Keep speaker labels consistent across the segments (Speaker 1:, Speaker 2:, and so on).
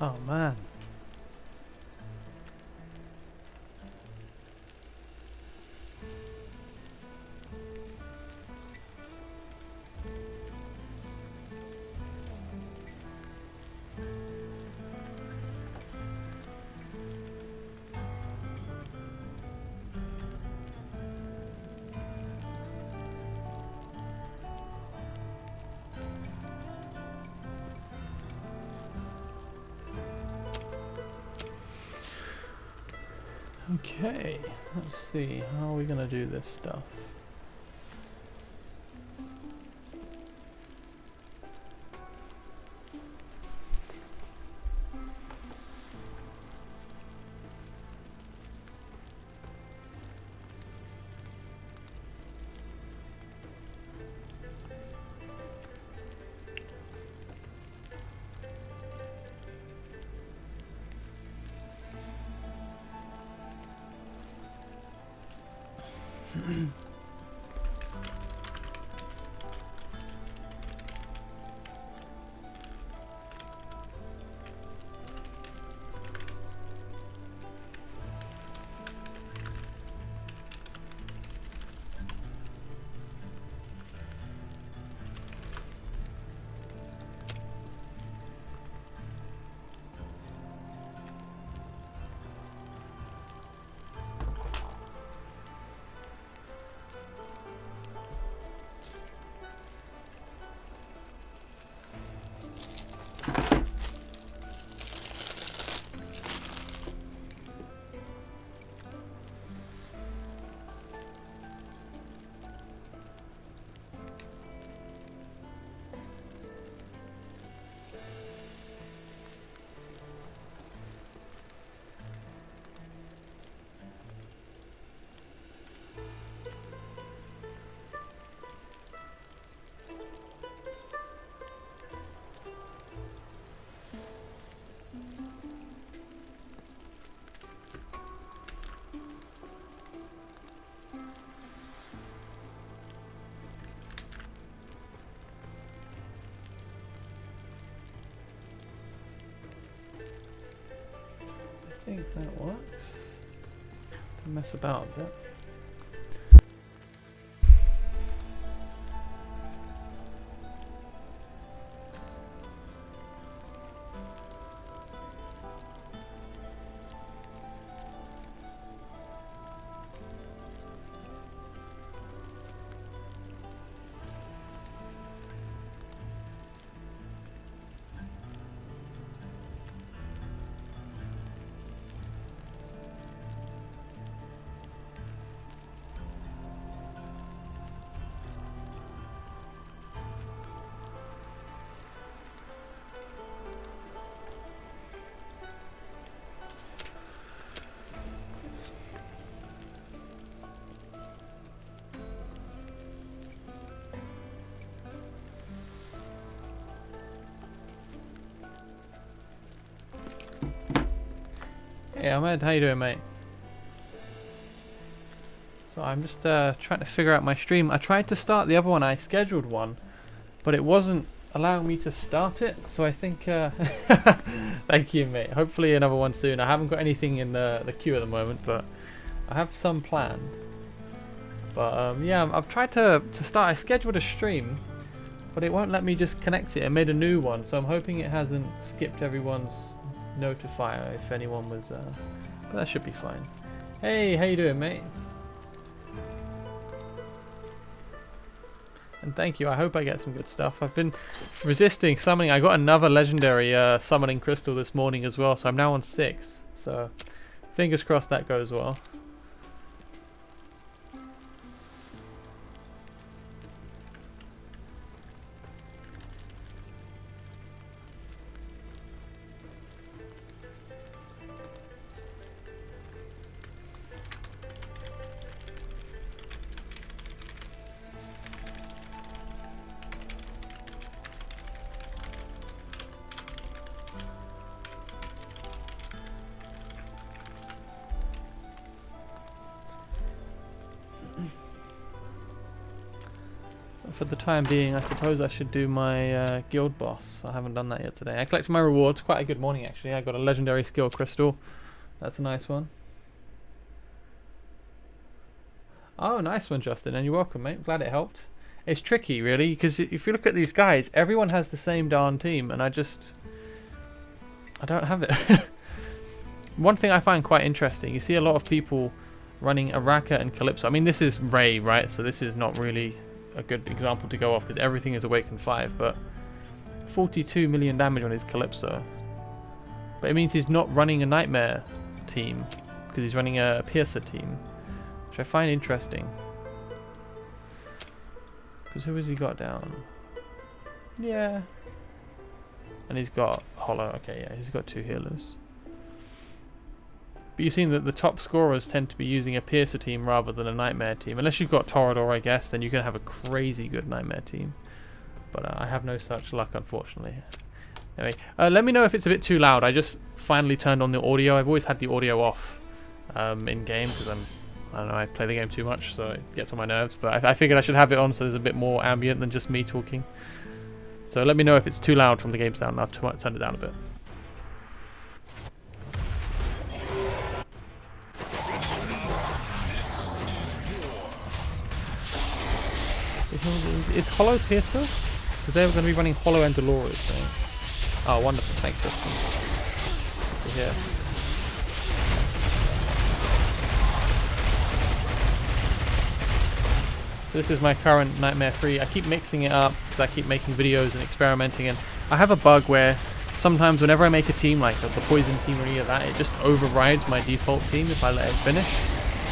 Speaker 1: Oh man. Okay, let's see, how are we gonna do this stuff? I think that works. Mess about a bit. Hey Ahmed, how you doing, mate? So I'm just trying to figure out my stream. I tried to start the other one, I scheduled one, but it wasn't allowing me to start it, so I think thank you, mate. Hopefully another one soon. I haven't got anything in the queue at the moment, but I have some planned. But yeah, I've tried to start. I scheduled a stream, but it won't let me just connect it. It made a new one, so I'm hoping it hasn't skipped everyone's notifier if anyone was but that should be fine. Hey, how you doing, mate? And thank you. I hope I get some good stuff. I've been resisting summoning. I got another legendary summoning crystal this morning as well, so I'm now on 6. So fingers crossed that goes well. for the time being, I suppose I should do my guild boss. I haven't done that yet today. I collected my rewards. Quite a good morning, actually. I got a legendary skill crystal. That's a nice one. Oh, nice one, Justin. And you're welcome, mate. Glad it helped. It's tricky, really, because if you look at these guys, everyone has the same darn team, and I don't have it. One thing I find quite interesting, you see a lot of people running Araka and Calypso. I mean, this is Ray, right? So this is not really a good example to go off because everything is Awakened 5, but 42 million damage on his Calypso. But it means he's not running a Nightmare team because he's running a Piercer team, which I find interesting. Because who has he got down? Yeah. And he's got Hollow. Okay, yeah, he's got 2 healers. But you've seen that the top scorers tend to be using a Piercer team rather than a Nightmare team. Unless you've got Torador, I guess, then you can have a crazy good Nightmare team. But I have no such luck, unfortunately. Anyway, let me know if it's a bit too loud. I just finally turned on the audio. I've always had the audio off in-game because I don't know, I play the game too much, so it gets on my nerves. But I figured I should have it on so there's a bit more ambient than just me talking. So let me know if it's too loud from the game sound. I'll turn it down a bit. Is Hollow Piercer? Because they're going to be running Hollow and Dolores, right? Oh, wonderful. Thanks, Justin. Good to hear. So this is my current Nightmare 3. I keep mixing it up because I keep making videos and experimenting, and I have a bug where sometimes whenever I make a team like the Poison team or any of that, it just overrides my default team if I let it finish.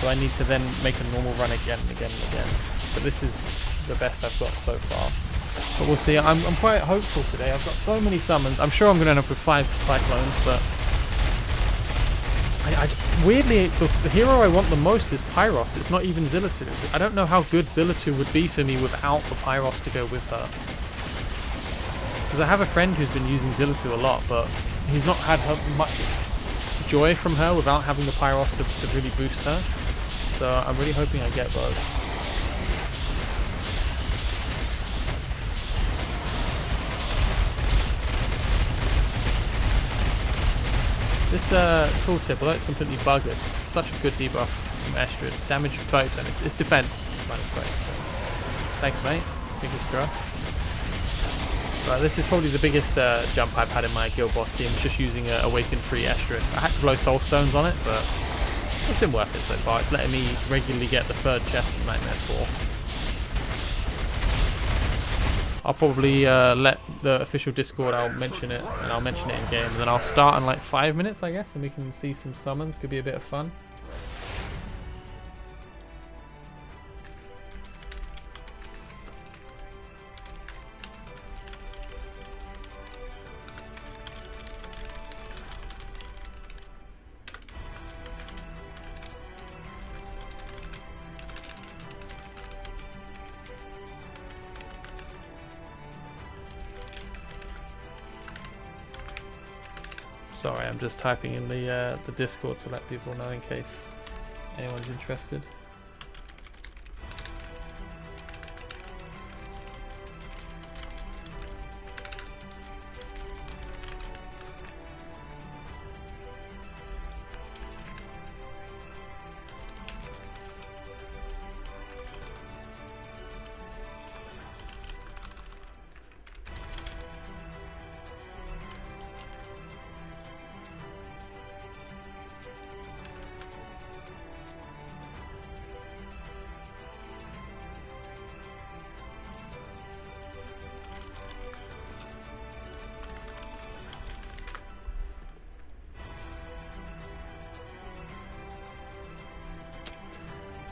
Speaker 1: So I need to then make a normal run again and again and again. But this is the best I've got so far. But we'll see. I'm quite hopeful today. I've got so many summons. I'm sure I'm going to end up with 5 Cyclones, but weirdly, the hero I want the most is Pyros. It's not even Zillitu. I don't know how good Zillitu would be for me without the Pyros to go with her. Because I have a friend who's been using Zillitu a lot, but he's not had much joy from her without having the Pyros to really boost her. So I'm really hoping I get both. This tooltip, although it's completely bugged, it's such a good debuff from Estrid. Damage 30%, it's defense minus 30%. Thanks, mate. Fingers crossed. But this is probably the biggest jump I've had in my guild boss team, just using Awakened 3 Estrid. I had to blow soul stones on it, but it's been worth it so far. It's letting me regularly get the 3rd chest in Nightmare 4. I'll probably let the official Discord, I'll mention it, and I'll mention it in game, and then I'll start in like 5 minutes, I guess, and we can see some summons. Could be a bit of fun. Sorry, I'm just typing in the Discord to let people know in case anyone's interested.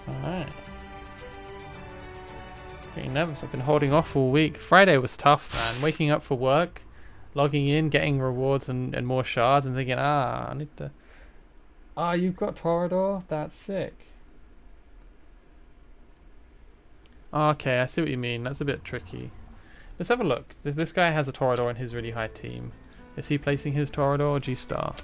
Speaker 1: Alright. Getting nervous. I've been holding off all week. Friday was tough, man. Waking up for work, logging in, getting rewards and more shards, and thinking, I need to... you've got Torador? That's sick. Okay, I see what you mean. That's a bit tricky. Let's have a look. This guy has a Torador in his really high team. Is he placing his Torador or G-Star?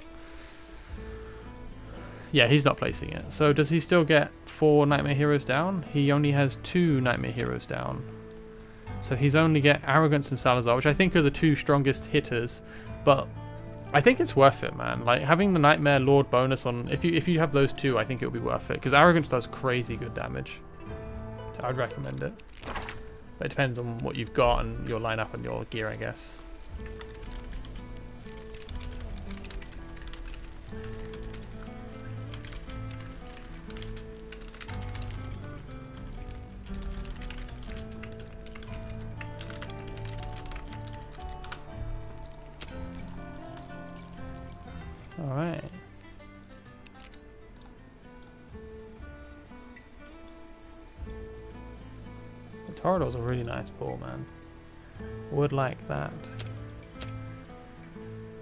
Speaker 1: Yeah, he's not placing it. So does he still get 4 Nightmare Heroes down? He only has 2 Nightmare Heroes down. So he's only get Arrogance and Salazar, which I think are the two strongest hitters. But I think it's worth it, man. Like having the Nightmare Lord bonus on, if you have those two, I think it will be worth it because Arrogance does crazy good damage. So I'd recommend it. But it depends on what you've got and your lineup and your gear, I guess. Alright. The Torador's a really nice pull, man. Would like that.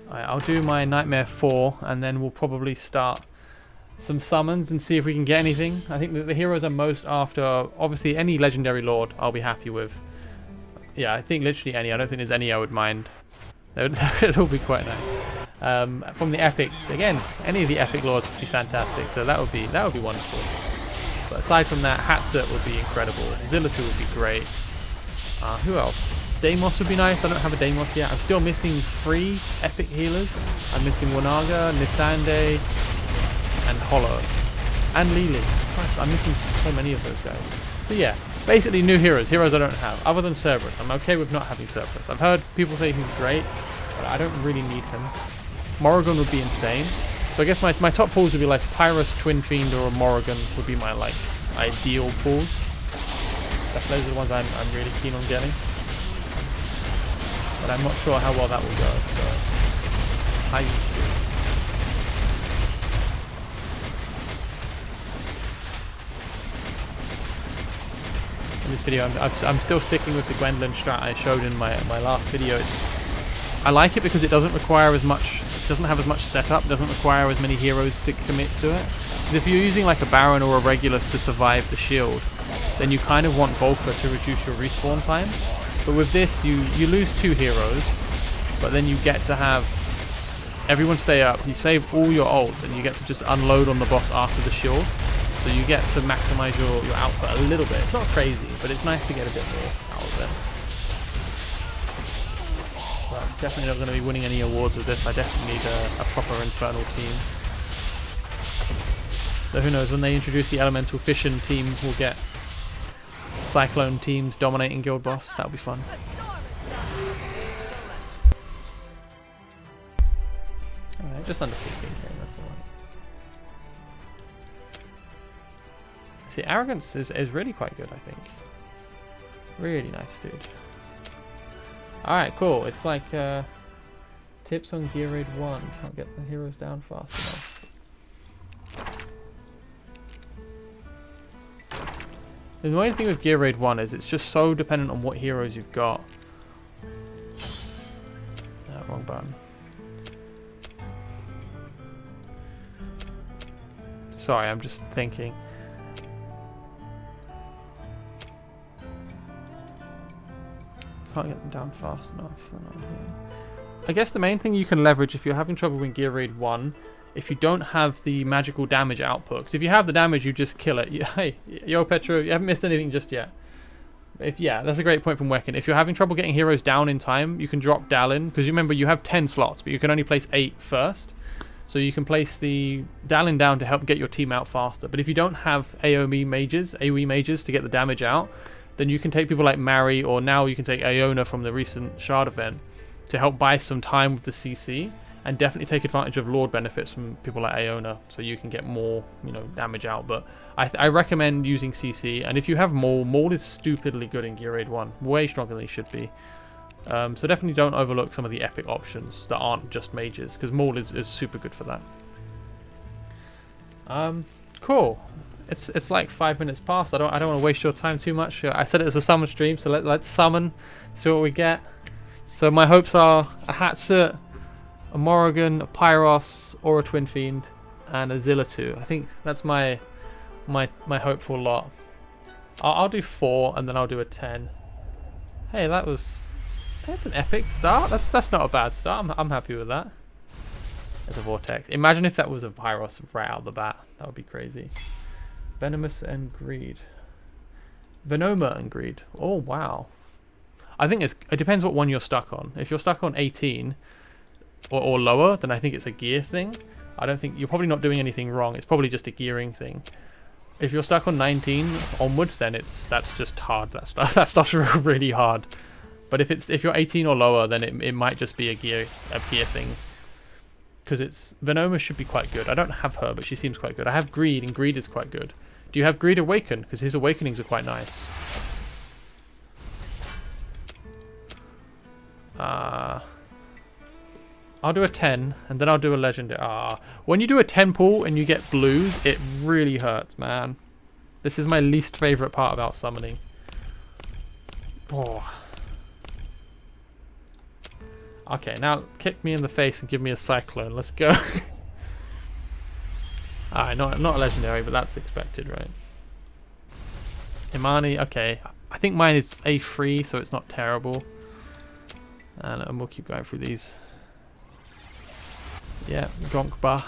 Speaker 1: Alright, I'll do my Nightmare 4 and then we'll probably start some summons and see if we can get anything. I think that the heroes I'm most after, obviously any Legendary Lord I'll be happy with. Yeah, I think literally any. I don't think there's any I would mind. It'll be quite nice. From the epics, again, any of the epic lords would be fantastic, so that would be wonderful. But aside from that, Hatsut would be incredible. Zillitu would be great. Who else? Deimos would be nice. I don't have a Deimos yet. I'm still missing 3 epic healers. I'm missing Wanaga, Nisande, and Hollow, and Lili. Christ, I'm missing so many of those guys. So yeah, basically new heroes I don't have, other than Cerberus. I'm okay with not having Cerberus. I've heard people say he's great, but I don't really need him. Morrigan would be insane. So I guess my top pulls would be like Pyrus, Twin Fiend, or Morrigan would be my like ideal pulls. Those are the ones I'm really keen on getting. But I'm not sure how well that will go. So how you do. In this video, I'm still sticking with the Gwendolyn strat I showed in my last video. I like it because it doesn't require as much. It doesn't have as much setup, doesn't require as many heroes to commit to it. Because if you're using like a Baron or a Regulus to survive the shield, then you kind of want Volker to reduce your respawn time. But with this, you lose 2 heroes, but then you get to have everyone stay up, you save all your ults, and you get to just unload on the boss after the shield. So you get to maximize your output a little bit. It's not crazy, but it's nice to get a bit more out of it. But definitely not going to be winning any awards with this. I definitely need a proper Infernal team. So who knows, when they introduce the Elemental Fission team, we'll get Cyclone teams dominating Guild Boss. That'll be fun. Alright, just under 15k, that's alright. See, Arrogance is really quite good, I think. Really nice, dude. Alright, cool. It's like tips on Gear Raid 1. Can't get the heroes down fast enough. The annoying thing with Gear Raid 1 is it's just so dependent on what heroes you've got. Wrong button. Sorry, I'm just thinking. Can't get them down fast enough. I guess the main thing you can leverage if you're having trouble with Gear Raid 1, if you don't have the magical damage output, because if you have the damage, you just kill it. Hey, yo Petro, you haven't missed anything just yet. Yeah, that's a great point from Wecken. If you're having trouble getting heroes down in time, you can drop Dallin, because you remember you have 10 slots, but you can only place 8 first. So you can place the Dallin down to help get your team out faster. But if you don't have AoE mages to get the damage out, then you can take people like Mary, or now you can take Iona from the recent Shard event to help buy some time with the CC, and definitely take advantage of Lord benefits from people like Iona, so you can get more, damage out. But I recommend using CC, and if you have Maul, Maul is stupidly good in Gear Raid 1, way stronger than he should be. So definitely don't overlook some of the epic options that aren't just mages, because Maul is super good for that. Cool. It's like 5 minutes past. I don't want to waste your time too much. I said it as a summon stream, so let's summon, see what we get. So my hopes are a Hatsut, a Morrigan, a Pyros, or a Twin Fiend, and a Zillitu. I think that's my hopeful lot. I'll do 4, and then I'll do a 10. Hey, that's an epic start. That's not a bad start. I'm happy with that. There's a Vortex. Imagine if that was a Pyros right out of the bat. That would be crazy. Venomous and Greed. Venoma and Greed. Oh, wow. I think it depends what one you're stuck on. If you're stuck on 18 or lower, then I think it's a gear thing. I don't think you're probably not doing anything wrong. It's probably just a gearing thing. If you're stuck on 19 onwards, then that's just hard. That stuff's really hard. But if you're 18 or lower, then it might just be a gear thing. Because Venoma should be quite good. I don't have her, but she seems quite good. I have Greed, and Greed is quite good. Do you have Greed Awaken? Because his awakenings are quite nice. I'll do a 10, and then I'll do a legendary. When you do a 10 pull and you get blues, it really hurts, man. This is my least favorite part about summoning. Oh. Okay, now kick me in the face and give me a cyclone. Let's go. Alright, not a legendary, but that's expected, right? Imani, okay. I think mine is A3, so it's not terrible. And we'll keep going through these. Yeah, Gonkba.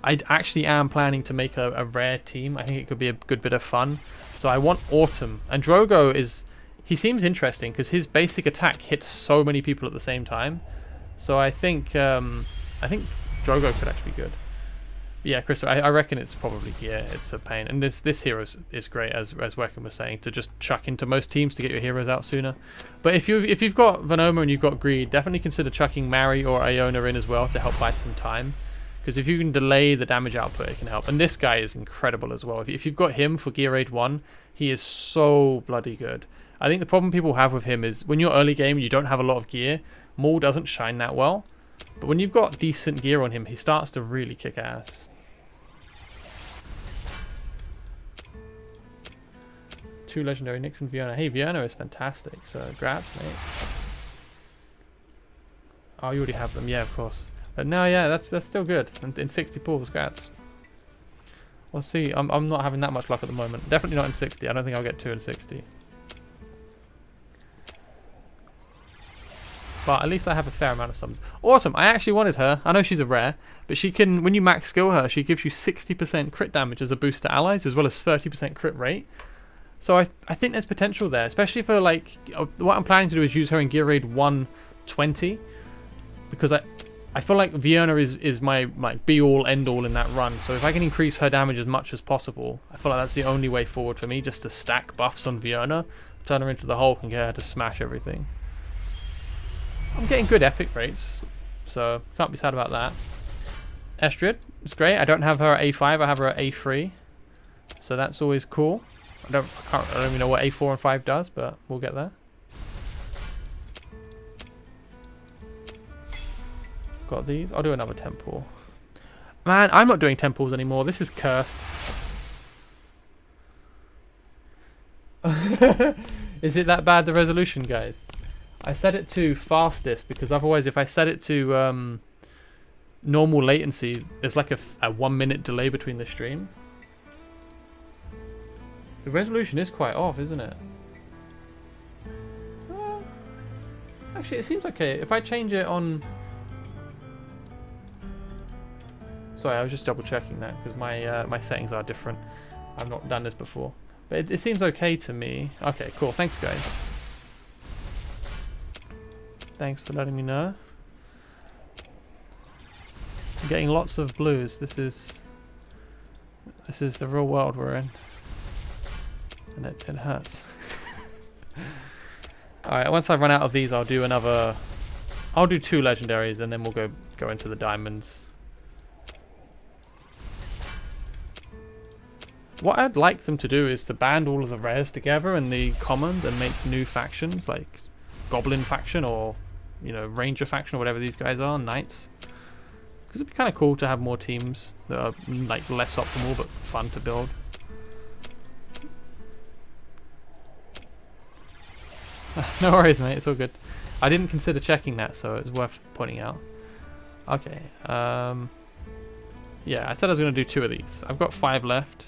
Speaker 1: I actually am planning to make a rare team. I think it could be a good bit of fun. So I want Autumn. And Drogo he seems interesting because his basic attack hits so many people at the same time. So I think Drogo could actually be good. Yeah, Chris, I reckon it's probably gear. It's a pain. And this hero is great, as Weckham was saying, to just chuck into most teams to get your heroes out sooner. But if you've got Venoma and you've got Greed, definitely consider chucking Mary or Iona in as well to help buy some time. Because if you can delay the damage output, it can help. And this guy is incredible as well. If you've got him for Gear Raid 1, he is so bloody good. I think the problem people have with him is when you're early game and you don't have a lot of gear, Maul doesn't shine that well. But when you've got decent gear on him, he starts to really kick ass. 2 legendary Nyx and Fiona. Hey, Fiona is fantastic, so grats, mate. Oh, you already have them, yeah, of course. But no, yeah, that's still good. In 60 pulls, grats. We'll see. I'm not having that much luck at the moment. Definitely not in 60. I don't think I'll get 2 in 60. But at least I have a fair amount of summons. Awesome. I actually wanted her. I know she's a rare, but she can, when you max skill her, she gives you 60% crit damage as a boost to allies, as well as 30% crit rate. So I think there's potential there, especially for like, what I'm planning to do is use her in Gear Raid 120, because I feel like Fiona is my be all end all in that run. So if I can increase her damage as much as possible, I feel like that's the only way forward for me, just to stack buffs on Fiona, turn her into the Hulk and get her to smash everything. I'm getting good epic rates, so can't be sad about that. Estrid, it's great. I don't have her at A5, I have her at A3, so that's always cool. I don't even know what A4 and 5 does, but we'll get there. Got these. I'll do another temple. Man, I'm not doing temples anymore. This is cursed. Is it that bad, the resolution, guys? I set it to fastest because otherwise if I set it to normal latency, there's like a 1 minute delay between the stream. The resolution is quite off, isn't it? Actually, it seems okay. If I change it on... Sorry, I was just double checking that because my settings are different. I've not done this before. But it seems okay to me. Okay, cool. Thanks, guys. Thanks for letting me know. I'm getting lots of blues. This is the real world we're in. And it hurts. Alright, once I run out of these, I'll do 2 legendaries and then we'll go into the diamonds. What I'd like them to do is to band all of the rares together in the commons and make new factions, like Goblin faction or, you know, Ranger faction or whatever these guys are, Knights. Because it'd be kind of cool to have more teams that are like less optimal but fun to build. No worries, mate. It's all good. I didn't consider checking that, so it's worth pointing out. Okay. Yeah, I said I was going to do 2 of these. I've got 5 left.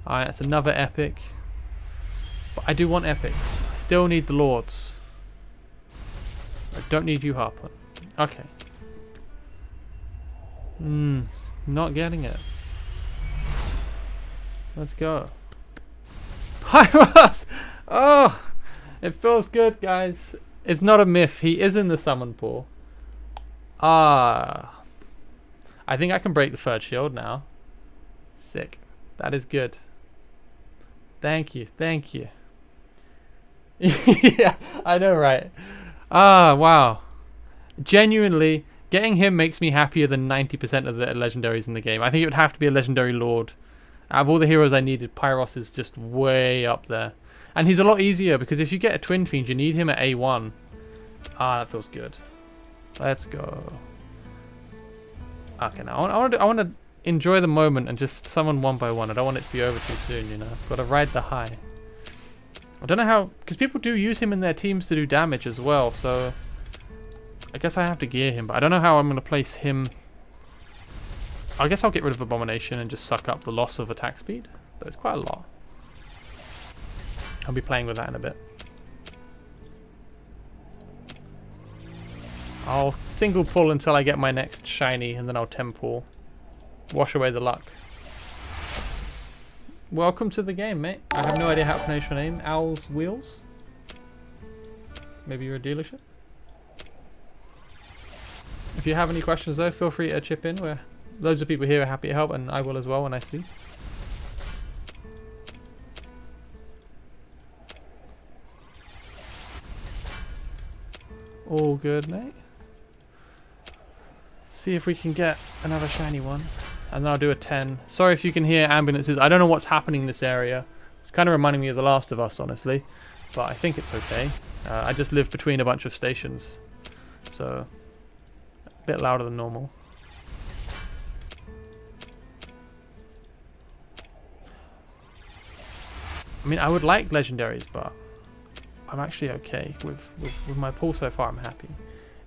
Speaker 1: Alright, that's another epic. But I do want epics. I still need the lords. I don't need you, Harper. Okay. Not getting it. Let's go. Pyros! Oh! It feels good, guys. It's not a myth. He is in the summon pool. Ah. I think I can break the third shield now. Sick. That is good. Thank you. Thank you. Yeah, I know, right? Ah, wow. Genuinely, getting him makes me happier than 90% of the legendaries in the game. I think it would have to be a legendary lord. Out of all the heroes I needed, Pyros is just way up there. And he's a lot easier because if you get a Twin Fiend, you need him at A1. Ah, that feels good. Let's go. Okay, now I want to enjoy the moment and just summon one by one. I don't want it to be over too soon, you know. Got to ride the high. I don't know how, because people do use him in their teams to do damage as well, so I guess I have to gear him, but I don't know how I'm going to place him. I guess I'll get rid of Abomination and just suck up the loss of attack speed, but it's quite a lot. I'll be playing with that in a bit. I'll single pull until I get my next shiny, and then I'll temple. Wash away the luck. Welcome to the game, mate. I have no idea how to pronounce your name. Owl's Wheels? Maybe you're a dealership? If you have any questions though, feel free to chip in. We're loads of people here are happy to help, and I will as well when I see. All good, mate. See if we can get another shiny one. And then I'll do a 10. Sorry if you can hear ambulances. I don't know what's happening in this area. It's kind of reminding me of The Last of Us, honestly. But I think it's okay. I just live between a bunch of stations. So, a bit louder than normal. I mean, I would like legendaries, but I'm actually okay with my pull so far. I'm happy.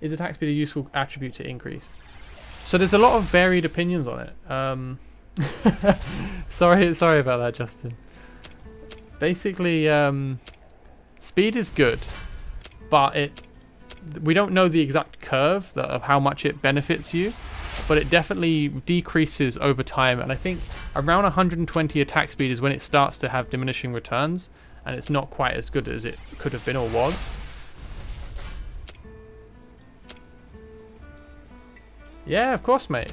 Speaker 1: Is attack speed a useful attribute to increase? So there's a lot of varied opinions on it. Sorry about that, Justin. Basically, speed is good, but we don't know the exact curve of how much it benefits you, but it definitely decreases over time. And I think around 120 attack speed is when it starts to have diminishing returns, and it's not quite as good as it could have been or was. Yeah, of course, mate.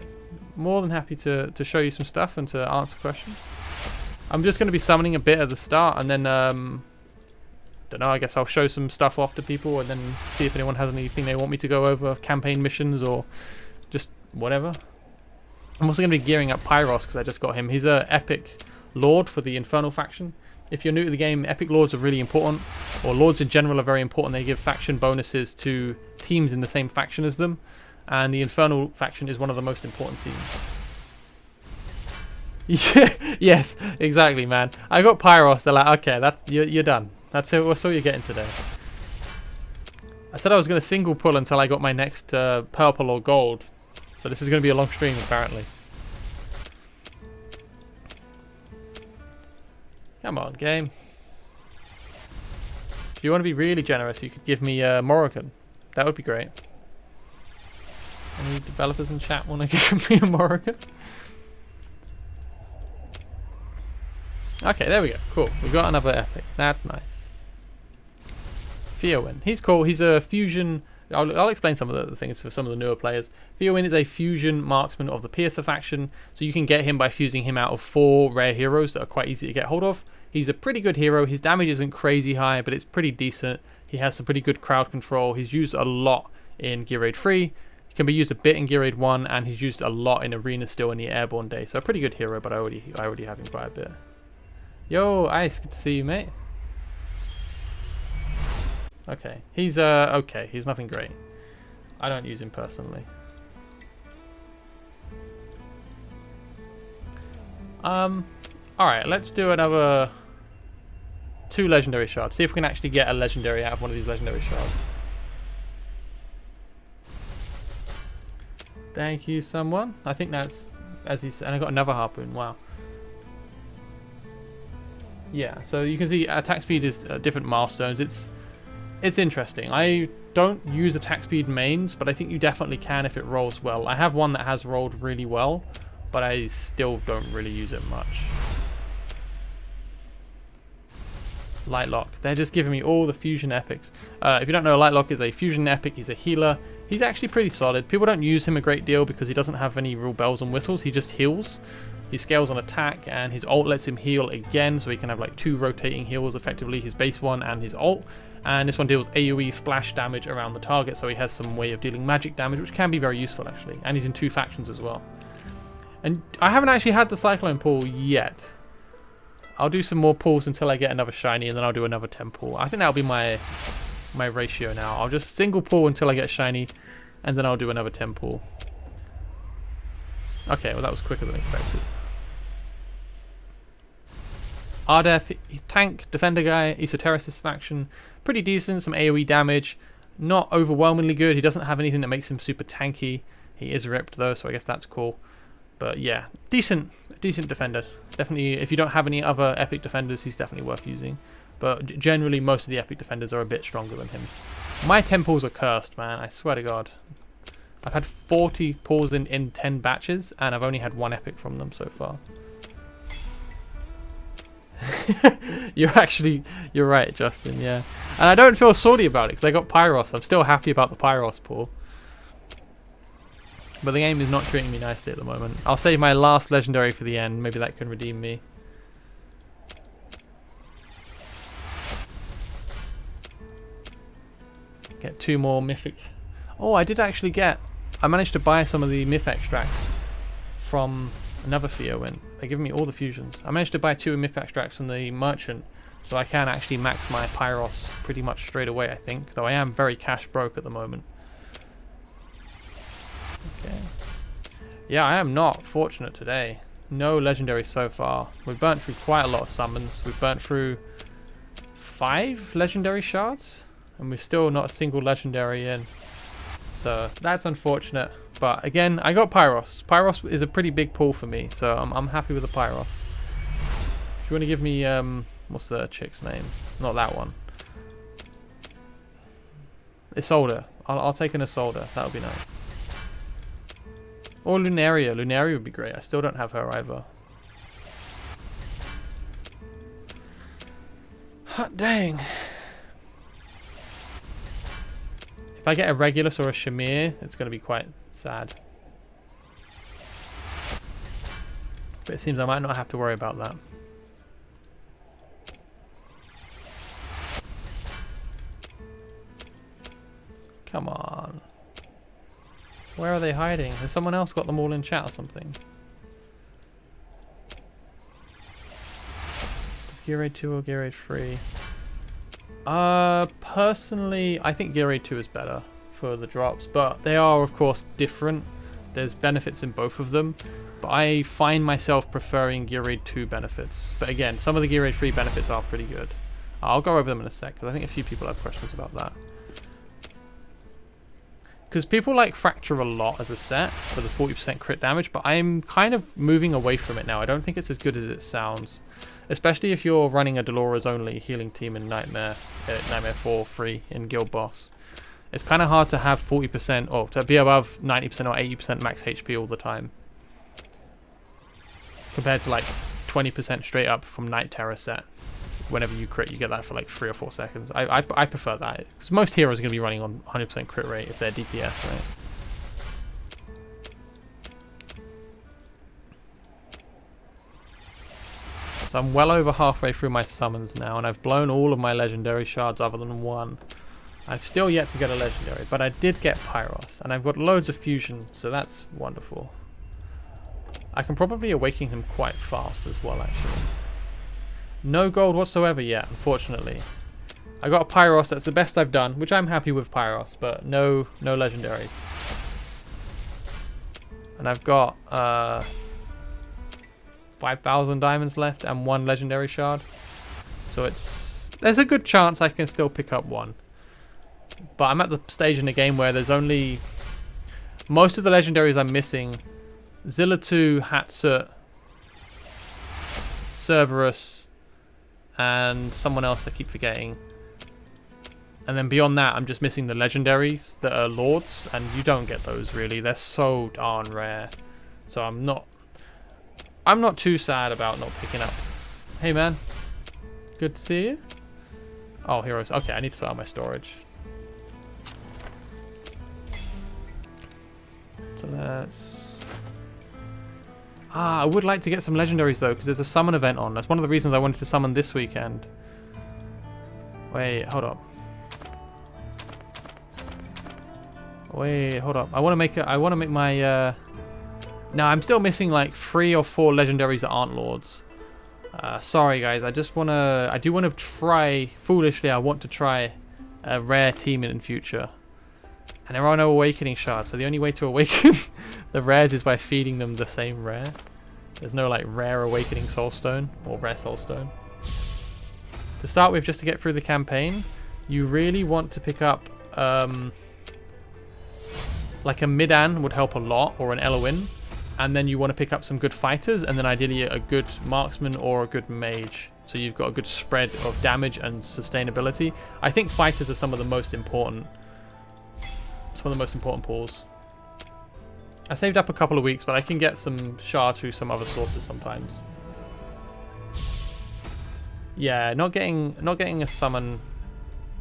Speaker 1: More than happy to show you some stuff and to answer questions. I'm just going to be summoning a bit at the start, and then, don't know, I guess I'll show some stuff off to people and then see if anyone has anything they want me to go over, campaign missions or just whatever. I'm also going to be gearing up Pyros because I just got him. He's a epic lord for the Infernal faction. If you're new to the game, epic lords are really important, or lords in general are very important. They give faction bonuses to teams in the same faction as them. And the Infernal faction is one of the most important teams. Yeah, yes, exactly, man. I got Pyros. They're like, okay, you're done. That's it. That's all you're getting today. I said I was going to single pull until I got my next purple or gold. So this is going to be a long stream, apparently. Come on, game. If you want to be really generous, you could give me Morrigan. That would be great. Any developers in chat want to give me a Morrigan? Okay, there we go. Cool. We've got another epic. That's nice. Fiorwin. He's cool. He's a fusion. I'll explain some of the things for some of the newer players. Fiorwin is a fusion marksman of the Piercer faction, so you can get him by fusing him out of 4 rare heroes that are quite easy to get hold of. He's a pretty good hero. His damage isn't crazy high, but it's pretty decent. He has some pretty good crowd control. He's used a lot in Gear Raid 3. He can be used a bit in Gear Raid 1, and he's used a lot in Arena still in the Airborne Day. So a pretty good hero, but I already have him quite a bit. Yo, Ice, good to see you, mate. Okay, he's okay. He's nothing great. I don't use him personally. Alright, let's do another 2 legendary shards. See if we can actually get a legendary out of one of these legendary shards. Thank you, someone. I think that's, as he said, and I got another harpoon. Wow. Yeah, so you can see attack speed is different milestones. It's interesting. I don't use attack speed mains, but I think you definitely can if it rolls well. I have one that has rolled really well, but I still don't really use it much. Lightlock. They're just giving me all the fusion epics. If you don't know, Lightlock is a fusion epic. He's a healer. He's actually pretty solid. People don't use him a great deal because he doesn't have any real bells and whistles. He just heals. He scales on attack, and his ult lets him heal again, so he can have like 2 rotating heals effectively, his base one and his ult. And this one deals AoE splash damage around the target, so he has some way of dealing magic damage, which can be very useful actually. And he's in 2 factions as well. And I haven't actually had the Cyclone pull yet. I'll do some more pulls until I get another shiny, and then I'll do another 10 pull. I think that'll be my ratio now. I'll just single pull until I get shiny, and then I'll do another 10 pull. Okay, well that was quicker than expected. Ardef, he's tank, defender guy, esotericist faction. Pretty decent, some AoE damage. Not overwhelmingly good. He doesn't have anything that makes him super tanky. He is ripped though, so I guess that's cool. But yeah, decent defender. Definitely, if you don't have any other epic defenders, he's definitely worth using. But generally, most of the epic defenders are a bit stronger than him. My 10 pulls are cursed, man. I swear to God. I've had 40 pulls in 10 batches, and I've only had 1 epic from them so far. You're right, Justin, yeah. And I don't feel salty about it, because I got Pyros. I'm still happy about the Pyros pull. But the game is not treating me nicely at the moment. I'll save my last legendary for the end. Maybe that can redeem me. Get 2 more mythic. Oh, I did actually get... I managed to buy some of the myth extracts from another Theowin. They're giving me all the fusions. I managed to buy 2 myth extracts from the merchant, so I can actually max my Pyros pretty much straight away, I think. Though I am very cash broke at the moment. Okay. Yeah, I am not fortunate today. No legendaries so far. We've burnt through quite a lot of summons. We've burnt through 5 legendary shards, and we're still not a single legendary in. So that's unfortunate. But again, I got Pyros. Pyros is a pretty big pull for me, so I'm happy with the Pyros. If you want to give me, what's the chick's name? Not that one. Isolde. I'll take an Isolde. That would be nice. Or Lunaria. Lunaria would be great. I still don't have her either. Hot dang. If I get a Regulus or a Shamir, it's going to be quite sad. But it seems I might not have to worry about that. Come on. Where are they hiding? Has someone else got them all in chat or something? Is Gear Raid 2 or Gear Raid 3? Personally, I think Gear Raid 2 is better for the drops, but they are of course different. There's benefits in both of them, but I find myself preferring Gear Raid 2 benefits. But again, some of the Gear Raid 3 benefits are pretty good. I'll go over them in a sec, because I think a few people have questions about that. Because people like Fracture a lot as a set for the 40% crit damage, but I'm kind of moving away from it now. I don't think it's as good as it sounds. Especially if you're running a Dolores only healing team in Nightmare 4 free in Guild Boss. It's kind of hard to have 40% or to be above 90% or 80% max HP all the time. Compared to like 20% straight up from Night Terror set. Whenever you crit, you get that for like 3 or 4 seconds. I prefer that. Because most heroes are going to be running on 100% crit rate if they're DPS, right? So I'm well over halfway through my summons now, and I've blown all of my legendary shards other than 1. I've still yet to get a legendary, but I did get Pyros, and I've got loads of fusion, so that's wonderful. I can probably awaken him quite fast as well, actually. No gold whatsoever yet, unfortunately. I got a Pyros, that's the best I've done, which I'm happy with Pyros, but no legendaries. And I've got 5,000 diamonds left and 1 legendary shard. So there's a good chance I can still pick up 1. But I'm at the stage in the game where there's only... Most of the legendaries I'm missing, Zilla2, Hatsut, Cerberus, and someone else I keep forgetting. And then beyond that, I'm just missing the legendaries that are lords, and you don't get those really. They're so darn rare. So I'm not too sad about not picking up. Hey man, good to see you. Oh, heroes. Okay, I need to sort out my storage. So let's... I would like to get some legendaries though, because there's a summon event on. That's one of the reasons I wanted to summon this weekend. Wait, hold up. Wait, hold up. I want to make my... No, I'm still missing like 3 or 4 legendaries that aren't lords. Sorry guys, I do want to try, foolishly I want to try a rare team in future. And there are no awakening shards, so the only way to awaken the rares is by feeding them the same rare. There's no like rare awakening soulstone or rare soulstone. To start with, just to get through the campaign, you really want to pick up like a Midan would help a lot, or an Elowin. And then you want to pick up some good fighters, and then ideally a good marksman or a good mage. So you've got a good spread of damage and sustainability. I think fighters are some of the most important pools. I saved up a couple of weeks, but I can get some shards through some other sources sometimes. Yeah, not getting a summon,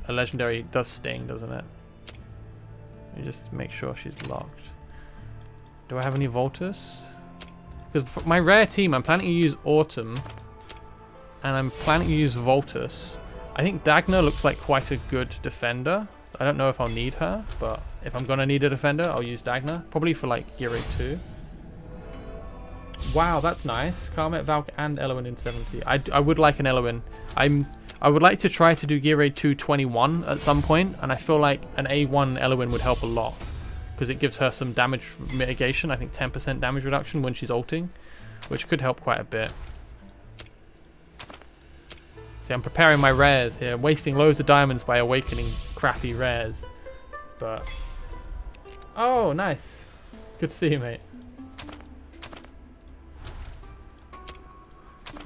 Speaker 1: a legendary does sting, doesn't it? Let me just make sure she's locked. Do I have any Voltus? Because for my rare team, I'm planning to use Autumn. And I'm planning to use Voltus. I think Dagna looks like quite a good defender. I don't know if I'll need her, but if I'm going to need a defender, I'll use Dagna. Probably for like Gear Raid 2. Wow, that's nice. Karmet, Valk, and Elowin in 70. I would like an Elowin. I would like to try to do Gear Raid 2 21 at some point, and I feel like an A1 Elowin would help a lot. Because it gives her some damage mitigation, I think 10% damage reduction when she's ulting, which could help quite a bit. See, I'm preparing my rares here, wasting loads of diamonds by awakening crappy rares. But... Oh, nice. Good to see you, mate.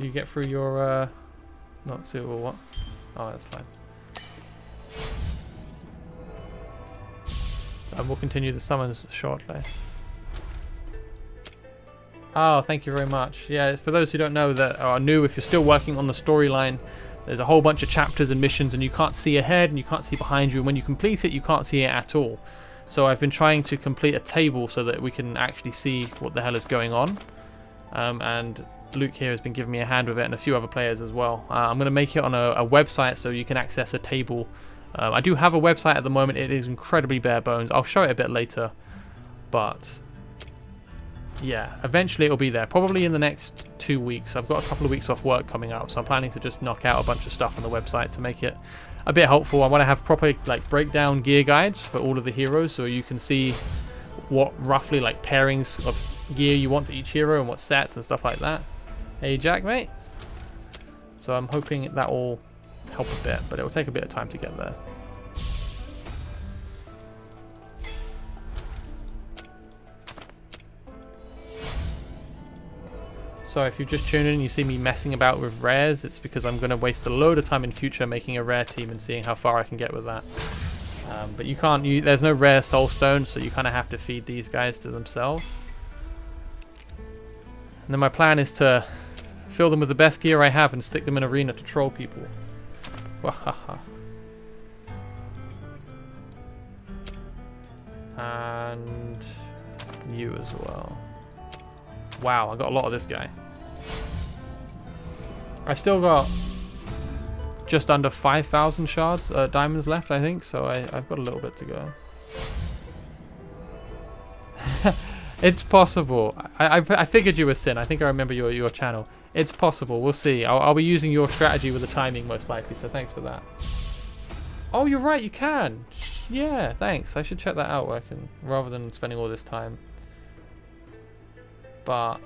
Speaker 1: You get through your, not suitable what? Oh, that's fine. And we'll continue the summons shortly. Oh, thank you very much. Yeah, for those who don't know that are new, if you're still working on the storyline, there's a whole bunch of chapters and missions and you can't see ahead and you can't see behind you, and when you complete it, you can't see it at all. So I've been trying to complete a table so that we can actually see what the hell is going on. And Luke here has been giving me a hand with it, and a few other players as well. I'm going to make it on a website so you can access a table. I do have a website at the moment. It is incredibly bare bones. I'll show it a bit later. But yeah, eventually it'll be there. Probably in the next 2 weeks. I've got a couple of weeks off work coming up, so I'm planning to just knock out a bunch of stuff on the website to make it a bit helpful. I want to have proper like breakdown gear guides for all of the heroes, so you can see what roughly like pairings of gear you want for each hero and what sets and stuff like that. Hey Jack, mate. So I'm hoping that will help a bit, but it will take a bit of time to get there. So if you've just tuned in and you see me messing about with rares, it's because I'm going to waste a load of time in future making a rare team and seeing how far I can get with that. But you can't use, there's no rare soulstone, so you kind of have to feed these guys to themselves. And then my plan is to fill them with the best gear I have and stick them in arena to troll people. Wahaha. And you as well. Wow, I got a lot of this guy. I've still got just under 5,000 shards, diamonds left, I think, so I've got a little bit to go. It's possible. I figured you were Sin. I think I remember your channel. It's possible. We'll see. I'll be using your strategy with the timing most likely, so thanks for that. Oh, you're right. You can. Yeah, thanks. I should check that out rather than spending all this time. But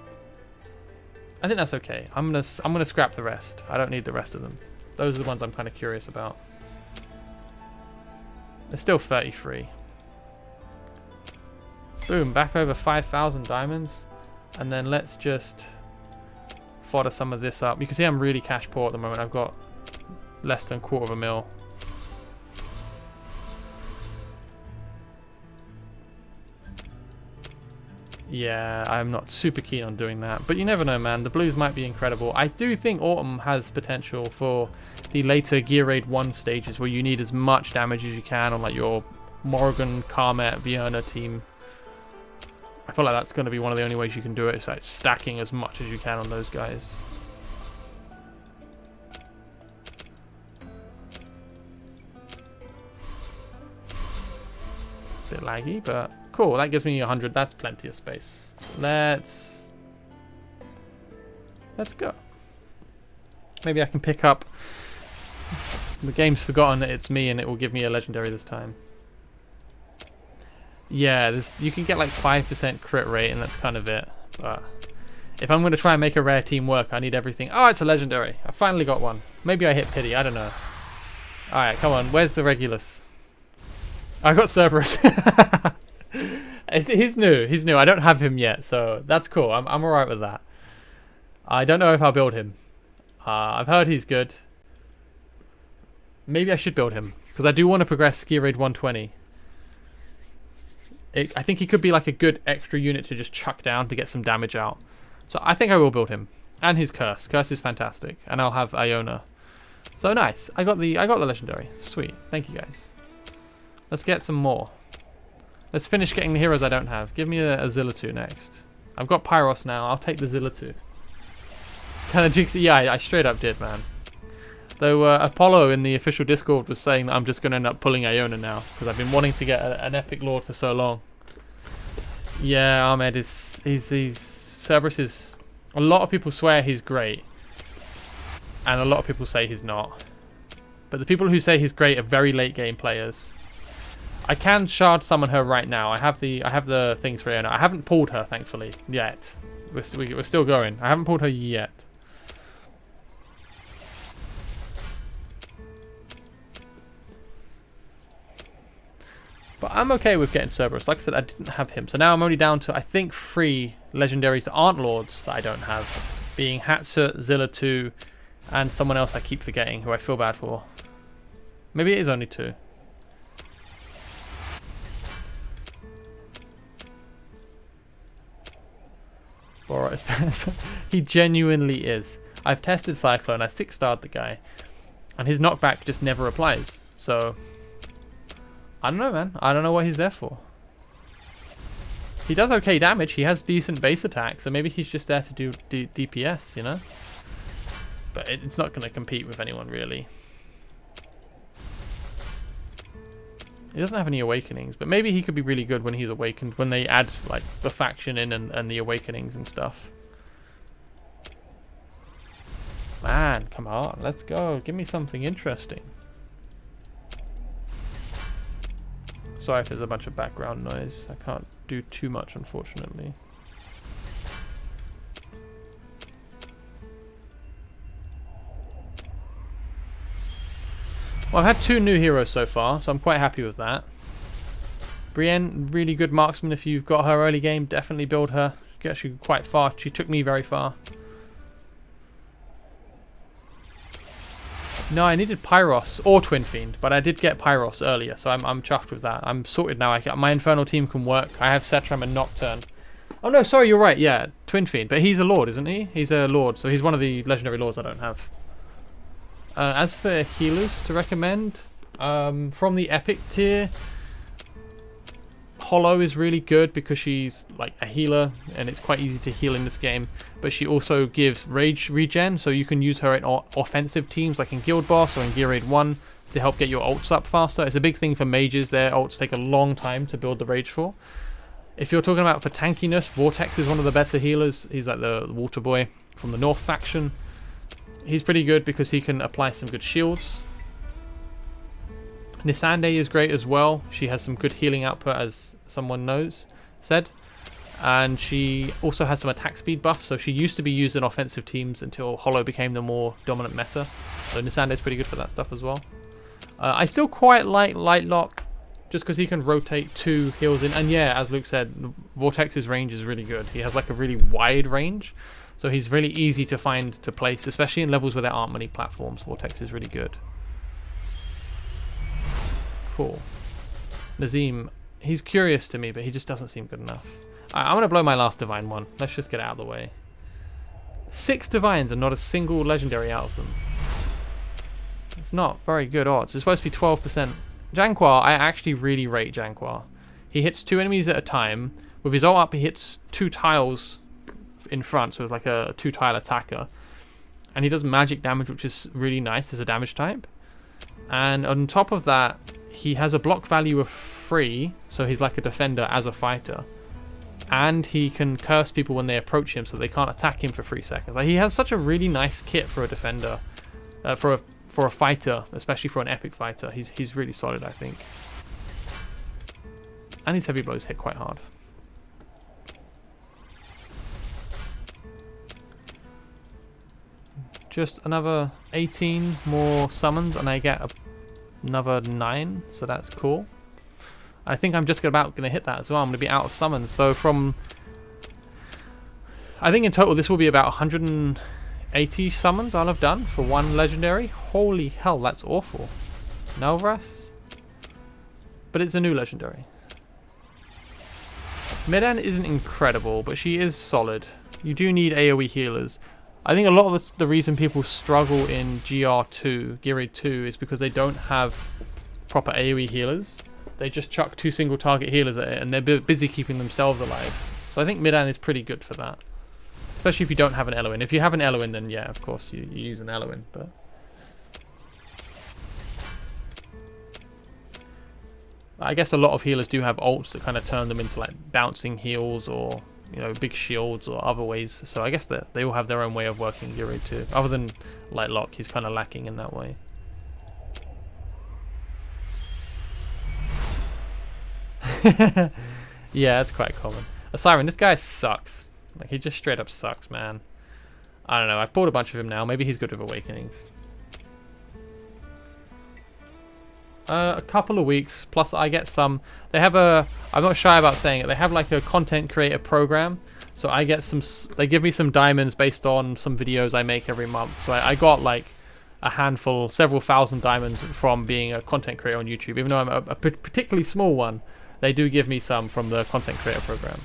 Speaker 1: I think that's okay. I'm gonna scrap the rest. I don't need the rest of them. Those are the ones I'm kind of curious about. They're still 33. Boom, back over 5,000 diamonds. And then let's just fodder some of this up. You can see I'm really cash poor at the moment. I've got less than $250,000. Yeah, I'm not super keen on doing that. But you never know, man. The blues might be incredible. I do think Autumn has potential for the later Gear Raid 1 stages where you need as much damage as you can on like your Morrigan, Carmet, Vienna team. I feel like that's going to be one of the only ways you can do it. It's like stacking as much as you can on those guys. Bit laggy, but cool. That gives me 100. That's plenty of space. Let's go. Maybe I can pick up. The game's forgotten that it's me, and it will give me a legendary this time. Yeah, you can get like 5% crit rate, and that's kind of it. But if I'm going to try and make a rare team work, I need everything. Oh, it's a legendary. I finally got one. Maybe I hit pity. I don't know. All right, come on. Where's the Regulus? I got Cerberus. He's new. He's new. I don't have him yet, so that's cool. I'm alright with that. I don't know if I'll build him. I've heard he's good. Maybe I should build him, because I do want to progress Gear Raid 120. I think he could be like a good extra unit to just chuck down to get some damage out. So I think I will build him. And his Curse. Curse is fantastic. And I'll have Iona. So nice. I got the legendary. Sweet. Thank you guys. Let's get some more. Let's finish getting the heroes I don't have. Give me a Zillitu next. I've got Pyros now. I'll take the Zillitu. Kind of jinx it. Yeah, I straight up did, man. Though Apollo in the official Discord was saying that I'm just going to end up pulling Iona now. Because I've been wanting to get an epic lord for so long. Yeah, Ahmed is... Cerberus is... A lot of people swear he's great. And a lot of people say he's not. But the people who say he's great are very late game players. I can shard summon her right now. I have the things for Iona. I haven't pulled her, thankfully, yet. We're still going. I haven't pulled her yet. But I'm okay with getting Cerberus. Like I said, I didn't have him. So now I'm only down to, I think, 3 legendaries that aren't lords that I don't have. Being Hatsut, Zillitu, and someone else I keep forgetting who I feel bad for. Maybe it is only 2. Boros. He genuinely is. I've tested Cyclone. I 6-starred the guy. And his knockback just never applies. So... I don't know, man. I don't know what he's there for. He does okay damage. He has decent base attack. So maybe he's just there to do DPS, you know? But it's not going to compete with anyone, really. He doesn't have any awakenings. But maybe he could be really good when he's awakened. When they add, like, the faction in and the awakenings and stuff. Man, come on. Let's go. Give me something interesting. Sorry if there's a bunch of background noise. I can't do too much, unfortunately. Well, I've had 2 new heroes so far, so I'm quite happy with that. Brienne, really good marksman. If you've got her early game, definitely build her. She gets you quite far. She took me very far. No, I needed Pyros or Twin Fiend, but I did get Pyros earlier, so I'm chuffed with that. I'm sorted now. My Infernal team can work. I have Setram and Nocturne. Oh no, sorry, you're right. Yeah, Twin Fiend, but he's a Lord, isn't he? He's a Lord, so he's one of the legendary Lords I don't have. As for healers to recommend, from the Epic tier, Hollow is really good because she's like a healer and it's quite easy to heal in this game, but she also gives rage regen, so you can use her in offensive teams like in Guild Boss or in Gear Raid 1 to help get your ults up faster. It's a big thing for mages. Their ults take a long time to build the rage for. If you're talking about for tankiness, Vortex is one of the better healers. He's like the water boy from the North faction. He's pretty good because he can apply some good shields. Nisande is great as well. She has some good healing output, as someone said. And she also has some attack speed buffs, so she used to be used in offensive teams until Hollow became the more dominant meta. So Nisande is pretty good for that stuff as well. I still quite like Lightlock, just because he can rotate 2 heals in. And yeah, as Luke said, Vortex's range is really good. He has like a really wide range, so he's really easy to find to place, especially in levels where there aren't many platforms. Vortex is really good. Cool. Nazim, He's curious to me, but he just doesn't seem good enough. I'm going to blow my last divine one. Let's just get it out of the way. 6 divines and not a single legendary out of them. It's not very good odds. It's supposed to be 12%. Janquar, I actually really rate Janquar. He hits 2 enemies at a time. With his ult up, he hits 2 tiles in front, so it's like a 2-tile attacker. And he does magic damage, which is really nice as a damage type. And on top of that, he has a block value of 3, so he's like a defender as a fighter. And he can curse people when they approach him, so they can't attack him for 3 seconds. Like, he has such a really nice kit for a defender, for a fighter, especially for an epic fighter. He's really solid, I think. And his heavy blows hit quite hard. Just another 18 more summons, and I get another 9, so that's cool. I think I'm just about going to hit that as well. I'm going to be out of summons. So from... I think in total this will be about 180 summons I'll have done for 1 legendary. Holy hell, that's awful. Nelvras? But it's a new legendary. Medan isn't incredible, but she is solid. You do need AoE healers. I think a lot of the reason people struggle in GR2, Geary 2, is because they don't have proper AoE healers. They just chuck 2 single target healers at it, and they're busy keeping themselves alive. So I think Medan is pretty good for that. Especially if you don't have an Eloin. If you have an Eloin, then yeah, of course, you use an Eloin. But I guess a lot of healers do have ults that kind of turn them into like bouncing heals or, you know, big shields or other ways. So I guess that they all have their own way of working Geary too. Other than Lightlock, he's kind of lacking in that way. Yeah, that's quite common. A Siren, this guy sucks. Like, he just straight up sucks, man. I don't know, I've pulled a bunch of him now. Maybe he's good with Awakenings. A couple of weeks, plus I get some... They have a... I'm not shy about saying it. They have like a content creator program. So I get some... They give me some diamonds based on some videos I make every month. So I got like a handful, several thousand diamonds from being a content creator on YouTube. Even though I'm a particularly small one, they do give me some from the content creator program.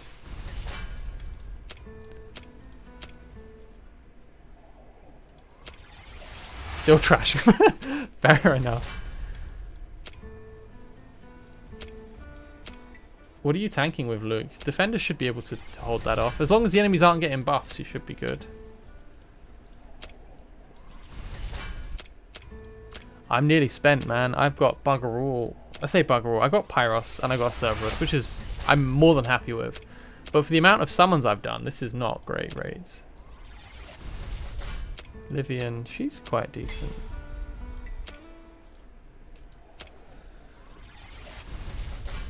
Speaker 1: Still trash. Fair enough. What are you tanking with, Luke? Defenders should be able to hold that off. As long as the enemies aren't getting buffs, you should be good. I'm nearly spent, man. I've got bugger all. I say bugger all. I got Pyros and I got Cerberus, which is I'm more than happy with. But for the amount of summons I've done, this is not great raids. Livian, she's quite decent.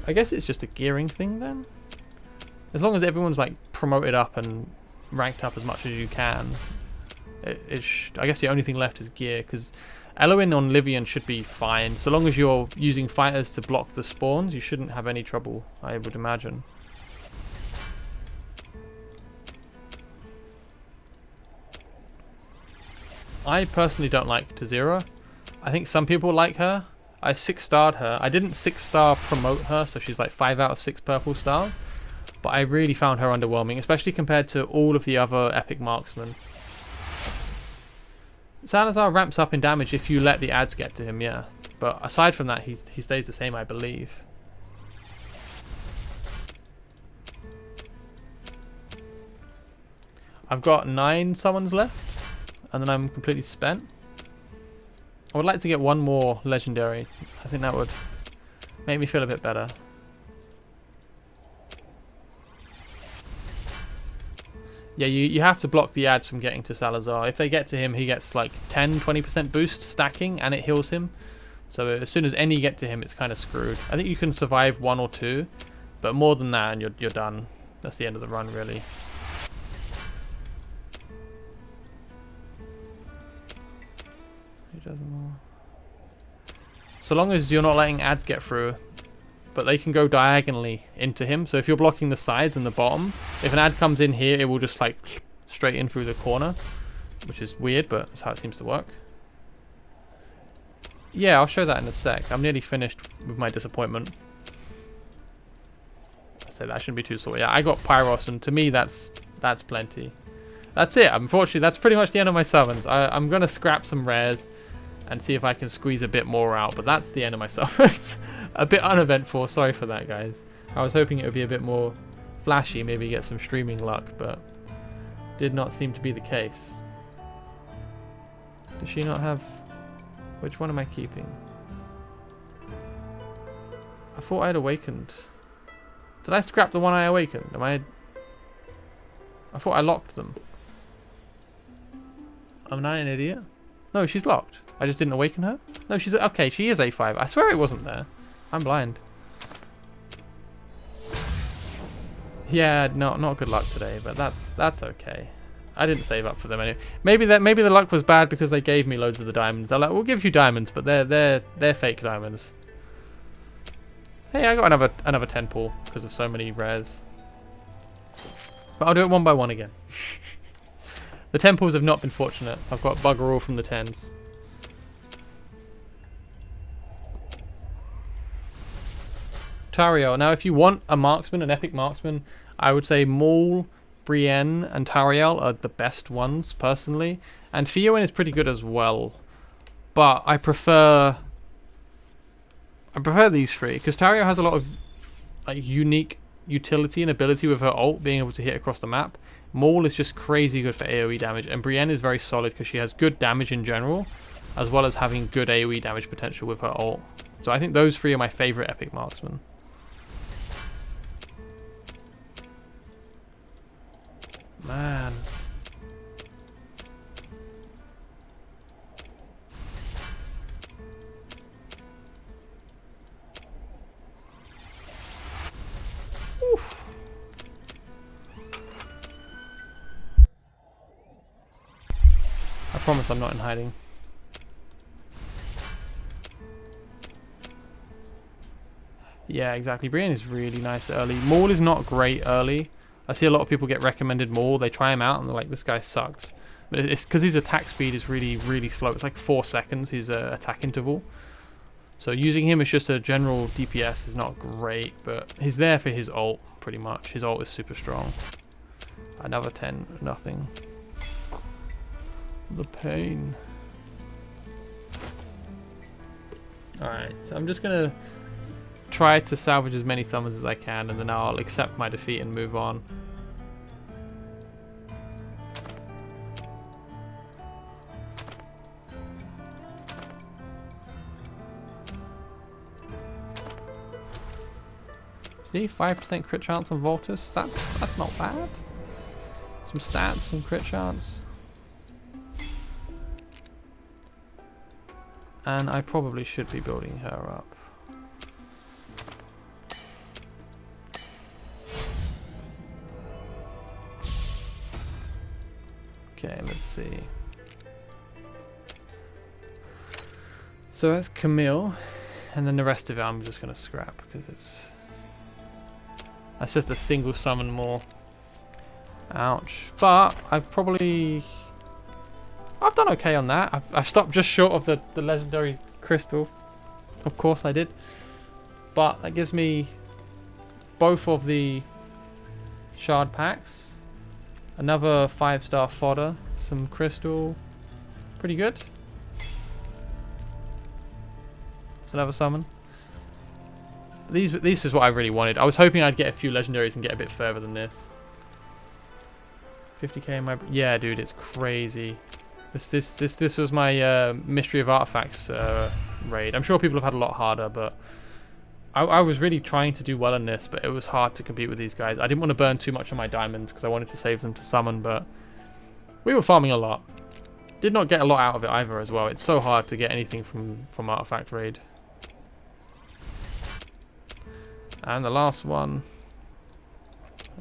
Speaker 1: I guess it's just a gearing thing then. As long as everyone's like promoted up and ranked up as much as you can, I guess the only thing left is gear, because Eloin on Livian should be fine. So long as you're using fighters to block the spawns, you shouldn't have any trouble, I would imagine. I personally don't like Tazira. I think some people like her. I 6-starred her. I didn't 6-star promote her, so she's like 5 out of 6 purple stars. But I really found her underwhelming, especially compared to all of the other epic marksmen. Salazar ramps up in damage if you let the ads get to him, yeah. But aside from that, he stays the same, I believe. I've got 9 summons left. And then I'm completely spent. I would like to get one more legendary. I think that would make me feel a bit better. Yeah, you have to block the ads from getting to Salazar. If they get to him, he gets like 10-20% boost stacking and it heals him. So as soon as any get to him, it's kind of screwed. I think you can survive 1 or 2, but more than that and you're done. That's the end of the run, really. So long as you're not letting ads get through, but they can go diagonally into him. So if you're blocking the sides and the bottom, if an ad comes in here, it will just like straight in through the corner, which is weird, but that's how it seems to work. Yeah, I'll show that in a sec. I'm nearly finished with my disappointment. to say that. I shouldn't be too sore. Yeah, I got Pyros, and to me, that's plenty. That's it. Unfortunately, that's pretty much the end of my summons. I'm going to scrap some rares and see if I can squeeze a bit more out, but that's the end of my summons. A bit uneventful. Sorry for that, guys. I was hoping it would be a bit more flashy, maybe get some streaming luck, but did not seem to be the case. Does she not have... Which one am I keeping? I thought I'd awakened. Did I scrap the one I awakened? I thought I locked them. Am I an idiot? No, she's locked. I just didn't awaken her? No, she's... Okay, she is A5. I swear it wasn't there. I'm blind. Yeah, no, not good luck today, but that's okay. I didn't save up for them anyway. Maybe the luck was bad because they gave me loads of the diamonds. They're like, we'll give you diamonds, but they're fake diamonds. Hey, I got another 10 pull because of so many rares. But I'll do it one by one again. The 10 pulls have not been fortunate. I've got bugger all from the 10s. Tariel. Now, if you want a marksman, an epic marksman, I would say Maul, Brienne, and Tariel are the best ones, personally. And Theowen is pretty good as well. But I prefer these three, because Tariel has a lot of like unique utility and ability with her ult, being able to hit across the map. Maul is just crazy good for AoE damage, and Brienne is very solid because she has good damage in general, as well as having good AoE damage potential with her ult. So I think those three are my favorite epic marksmen. Man. Oof. I promise I'm not in hiding. Yeah, exactly. Brienne is really nice early. Maul is not great early. I see a lot of people get recommended Maul. They try him out and they're like, this guy sucks. But it's because his attack speed is really, really slow. It's like 4 seconds, his attack interval. So using him as just a general DPS is not great, but he's there for his ult, pretty much. His ult is super strong. Another 10, nothing. The pain. Alright, so I'm just going to try to salvage as many summons as I can, and then I'll accept my defeat and move on. See, 5% crit chance on Voltus. That's not bad. Some stats, some crit chance. And I probably should be building her up. Okay, let's see. So that's Camille, and then the rest of it I'm just gonna scrap because that's just a single summon more. Ouch. But I've done okay on that. I've stopped just short of the legendary crystal. Of course I did. But that gives me both of the shard packs. Another 5-star fodder. Some crystal. Pretty good. It's another summon. This is what I really wanted. I was hoping I'd get a few legendaries and get a bit further than this. 50k in my... Yeah, dude, it's crazy. This was my Mystery of Artifacts raid. I'm sure people have had a lot harder, but I was really trying to do well in this, but it was hard to compete with these guys. I didn't want to burn too much on my diamonds because I wanted to save them to summon, but we were farming a lot. Did not get a lot out of it either as well. It's so hard to get anything from Artifact raid. And the last one.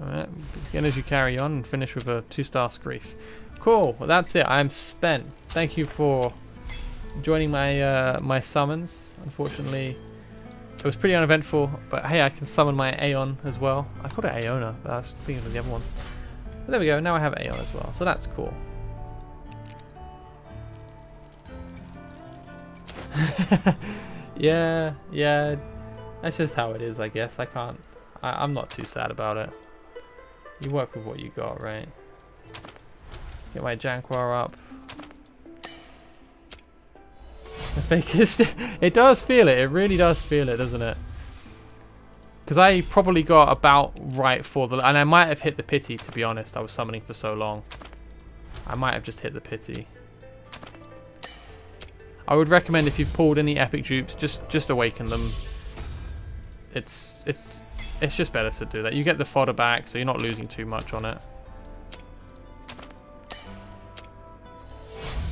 Speaker 1: Alright, begin as you carry on and finish with a 2-star Screef. Cool, well that's it. I'm spent. Thank you for joining my my summons. Unfortunately, it was pretty uneventful, but hey, I can summon my Aeon as well. I called it Aeona, but I was thinking of the other one. But there we go, now I have Aeon as well, so that's cool. Yeah, that's just how it is, I guess. I I'm not too sad about it. You work with what you got, right? Get my Jaguar up. The fakest. It does feel it. It really does feel it, doesn't it? Because I probably got about right for the... And I might have hit the pity, to be honest. I was summoning for so long. I might have just hit the pity. I would recommend if you've pulled any epic dupes, just awaken them. It's just better to do that. You get the fodder back, so you're not losing too much on it.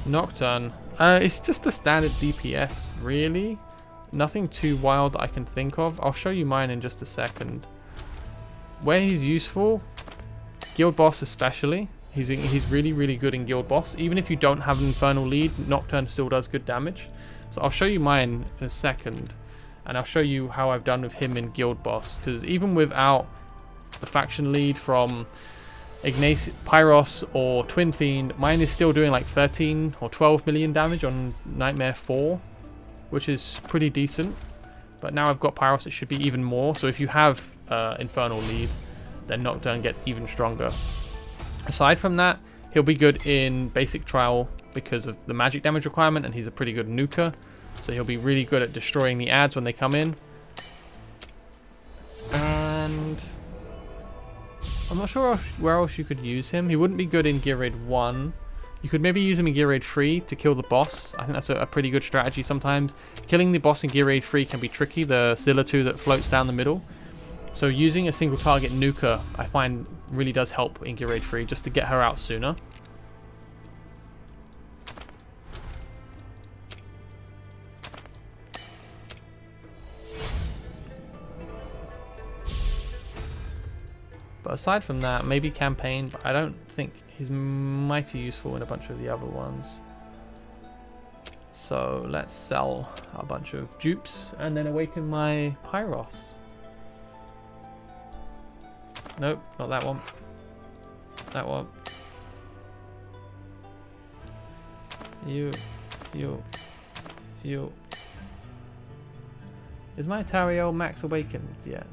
Speaker 1: Nocturne. It's just a standard DPS, really. Nothing too wild that I can think of. I'll show you mine in just a second. Where he's useful, Guild Boss especially. He's really, really good in Guild Boss. Even if you don't have an Infernal lead, Nocturne still does good damage. So I'll show you mine in a second. And I'll show you how I've done with him in Guild Boss. Because even without the faction lead from Ignatius, Pyros or Twin Fiend, mine is still doing like 13 or 12 million damage on Nightmare 4. Which is pretty decent. But now I've got Pyros, it should be even more. So if you have Infernal lead, then Nocturne gets even stronger. Aside from that, he'll be good in basic trial because of the magic damage requirement, and he's a pretty good nuker. So he'll be really good at destroying the ads when they come in. And I'm not sure where else you could use him. He wouldn't be good in Gear Raid 1. You could maybe use him in Gear Raid 3 to kill the boss. I think that's a pretty good strategy sometimes. Killing the boss in Gear Raid 3 can be tricky, the Zilla 2 that floats down the middle. So using a single target nuker, I find really does help in Gear Raid 3 just to get her out sooner. But aside from that, maybe campaign, but I don't think he's mighty useful in a bunch of the other ones. So let's sell a bunch of dupes and then awaken my Pyros. Nope, not that one. That one. You. Is my Tariel max awakened yet?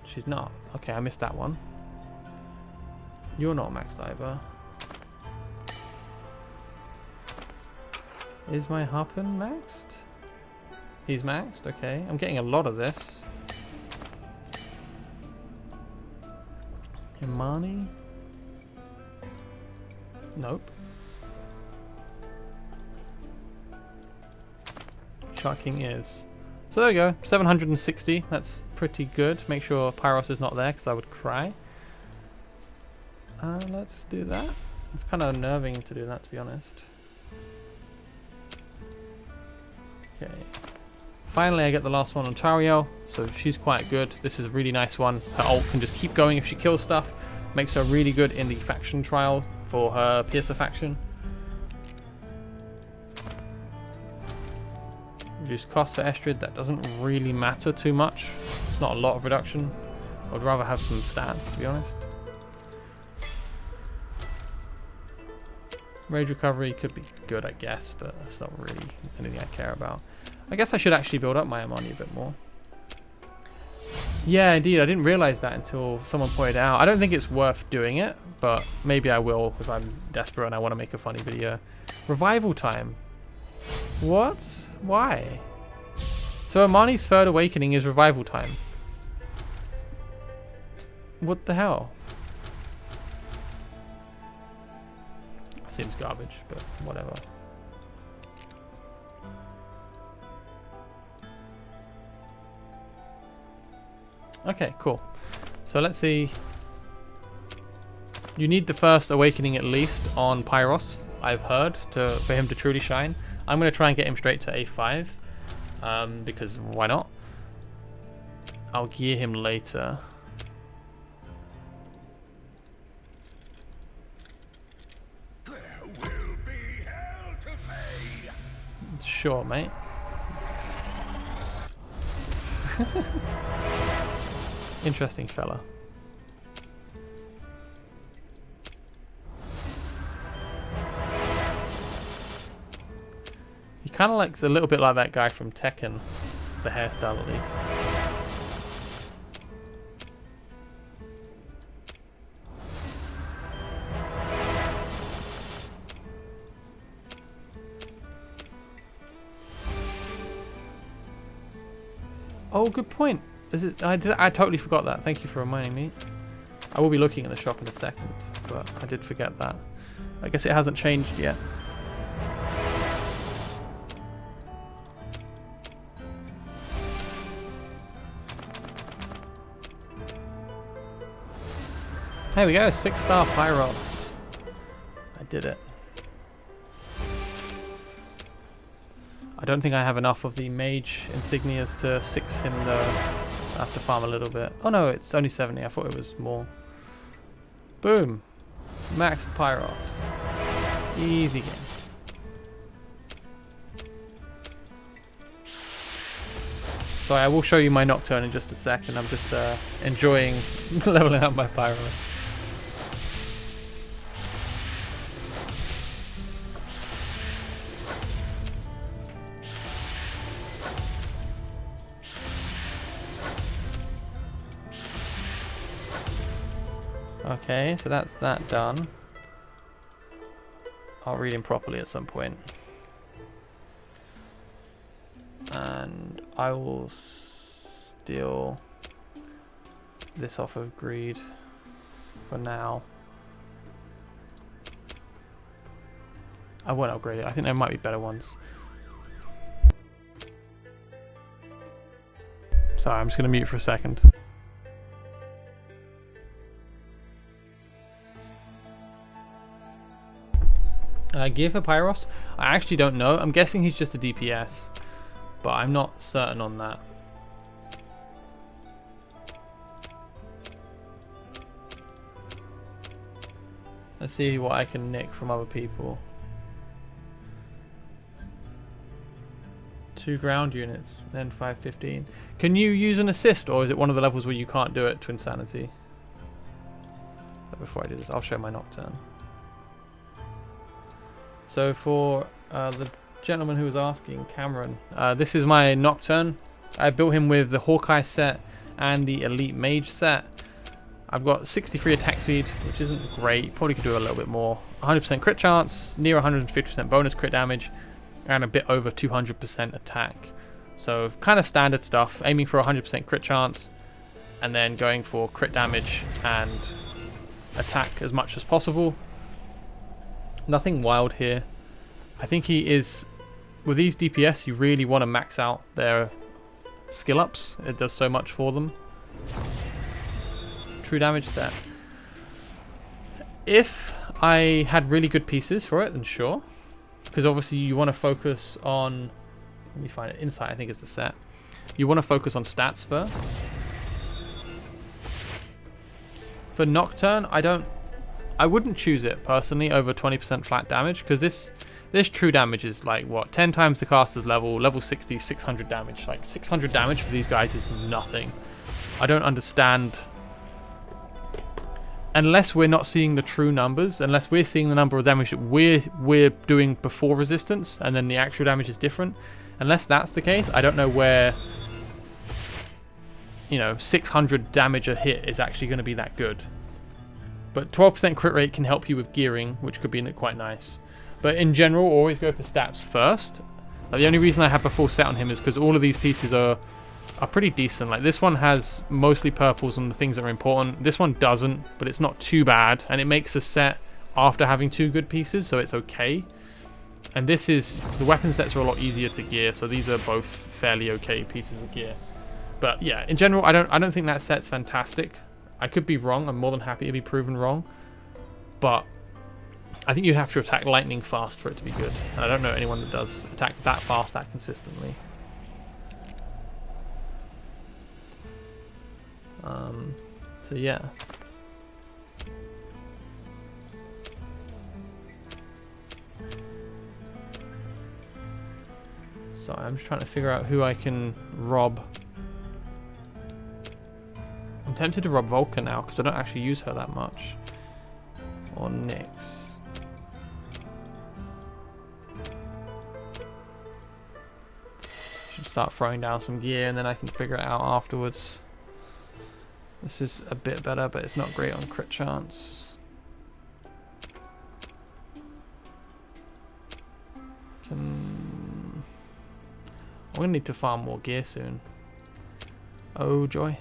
Speaker 1: She's not. Okay, I missed that one. You're not maxed either. Is my Harpin maxed? He's maxed, okay. I'm getting a lot of this. Imani? Nope. Shark King is. So there we go, 760, that's pretty good. Make sure Pyros is not there because I would cry. Let's do that. It's kind of unnerving to do that, to be honest. Okay. Finally, I get the last one on Tariel, so she's quite good. This is a really nice one. Her ult can just keep going if she kills stuff. Makes her really good in the faction trial for her Piercer faction. Reduce cost for Estrid, that doesn't really matter too much. It's not a lot of reduction. I would rather have some stats, to be honest. Rage recovery could be good, I guess, but it's not really anything I care about. I guess I should actually build up my Imani a bit more. Yeah, indeed, I didn't realize that until someone pointed out. I don't think it's worth doing it, but maybe I will if I'm desperate and I want to make a funny video. Revival time. What? Why? So Imani's third awakening is revival time. What the hell? Seems garbage, but whatever. Okay, cool. So let's see. You need the first awakening at least on Pyros, I've heard, for him to truly shine. I'm going to try and get him straight to A5, because why not? I'll gear him later. Sure, mate. Interesting fella. He kind of looks a little bit like that guy from Tekken. the hairstyle at least. Oh, good point. I totally forgot that. Thank you for reminding me. I will be looking at the shop in a second, but I did forget that. I guess it hasn't changed yet. There we go, 6-star Pyros. I did it. I don't think I have enough of the mage insignias to 6 him though. I have to farm a little bit. Oh no, it's only 70. I thought it was more. Boom. Max Pyros. Easy game. So I will show you my Nocturne in just a second. I'm just enjoying leveling up my Pyros. Okay, so that's that done. I'll read him properly at some point. And I will steal this off of Greed for now. I won't upgrade it. I think there might be better ones. Sorry, I'm just going to mute for a second. Gear for Pyros? I actually don't know. I'm guessing he's just a DPS, but I'm not certain on that. Let's see what I can nick from other people. 2 ground units, then 515. Can you use an assist, or is it one of the levels where you can't do it to Insanity? But before I do this, I'll show my Nocturne. So for the gentleman who was asking, Cameron, this is my Nocturne. I built him with the Hawkeye set and the Elite Mage set. I've got 63 attack speed, which isn't great. Probably could do a little bit more. 100% crit chance, near 150% bonus crit damage, and a bit over 200% attack. So kind of standard stuff, aiming for 100% crit chance, and then going for crit damage and attack as much as possible. Nothing wild here. I think he is, with these DPS, you really want to max out their skill ups. It does so much for them. True damage set. If I had really good pieces for it, then sure. Because obviously you want to focus on, let me find it, Insight I think is the set. You want to focus on stats first. For Nocturne, I wouldn't choose it personally over 20% flat damage, because this true damage is like what, 10 times the caster's level 60, 600 damage. Like 600 damage for these guys is nothing. I don't understand, unless we're not seeing the true numbers, unless we're seeing the number of damage that we're doing before resistance, and then the actual damage is different. Unless that's the case, I don't know where, you know, 600 damage a hit is actually going to be that good. But 12% crit rate can help you with gearing, which could be quite nice. But in general, always go for stats first. The only reason I have a full set on him is because all of these pieces are pretty decent. Like this one has mostly purples on the things that are important. This one doesn't, but it's not too bad. And it makes a set after having 2 good pieces, so it's okay. And this is, the weapon sets are a lot easier to gear, so these are both fairly okay pieces of gear. But yeah, in general, I don't think that set's fantastic. I could be wrong. I'm more than happy to be proven wrong. But I think you have to attack lightning fast for it to be good. And I don't know anyone that does attack that fast, that consistently. So yeah. So I'm just trying to figure out who I can rob. I'm tempted to rob Volca now because I don't actually use her that much. Or Nyx. Should start throwing down some gear, and then I can figure it out afterwards. This is a bit better, but it's not great on crit chance. I'm gonna need to farm more gear soon. Oh joy.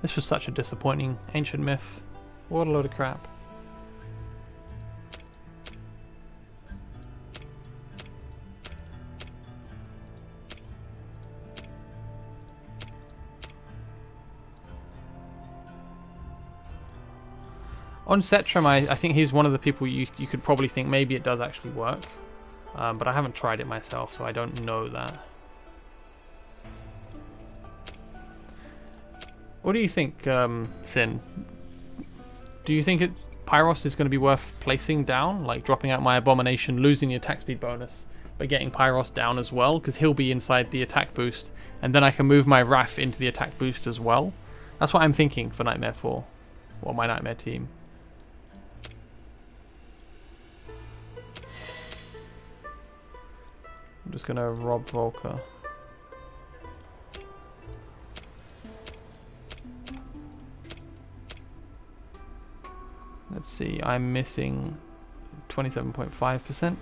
Speaker 1: This was such a disappointing ancient myth. What a load of crap. On Setram, I think he's one of the people you could probably think maybe it does actually work. But I haven't tried it myself, so I don't know that. What do you think, Sin? Do you think Pyros is going to be worth placing down? Like dropping out my Abomination, losing the attack speed bonus, but getting Pyros down as well? Because he'll be inside the attack boost, and then I can move my Wrath into the attack boost as well. That's what I'm thinking for Nightmare 4. Or my Nightmare team. I'm just going to rob Volker. Let's see, I'm missing 27.5%.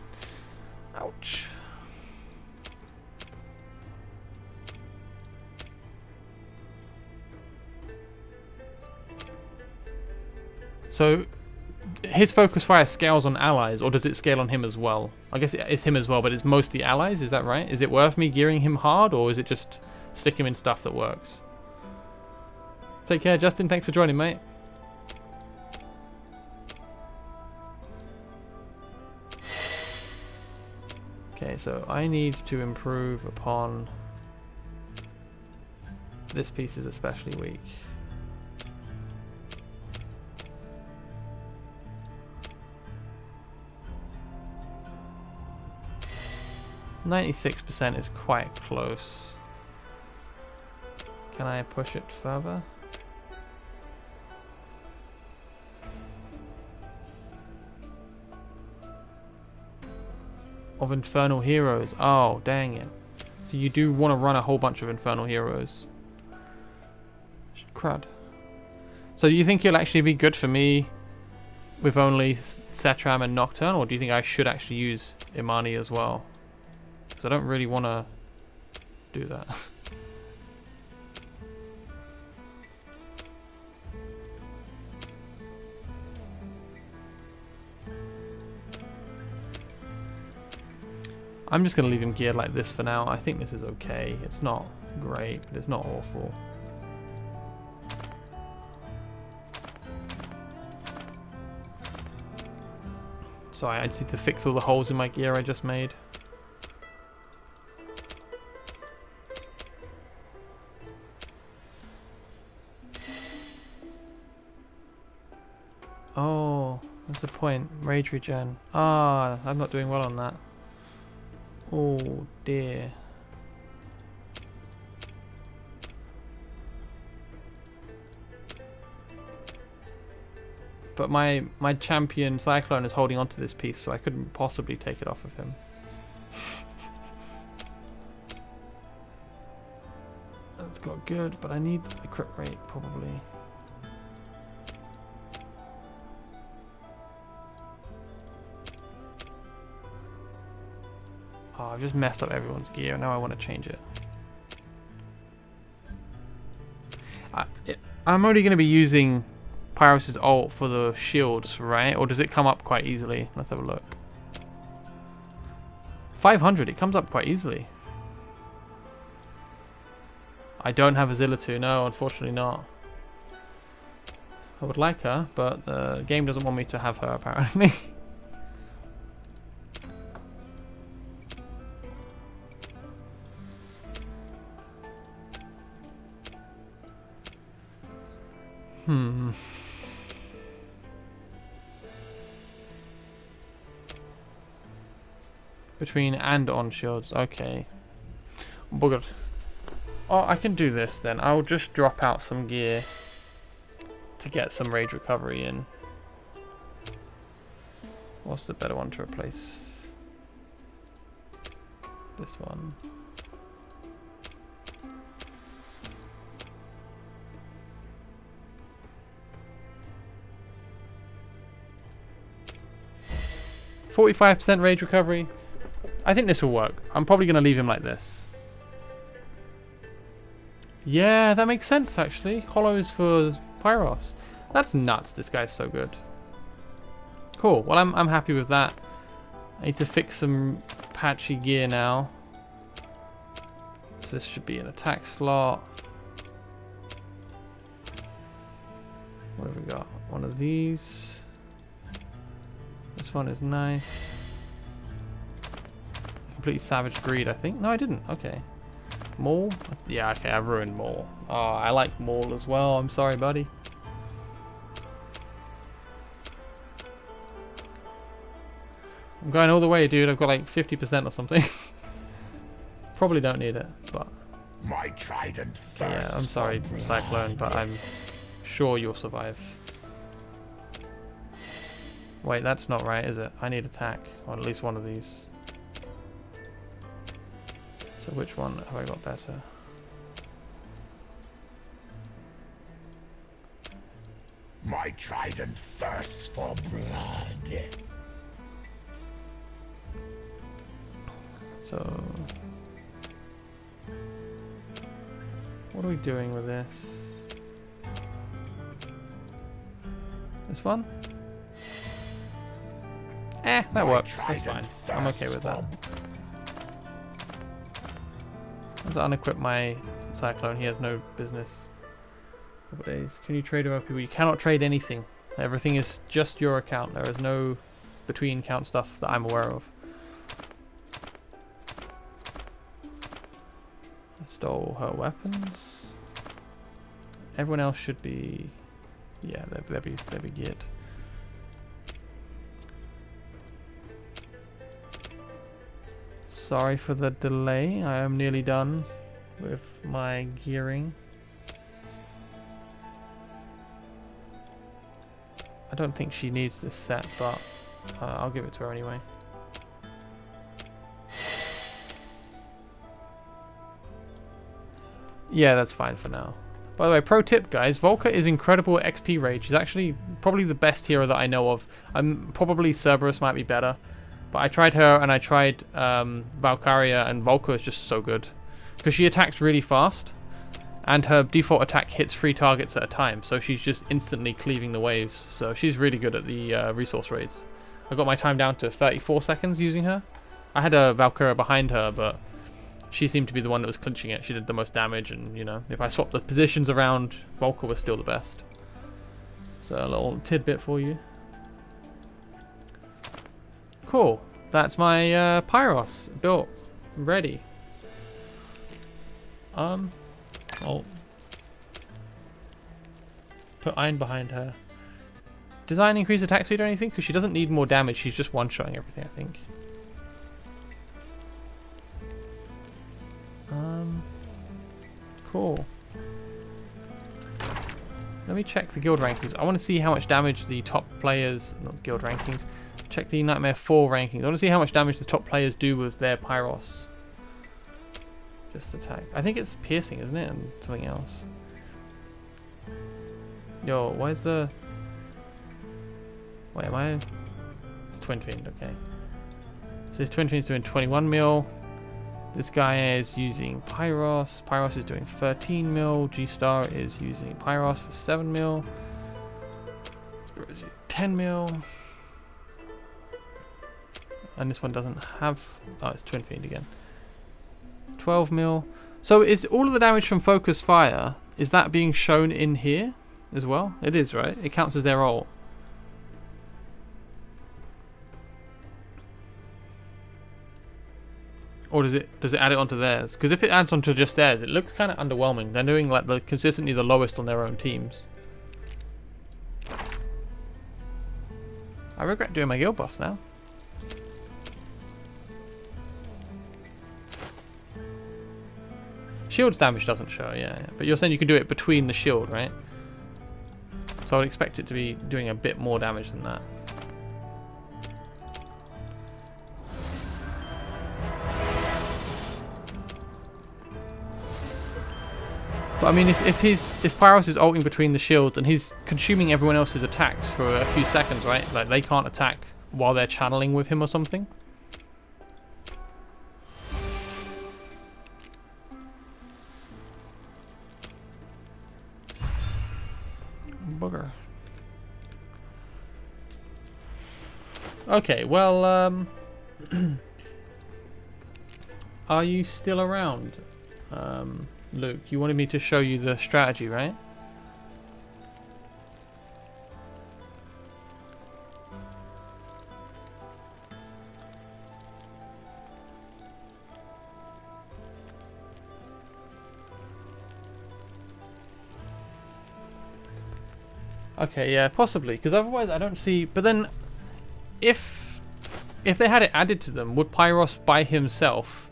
Speaker 1: Ouch. So, his focus fire scales on allies, or does it scale on him as well? I guess it's him as well, but it's mostly allies, is that right? Is it worth me gearing him hard, or is it just stick him in stuff that works? Take care, Justin. Thanks for joining, mate. Okay, so I need to improve upon... This piece is especially weak. %96% is quite close. Can I push it further? Of Infernal Heroes. Oh, dang it. So you do want to run a whole bunch of Infernal Heroes. Crud. So do you think it'll actually be good for me with only Setram and Nocturne, or do you think I should actually use Imani as well? Because I don't really want to do that. I'm just going to leave him geared like this for now. I think this is okay. It's not great, but it's not awful. Sorry, I just need to fix all the holes in my gear I just made. Oh, that's the point. Rage regen. Ah, I'm not doing well on that. Oh dear. But my champion Cyclone is holding onto this piece, so I couldn't possibly take it off of him. That's got good, but I need the crit rate probably. Oh, I've just messed up everyone's gear. Now I want to change it. I'm only going to be using Pyros' ult for the shields, right? Or does it come up quite easily? Let's have a look. 500, it comes up quite easily. I don't have a Zillatu, no, unfortunately not. I would like her, but the game doesn't want me to have her, apparently. Between and on shields. Okay. Buggered. Oh, I can do this then. I'll just drop out some gear to get some rage recovery in. What's the better one to replace? This one. %45 rage recovery. I think this will work. I'm probably going to leave him like this. Yeah, that makes sense actually. Hollows for Pyros. That's nuts. This guy's so good. Cool. Well, I'm happy with that. I need to fix some patchy gear now. So this should be an attack slot. What have we got? One of these. This one is nice. Completely savage greed, I think. No, I didn't. Okay. Maul? Yeah, okay, I've ruined Maul. Oh, I like Maul as well. I'm sorry, buddy. I'm going all the way, dude. I've got like 50% or something. Probably don't need it, but...
Speaker 2: My trident
Speaker 1: yeah, I'm sorry, Cyclone, but I'm sure you'll survive. Wait, that's not right, is it? I need attack on at least one of these. So which one have I got better?
Speaker 2: My trident thirsts for blood.
Speaker 1: So... what are we doing with this? This one? That works. That's fine. I'm okay with that. I have to unequip my Cyclone. He has no business. Couple days. Can you trade with people? You cannot trade anything. Everything is just your account. There is no between count stuff that I'm aware of. I stole her weapons. Everyone else should be... yeah, they'll be geared. Sorry for the delay. I am nearly done with my gearing. I don't think she needs this set, but I'll give it to her anyway. Yeah, that's fine for now. By the way, pro tip, guys, Volker is incredible at XP rage. He's actually probably the best hero that I know of. Probably Cerberus might be better. But I tried her and I tried Valkyria, and Volker is just so good. Because she attacks really fast. And her default attack hits 3 targets at a time. So she's just instantly cleaving the waves. So she's really good at the resource raids. I got my time down to 34 seconds using her. I had a Valkyria behind her, but she seemed to be the one that was clinching it. She did the most damage, and, you know, if I swapped the positions around, Volker was still the best. So a little tidbit for you. Cool. That's my Pyros built, ready. I'll put iron behind her. Design increase attack speed or anything? Because she doesn't need more damage. She's just one-shotting everything, I think. Cool. Let me check the guild rankings. I want to see how much damage the top players, not the guild rankings, check the Nightmare 4 rankings. I want to see how much damage the top players do with their Pyros. Just attack. I think it's piercing, isn't it? And something else. Yo, why is the... wait, am I... it's Twin Fiend, okay. So his Twin Fiend's doing 21 mil. This guy is using Pyros. Pyros is doing 13 mil. G-Star is using Pyros for 7 mil. Spirit is using 10 mil. And this one doesn't have... oh, it's Twin Fiend again. 12 mil. So is all of the damage from Focus Fire, is that being shown in here as well? It is, right? It counts as their ult. Or does it add it onto theirs? Because if it adds onto just theirs, it looks kind of underwhelming. They're doing like consistently the lowest on their own teams. I regret doing my guild boss now. Shield's damage doesn't show, yeah. But you're saying you can do it between the shield, right? So I would expect it to be doing a bit more damage than that. But I mean, if Pyros is ulting between the shields and he's consuming everyone else's attacks for a few seconds, right? Like they can't attack while they're channeling with him or something. Bugger. Okay, well, are you still around, Luke? You wanted me to show you the strategy, right? Okay, yeah, possibly, because otherwise I don't see. But then, if they had it added to them, would Pyros by himself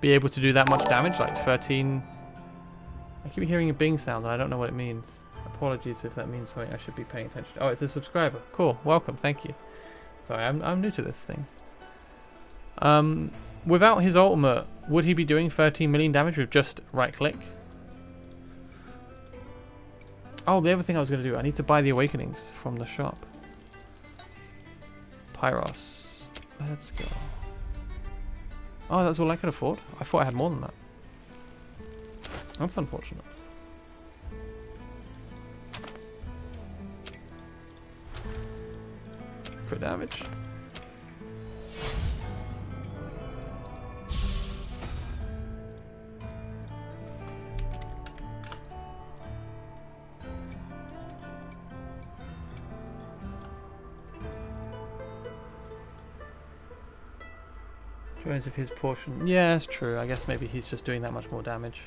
Speaker 1: be able to do that much damage? Like 13. I keep hearing a bing sound and I don't know what it means. Apologies if that means something I should be paying attention to. Oh, it's a subscriber. Cool, welcome, thank you. Sorry, I'm new to this thing. Without his ultimate, would he be doing 13 million damage with just right click? Oh, the other thing I was going to do, I need to buy the Awakenings from the shop. Pyros. Let's go. Oh, that's all I could afford? I thought I had more than that. That's unfortunate. Crit damage. Of his portion. Yeah, that's true. I guess maybe he's just doing that much more damage.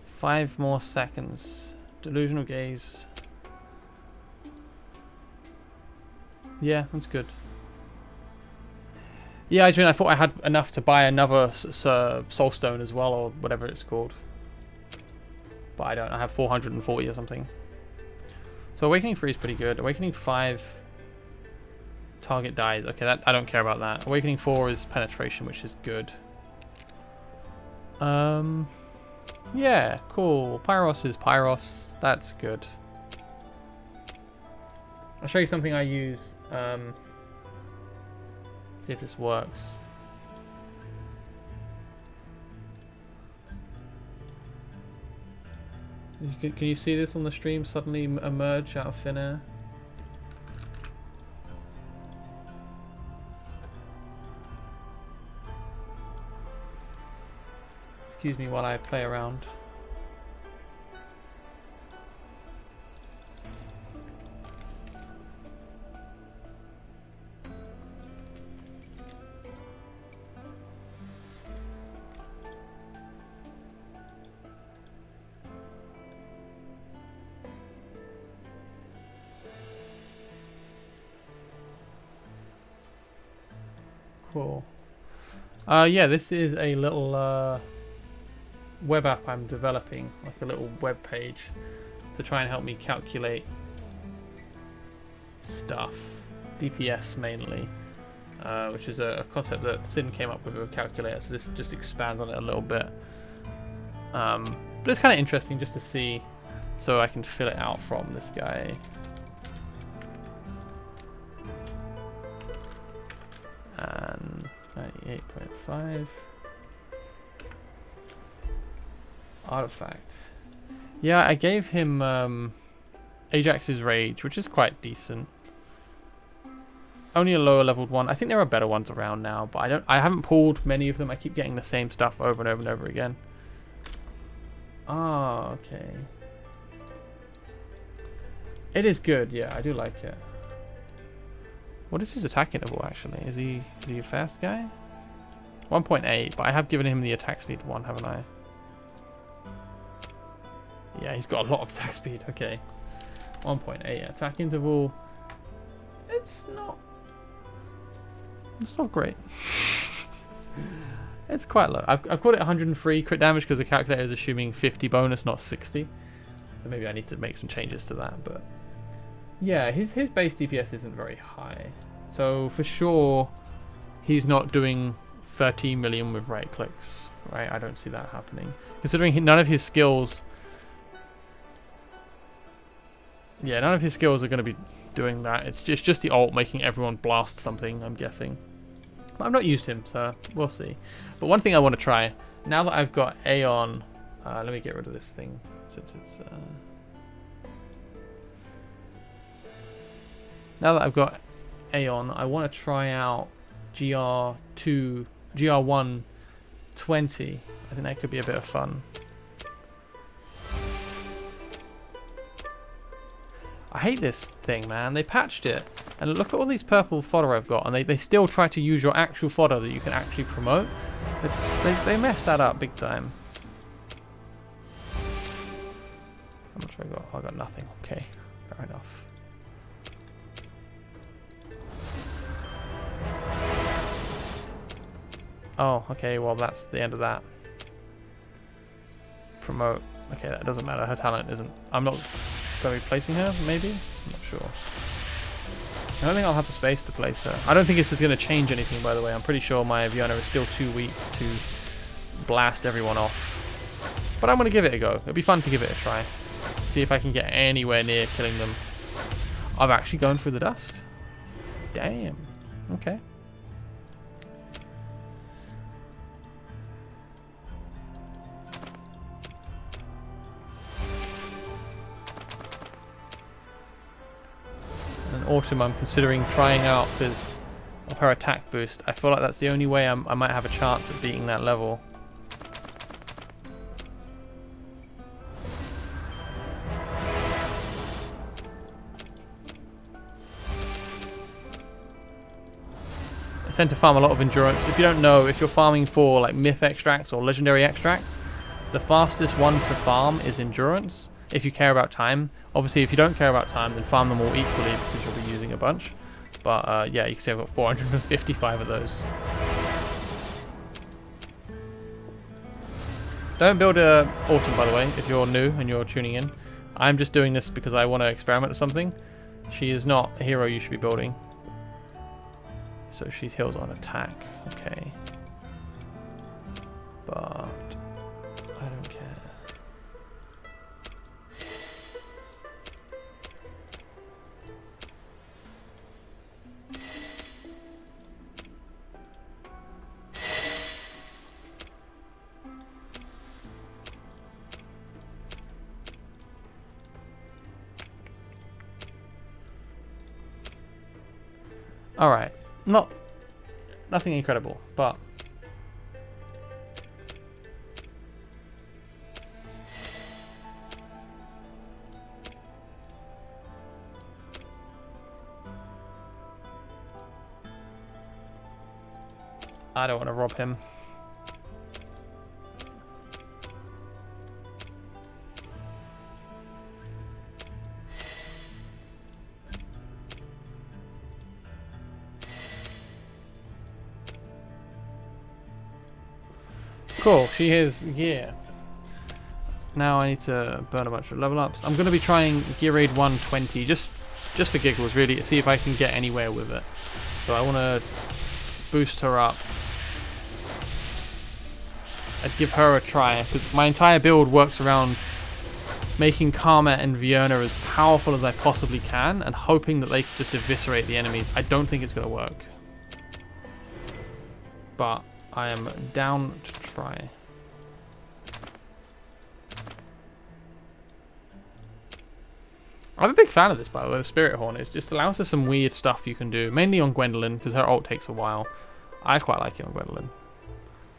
Speaker 1: 5 more seconds. Delusional Gaze. Yeah, that's good. Yeah, I mean, I thought I had enough to buy another Soulstone as well, or whatever it's called. But I don't. I have 440 or something. So Awakening 3 is pretty good. Awakening 5... target dies. Okay, that I don't care about that. Awakening 4 is penetration, which is good. Yeah, cool. Pyros is Pyros. That's good. I'll show you something I use. See if this works. Can you see this on the stream suddenly emerge out of thin air? Excuse me while I play around. Cool. Yeah, this is a little web app I'm developing, like a little web page to try and help me calculate stuff, DPS mainly, which is a concept that Sin came up with a calculator, so this just expands on it a little bit. But it's kind of interesting just to see, so I can fill it out from this guy. And 98.5. Artifact. Yeah, I gave him Ajax's Rage, which is quite decent. Only a lower leveled one. I think there are better ones around now, but I haven't pulled many of them. I keep getting the same stuff over and over and over again. Ah, okay. It is good, yeah, I do like it. What is his attack interval actually? Is he a fast guy? 1.8, but I have given him the attack speed 1, haven't I? Yeah, he's got a lot of attack speed. Okay. 1.8 attack interval. It's not great. It's quite low. I've got it 103 crit damage because the calculator is assuming 50 bonus, not 60. So maybe I need to make some changes to that. But yeah, his base DPS isn't very high. So for sure, he's not doing 13 million with right clicks. Right? I don't see that happening. Considering none of his skills... Yeah, none of his skills are going to be doing that. It's just the ult making everyone blast something, I'm guessing. But I've not used him, so we'll see. But one thing I want to try, now that I've got Aeon... let me get rid of this thing. Since it's, now that I've got Aeon, I want to try out GR1 20. I think that could be a bit of fun. I hate this thing, man. They patched it. And look at all these purple fodder I've got. And they still try to use your actual fodder that you can actually promote. They messed that up big time. How much have I got? Oh, I got nothing. Okay, fair enough. Oh, okay, well that's the end of that. Promote. Okay, that doesn't matter. Her talent isn't... I'm not going to be placing her, maybe? I'm not sure. I don't think I'll have the space to place her. I don't think this is going to change anything, by the way. I'm pretty sure my Viona is still too weak to blast everyone off. But I'm going to give it a go. It'll be fun to give it a try. See if I can get anywhere near killing them. I've actually gone through the dust. Damn. Okay. And Autumn, I'm considering trying out because of her attack boost. I feel like that's the only way I might have a chance of beating that level. I tend to farm a lot of endurance. If you don't know, if you're farming for like myth extracts or legendary extracts, the fastest one to farm is endurance. If you care about time. Obviously, if you don't care about time, then farm them all equally because you'll be using a bunch. But yeah, you can see I've got 455 of those. Don't build a Autumn, by the way, if you're new and you're tuning in. I'm just doing this because I want to experiment with something. She is not a hero you should be building. So she heals on attack. Okay. But I don't care. All right. Nothing incredible, but I don't want to rob him. Cool, she has gear. Now I need to burn a bunch of level ups. I'm going to be trying Gear Raid 120 just for giggles, really, to see if I can get anywhere with it. So I want to boost her up. I'd give her a try, because my entire build works around making Karma and Viona as powerful as I possibly can, and hoping that they just eviscerate the enemies. I don't think it's going to work. But I am down to try. I'm a big fan of this, by the way, the Spirit Horn. It just allows us some weird stuff you can do, mainly on Gwendolyn, because her ult takes a while. I quite like it on Gwendolyn.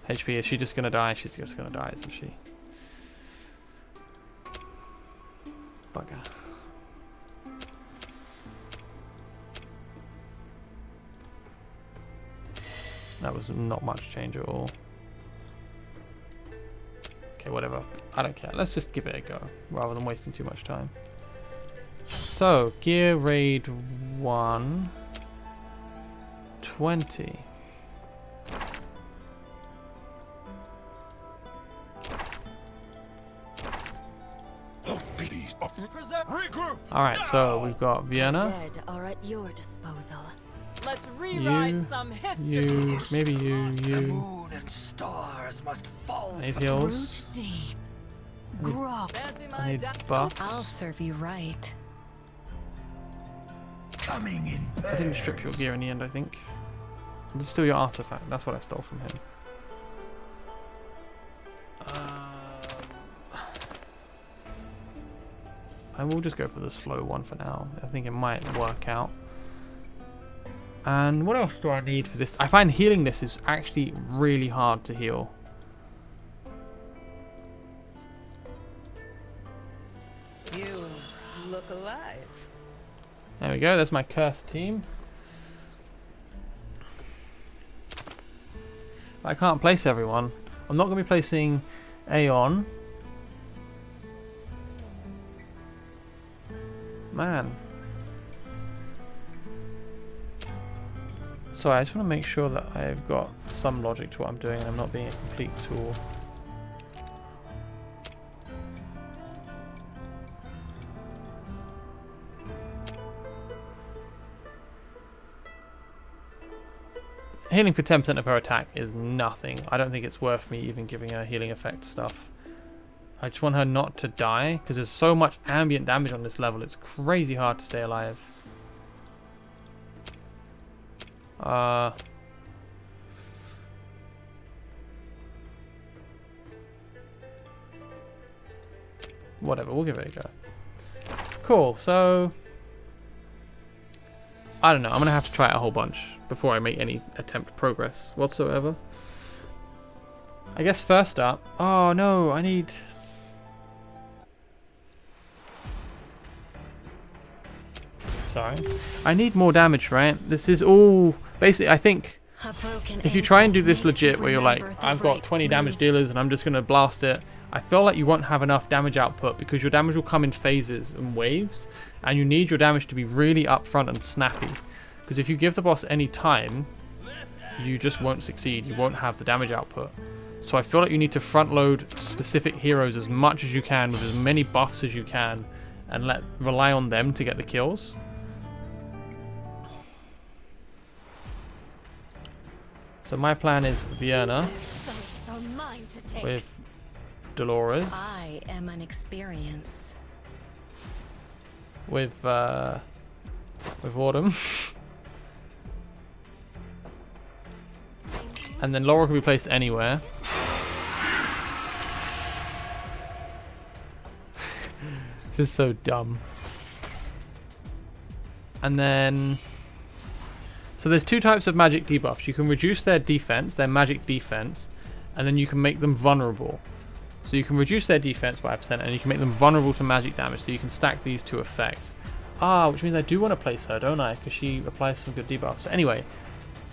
Speaker 1: HP, is she just going to die? She's just going to die, isn't she? Bugger. That was not much change at all. Okay, whatever. I don't care. Let's just give it a go, rather than wasting too much time. So, Gear Raid 120.
Speaker 3: Regroup.
Speaker 1: Alright, so we've got Vienna.
Speaker 4: Dead are at your disposal.
Speaker 5: Let's rewrite
Speaker 1: You,
Speaker 5: some history.
Speaker 1: you, maybe you,
Speaker 3: The
Speaker 1: you.
Speaker 3: moon and stars must fall.
Speaker 1: I need
Speaker 4: Root
Speaker 1: heals.
Speaker 4: deep. Grow.
Speaker 5: Fancy
Speaker 1: I
Speaker 5: my
Speaker 1: need
Speaker 5: death
Speaker 1: buffs.
Speaker 4: I'll serve you right.
Speaker 2: Coming in
Speaker 1: I didn't strip your gear in the end, I think. I did steal your artifact. That's what I stole from him. I will just go for the slow one for now. I think it might work out. And what else do I need for this? I find healing this is actually really hard to heal.
Speaker 5: You look alive.
Speaker 1: There we go. That's my cursed team. I can't place everyone. I'm not going to be placing Aeon. Man. Sorry, I just want to make sure that I've got some logic to what I'm doing and I'm not being a complete tool. Healing for 10% of her attack is nothing. I don't think it's worth me even giving her healing effect stuff. I just want her not to die because there's so much ambient damage on this level. It's crazy hard to stay alive. Whatever, we'll give it a go. Cool, so I don't know. I'm going to have to try it a whole bunch before I make any attempt progress whatsoever. I guess first up... Oh, no. I need... Sorry. I need more damage, right? This is all... Basically, I think if you try and do this legit where you're like, I've got 20 damage dealers and I'm just going to blast it, I feel like you won't have enough damage output because your damage will come in phases and waves, and you need your damage to be really upfront and snappy. Because if you give the boss any time, you just won't succeed. You won't have the damage output. So I feel like you need to front load specific heroes as much as you can with as many buffs as you can and rely on them to get the kills. So my plan is Vienna with Dolores.
Speaker 4: I am an experience.
Speaker 1: With Autumn. And then Laura can be placed anywhere. This is so dumb. And then... So there's two types of magic debuffs. You can reduce their defense, their magic defense, and then you can make them vulnerable. So you can reduce their defense by 5% and you can make them vulnerable to magic damage. So you can stack these two effects. Ah, which means I do want to place her, don't I? Because she applies some good debuffs. But anyway,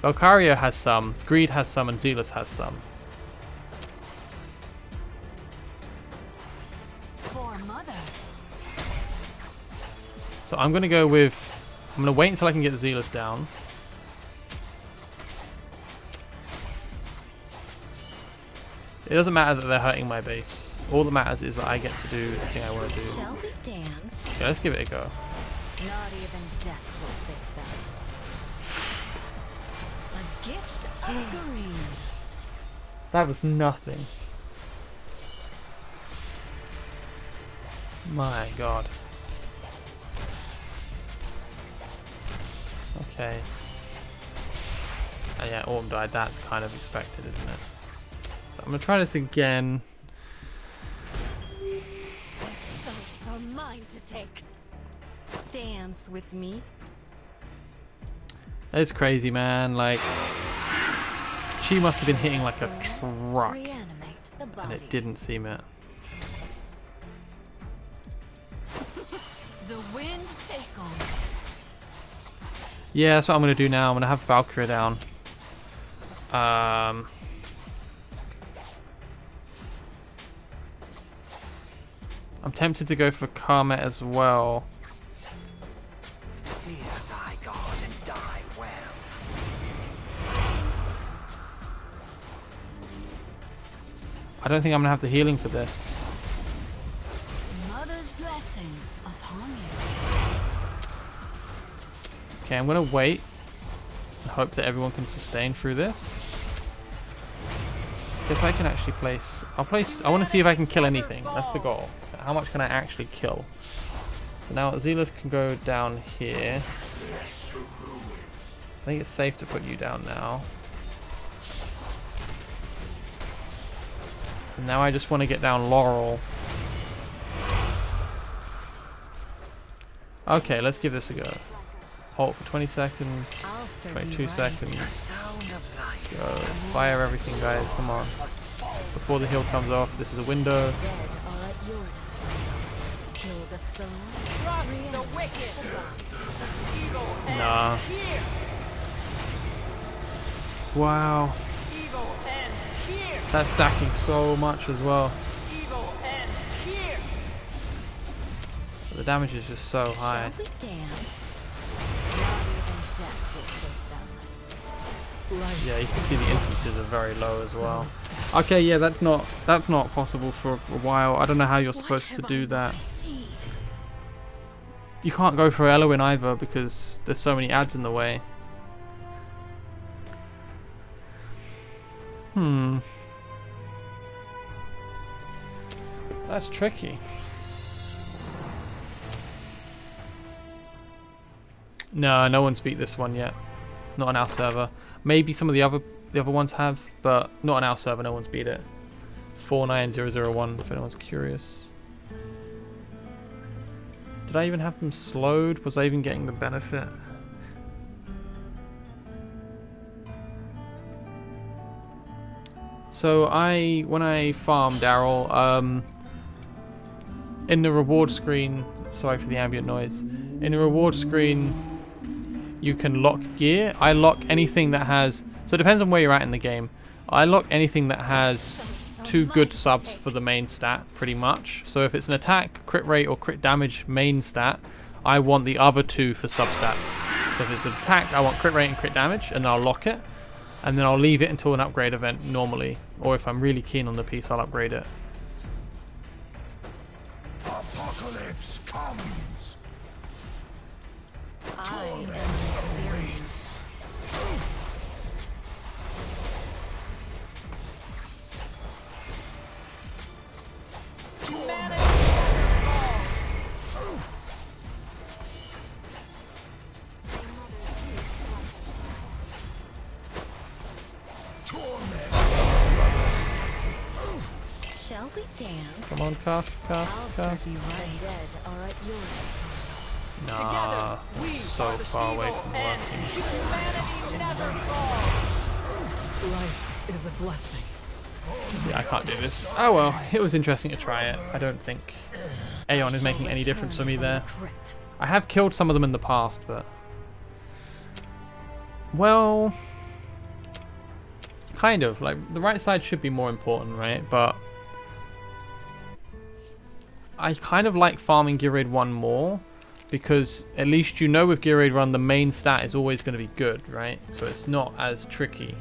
Speaker 1: Valkyria has some, Greed has some, and Zealous has some.
Speaker 4: For mother.
Speaker 1: So I'm going to go with... I'm going to wait until I can get Zealous down. It doesn't matter that they're hurting my base. All that matters is that I get to do the thing I want to do.
Speaker 4: Shall we dance?
Speaker 1: Okay, let's give it a go.
Speaker 4: Not even death will save them. A gift of green.
Speaker 1: That was nothing. My god. Okay. Oh yeah, Autumn died. That's kind of expected, isn't it? So I'm going to try this again.
Speaker 4: So are mine to take. Dance with me.
Speaker 1: It's crazy, man. Like, she must have been hitting like a truck.
Speaker 4: Reanimate the
Speaker 1: And
Speaker 4: body.
Speaker 1: it didn't seem it.
Speaker 4: The wind take on.
Speaker 1: Yeah, that's what I'm going to do now. I'm going to have Valkyria down. I'm tempted to go for Karma as well.
Speaker 3: Fear thy God and die well.
Speaker 1: I don't think I'm going to have the healing for this.
Speaker 4: Mother's blessings upon
Speaker 1: Okay, I'm gonna wait. I hope that everyone can sustain through this. Guess I can actually place. I want to see if I can kill anything. That's the goal. How much can I actually kill? So now Zealous can go down here. I think it's safe to put you down now. And now I just want to get down Laurel. Okay, let's give this a go. Halt for 20 seconds. 22 seconds. Go. Fire everything, guys. Come on. Before the hill comes off, this is a window. Nah. Wow. That's stacking so much as well. But the damage is just so high. Yeah, you can see the instances are very low as well. Okay, yeah, that's not possible for a while. I don't know how you're supposed to do that. You can't go for Elowin either because there's so many ads in the way. That's tricky. No one's beat this one yet. Not on our server. Maybe some of the other ones have, but not on our server. No one's beat it. 49001. If anyone's curious. Did I even have them slowed? Was I even getting the benefit? So when I farm Daryl, in the reward screen, sorry for the ambient noise. In the reward screen, you can lock gear. I lock anything that has, so it depends on where you're at in the game. I lock anything that has 2 good subs for the main stat, pretty much. So if it's an attack, crit rate, or crit damage main stat, I want the other 2 for sub stats. So if it's an attack, I want crit rate and crit damage, and I'll lock it. And then I'll leave it until an upgrade event normally. Or if I'm really keen on the piece, I'll upgrade it.
Speaker 2: Apocalypse comes.
Speaker 4: I am experience. Shall we dance?
Speaker 1: Come on, cast.
Speaker 4: You right. Dead are at your
Speaker 1: Nah, it's so far away from working.
Speaker 5: Life is a blessing.
Speaker 1: Yeah, I can't do this. Oh well, it was interesting to try it. I don't think Aeon is making any difference for me there. I have killed some of them in the past, but... Well... Kind of. Like, the right side should be more important, right? But... I kind of like farming Gear Raid 1 more, because at least you know with Gear Raid 1 the main stat is always going to be good, right? So it's not as tricky.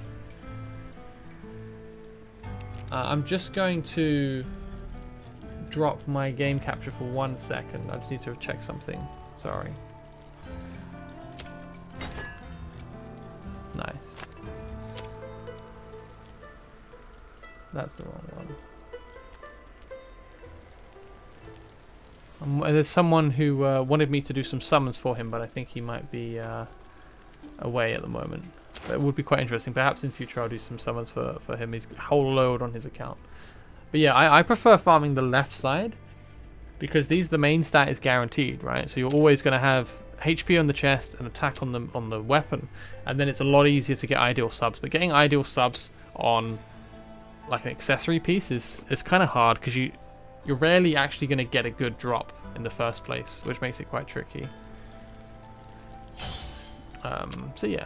Speaker 1: I'm just going to drop my game capture for 1 second. I just need to check something. Sorry. Nice. That's the wrong one. There's someone who wanted me to do some summons for him, but I think he might be away at the moment. But it would be quite interesting. Perhaps in future I'll do some summons for him. He's a whole load on his account. But yeah, I prefer farming the left side, because the main stat is guaranteed, right? So you're always going to have HP on the chest and attack on the weapon, and then it's a lot easier to get ideal subs. But getting ideal subs on like an accessory piece is kind of hard, because you're rarely actually going to get a good drop in the first place, which makes it quite tricky. So yeah.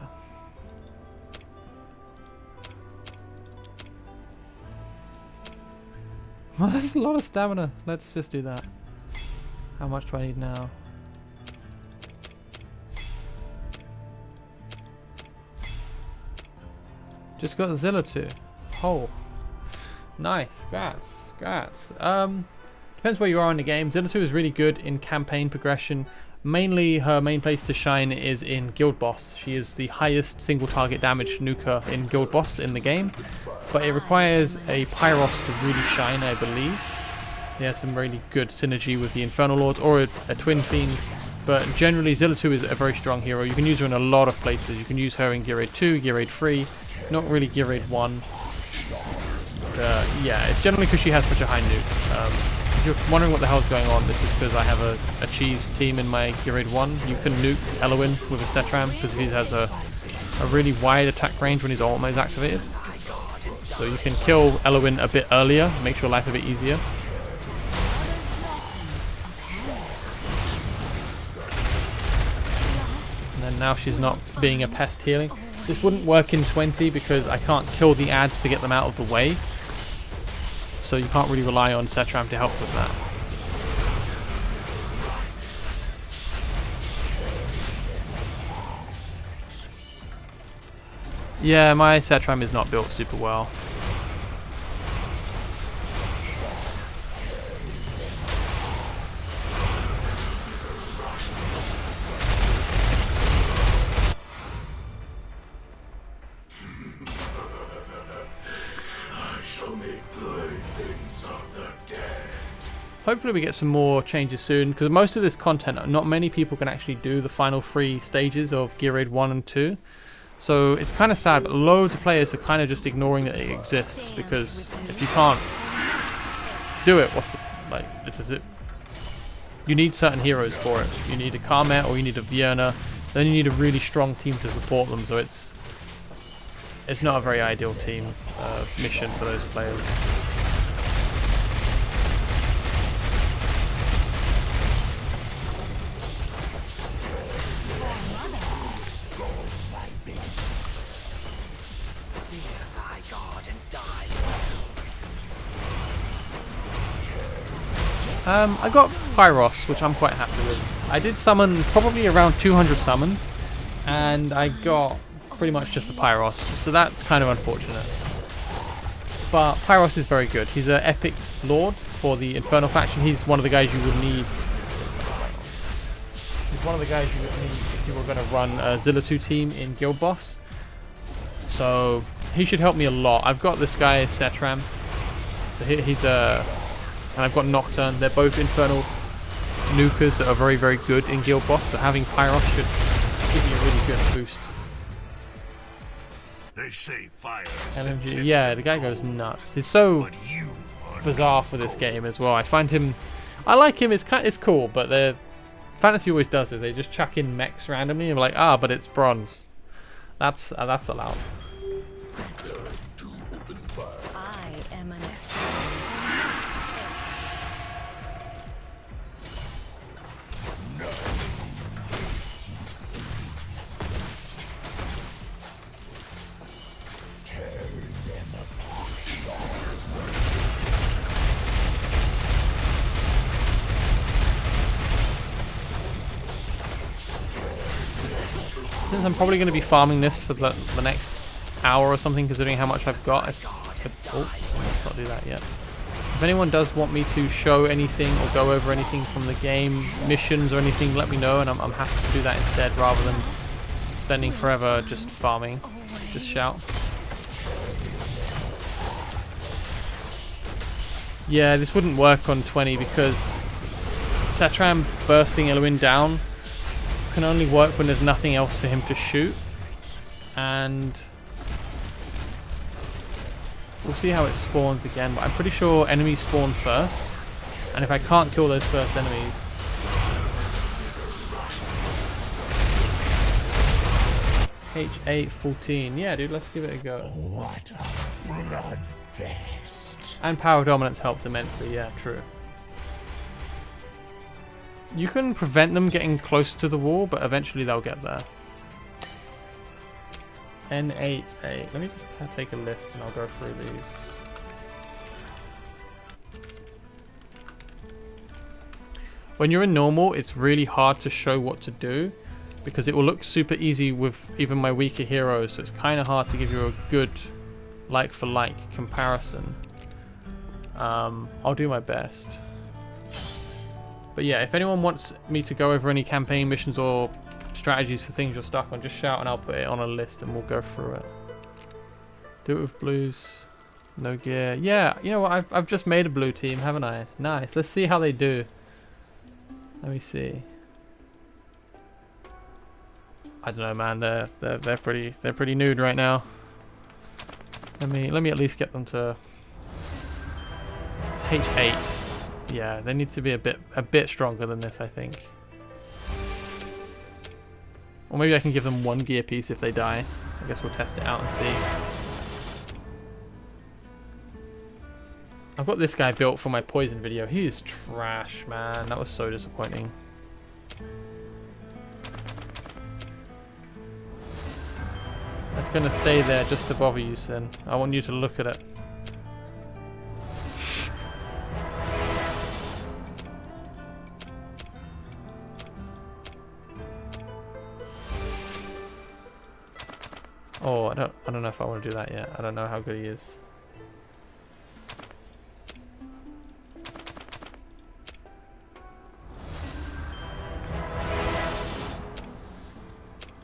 Speaker 1: Well, that's a lot of stamina. Let's just do that. How much do I need now? Just got Zilla 2. Oh. Nice. Congrats. Depends where you are in the game. Zilla 2 is really good in campaign progression, Mainly, her main place to shine is in Guild Boss. She is the highest single target damage nuker in Guild Boss in the game, but it requires a Pyros to really shine, I believe. He has some really good synergy with the Infernal Lords or a Twin Fiend, but generally Zillitu is a very strong hero. You can use her in a lot of places. You can use her in Gear Raid 2, Gear Raid 3, not really Gear Raid 1. Yeah, it's generally because she has such a high nuke. If you're wondering what the hell's going on, this is because I have a cheese team in my Gear Raid 1. You can nuke Eloin with a Setram because he has a really wide attack range when his ultimate is activated. So you can kill Eloin a bit earlier, makes your life a bit easier. And then now she's not being a pest healing. This wouldn't work in 20 because I can't kill the ads to get them out of the way. So you can't really rely on Setram to help with that. Yeah, my Setram is not built super well. Hopefully we get some more changes soon, because most of this content, not many people can actually do the final 3 stages of Gear Raid 1 and 2. So it's kind of sad, but loads of players are kind of just ignoring that it exists, because if you can't do it, what's the, like, it's it. You need certain heroes for it. You need a Karmet or you need a Vienna, then you need a really strong team to support them, so it's not a very ideal team mission for those players. I got Pyros, which I'm quite happy with. I did summon probably around 200 summons, and I got pretty much just a Pyros, so that's kind of unfortunate. But Pyros is very good. He's an epic lord for the Infernal faction. He's one of the guys you would need. He's one of the guys you would need if you were going to run a Zillitu team in Guild Boss. So he should help me a lot. I've got this guy Setram, so he's a. And I've got Nocturne. They're both Infernal nukers that are very, very good in Guild Boss, so having Pyros should give you a really good boost.
Speaker 2: They say fire
Speaker 1: LMG, yeah, the guy goes nuts. He's so bizarre for this game as well. I find him, I like him. It's cool, but the Fantasy always does it. They just chuck in mechs randomly and be like, but it's bronze. That's allowed.
Speaker 4: I am an experience.
Speaker 6: Since I'm probably going to be farming this for the next hour or something, considering how much I've got. Let's not do that yet. If anyone does want me to show anything or go over anything from the game, missions or anything, let me know, and I'm happy to do that instead, rather than spending forever just farming. Just shout. Yeah, this wouldn't work on 20 because Setram bursting Eloin down can only work when there's nothing else for him to shoot, and we'll see how it spawns again, but I'm pretty sure enemies spawn first, and if I can't kill those first enemies, H814, yeah dude, let's give it a go.
Speaker 2: What a bloodfest.
Speaker 6: And power dominance helps immensely, yeah, true. You can prevent them getting close to the wall, but eventually they'll get there. N88. Let me just take a list and I'll go through these. When you're in normal, it's really hard to show what to do because it will look super easy with even my weaker heroes, so it's kind of hard to give you a good like for like comparison. I'll do my best.
Speaker 1: But yeah, if anyone wants me to go over any campaign missions or strategies for things you're stuck on, just shout and I'll put it on a list and we'll go through it. Do it with blues. No gear. Yeah, you know what? I've just made a blue team, haven't I? Nice. Let's see how they do. Let me see. I don't know, man. They're pretty nude right now. Let me at least get them to. It's H8. Yeah, they need to be a bit stronger than this, I think. Or maybe I can give them one gear piece if they die. I guess we'll test it out and see. I've got this guy built for my poison video. He is trash, man. That was so disappointing. It's gonna stay there just to bother you, Sin. I want you to look at it. Oh, I don't know if I want to do that yet. I don't know how good he is.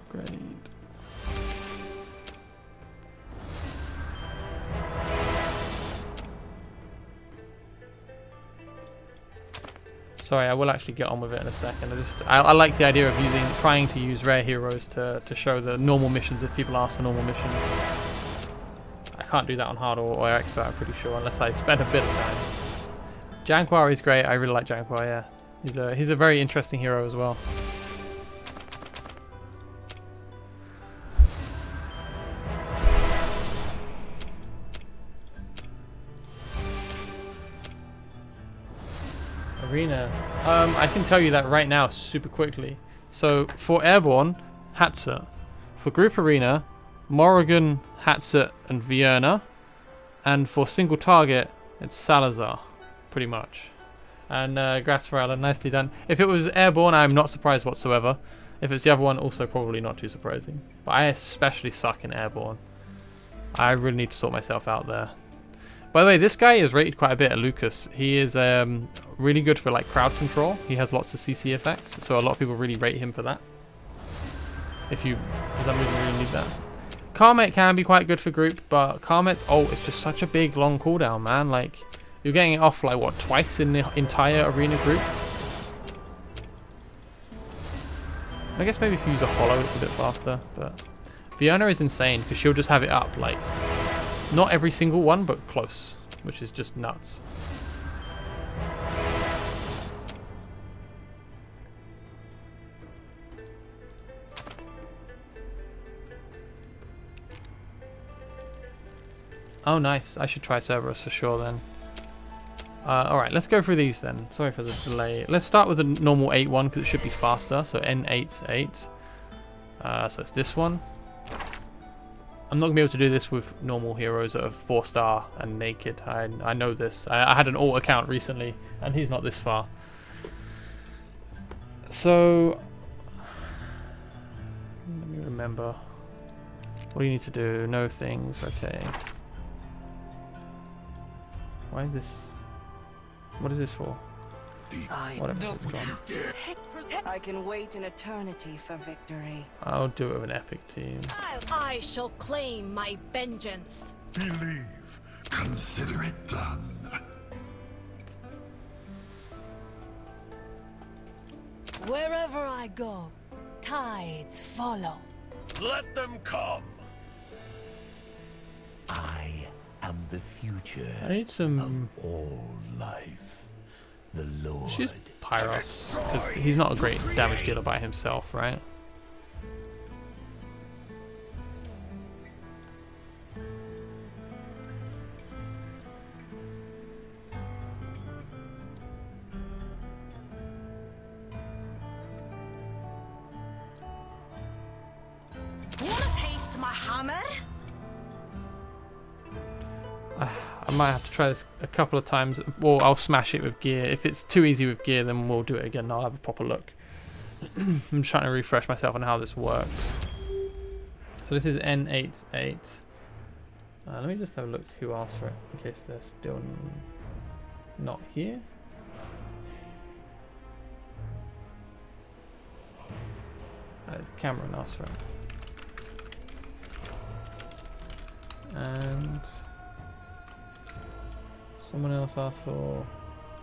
Speaker 1: Great. Sorry, I will actually get on with it in a second. I like the idea of trying to use rare heroes to show the normal missions if people ask for normal missions. I can't do that on hard or expert, I'm pretty sure, unless I spend a bit of time. Jaguar is great. I really like Jaguar. Yeah, he's a very interesting hero as well. Arena. I can tell you that right now super quickly. So for Airborne, Hatset. For Group Arena, Morrigan, Hatset and Vierna. And for single target, it's Salazar, pretty much. And Gratsvarala, nicely done. If it was Airborne, I'm not surprised whatsoever. If it's the other one, also probably not too surprising. But I especially suck in Airborne. I really need to sort myself out there. By the way, this guy is rated quite a bit at Lucas. He is really good for like crowd control. He has lots of CC effects, so a lot of people really rate him for that. If you, for some reason, really need that. Karmet can be quite good for group, but Karmet's ult is just such a big, long cooldown, man. Like, you're getting it off like what, twice in the entire arena group? I guess maybe if you use a hollow, it's a bit faster. But Fiona is insane because she'll just have it up like. Not every single one, but close, which is just nuts. Oh, nice. I should try Cerberus for sure then. Alright, let's go through these then. Sorry for the delay. Let's start with the normal 8 one because it should be faster. So N8's 8. So it's this one. I'm not going to be able to do this with normal heroes that are 4-star and naked. I know this. I had an alt account recently, and he's not this far. So, let me remember. What do you need to do? No things. Okay. Why is this? What is this for? Whatever, it's gone.
Speaker 7: I can wait an eternity for victory.
Speaker 1: I'll do it with an epic team.
Speaker 4: I shall claim my vengeance.
Speaker 2: Believe. Consider it done.
Speaker 4: Wherever I go, tides follow.
Speaker 2: Let them come. I am the future
Speaker 1: I need some.
Speaker 2: of all life. The Lord.
Speaker 1: Let's use Pyros, because he's not a great damage dealer by himself, right?
Speaker 4: Wanna taste my hammer?
Speaker 1: I might have to try this a couple of times, or I'll smash it with gear. If it's too easy with gear, then we'll do it again and I'll have a proper look. I'm trying to refresh myself on how this works. So this is N88. Let me just have a look who asked for it, in case they're still not here.
Speaker 6: Cameron asked for it. And someone else asked for,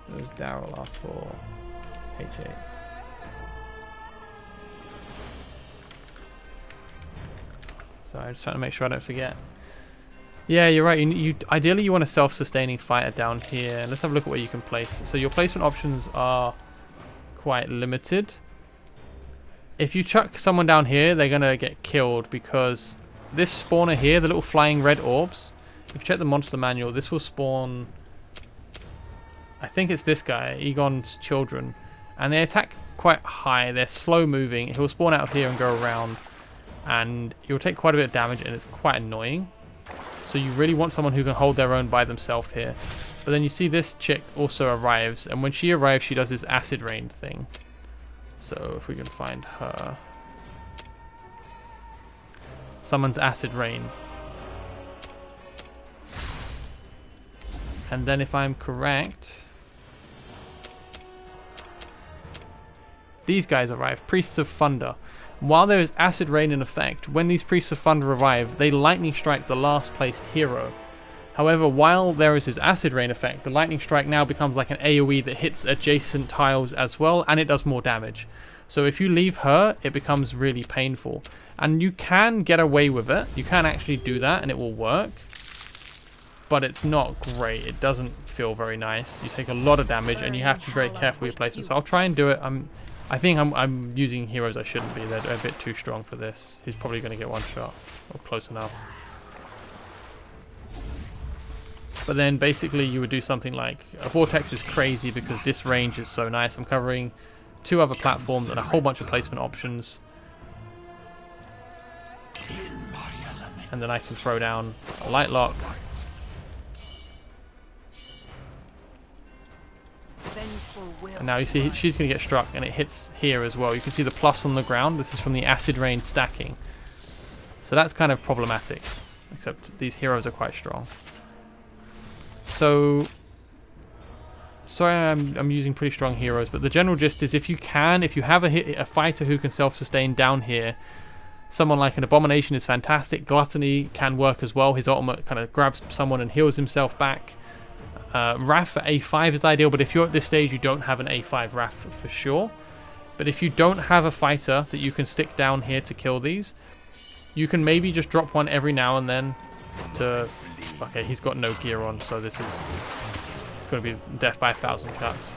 Speaker 6: it was Daryl asked for H8. So I'm just trying to make sure I don't forget. Yeah, you're right. Ideally you want a self-sustaining fighter down here. And let's have a look at where you can place. So your placement options are quite limited. If you chuck someone down here, they're gonna get killed because this spawner here, the little flying red orbs, if you check the monster manual, this will spawn, I think it's this guy, Egon's children, and they attack quite high. They're slow moving. He'll spawn out here and go around, and you'll take quite a bit of damage, and it's quite annoying. So you really want someone who can hold their own by themselves here. But then you see this chick also arrives, and when she arrives, she does this acid rain thing. So if we can find her, summons acid rain. And then if I'm correct, these guys arrive, Priests of Thunder. While there is acid rain in effect, when these Priests of Thunder revive, they lightning strike the last placed hero. However, while there is this acid rain effect, the lightning strike now becomes like an AoE that hits adjacent tiles as well, and it does more damage. So if you leave her, it becomes really painful. And you can get away with it. You can actually do that and it will work. But it's not great. It doesn't feel very nice. You take a lot of damage and you have to be very careful with your placement. So I'll try and do it. I think I'm using heroes I shouldn't be. They're a bit too strong for this. He's probably going to get one shot. Or close enough. But then basically you would do something like, a Vortex is crazy because this range is so nice. I'm covering 2 other platforms and a whole bunch of placement options. And then I can throw down a Light Lock. And now you see she's going to get struck and it hits here as well. You can see the plus on the ground. This is from the acid rain stacking. So that's kind of problematic. Except these heroes are quite strong. So, sorry I'm using pretty strong heroes, but the general gist is if you have a fighter who can self-sustain down here, someone like an Abomination is fantastic. Gluttony can work as well. His ultimate kind of grabs someone and heals himself back. Wrath for A5 is ideal, but if you're at this stage, you don't have an A5 Wrath for sure. But if you don't have a fighter that you can stick down here to kill these, you can maybe just drop one every now and then to... Okay, he's got no gear on, so this is going to be death by 1,000 cuts.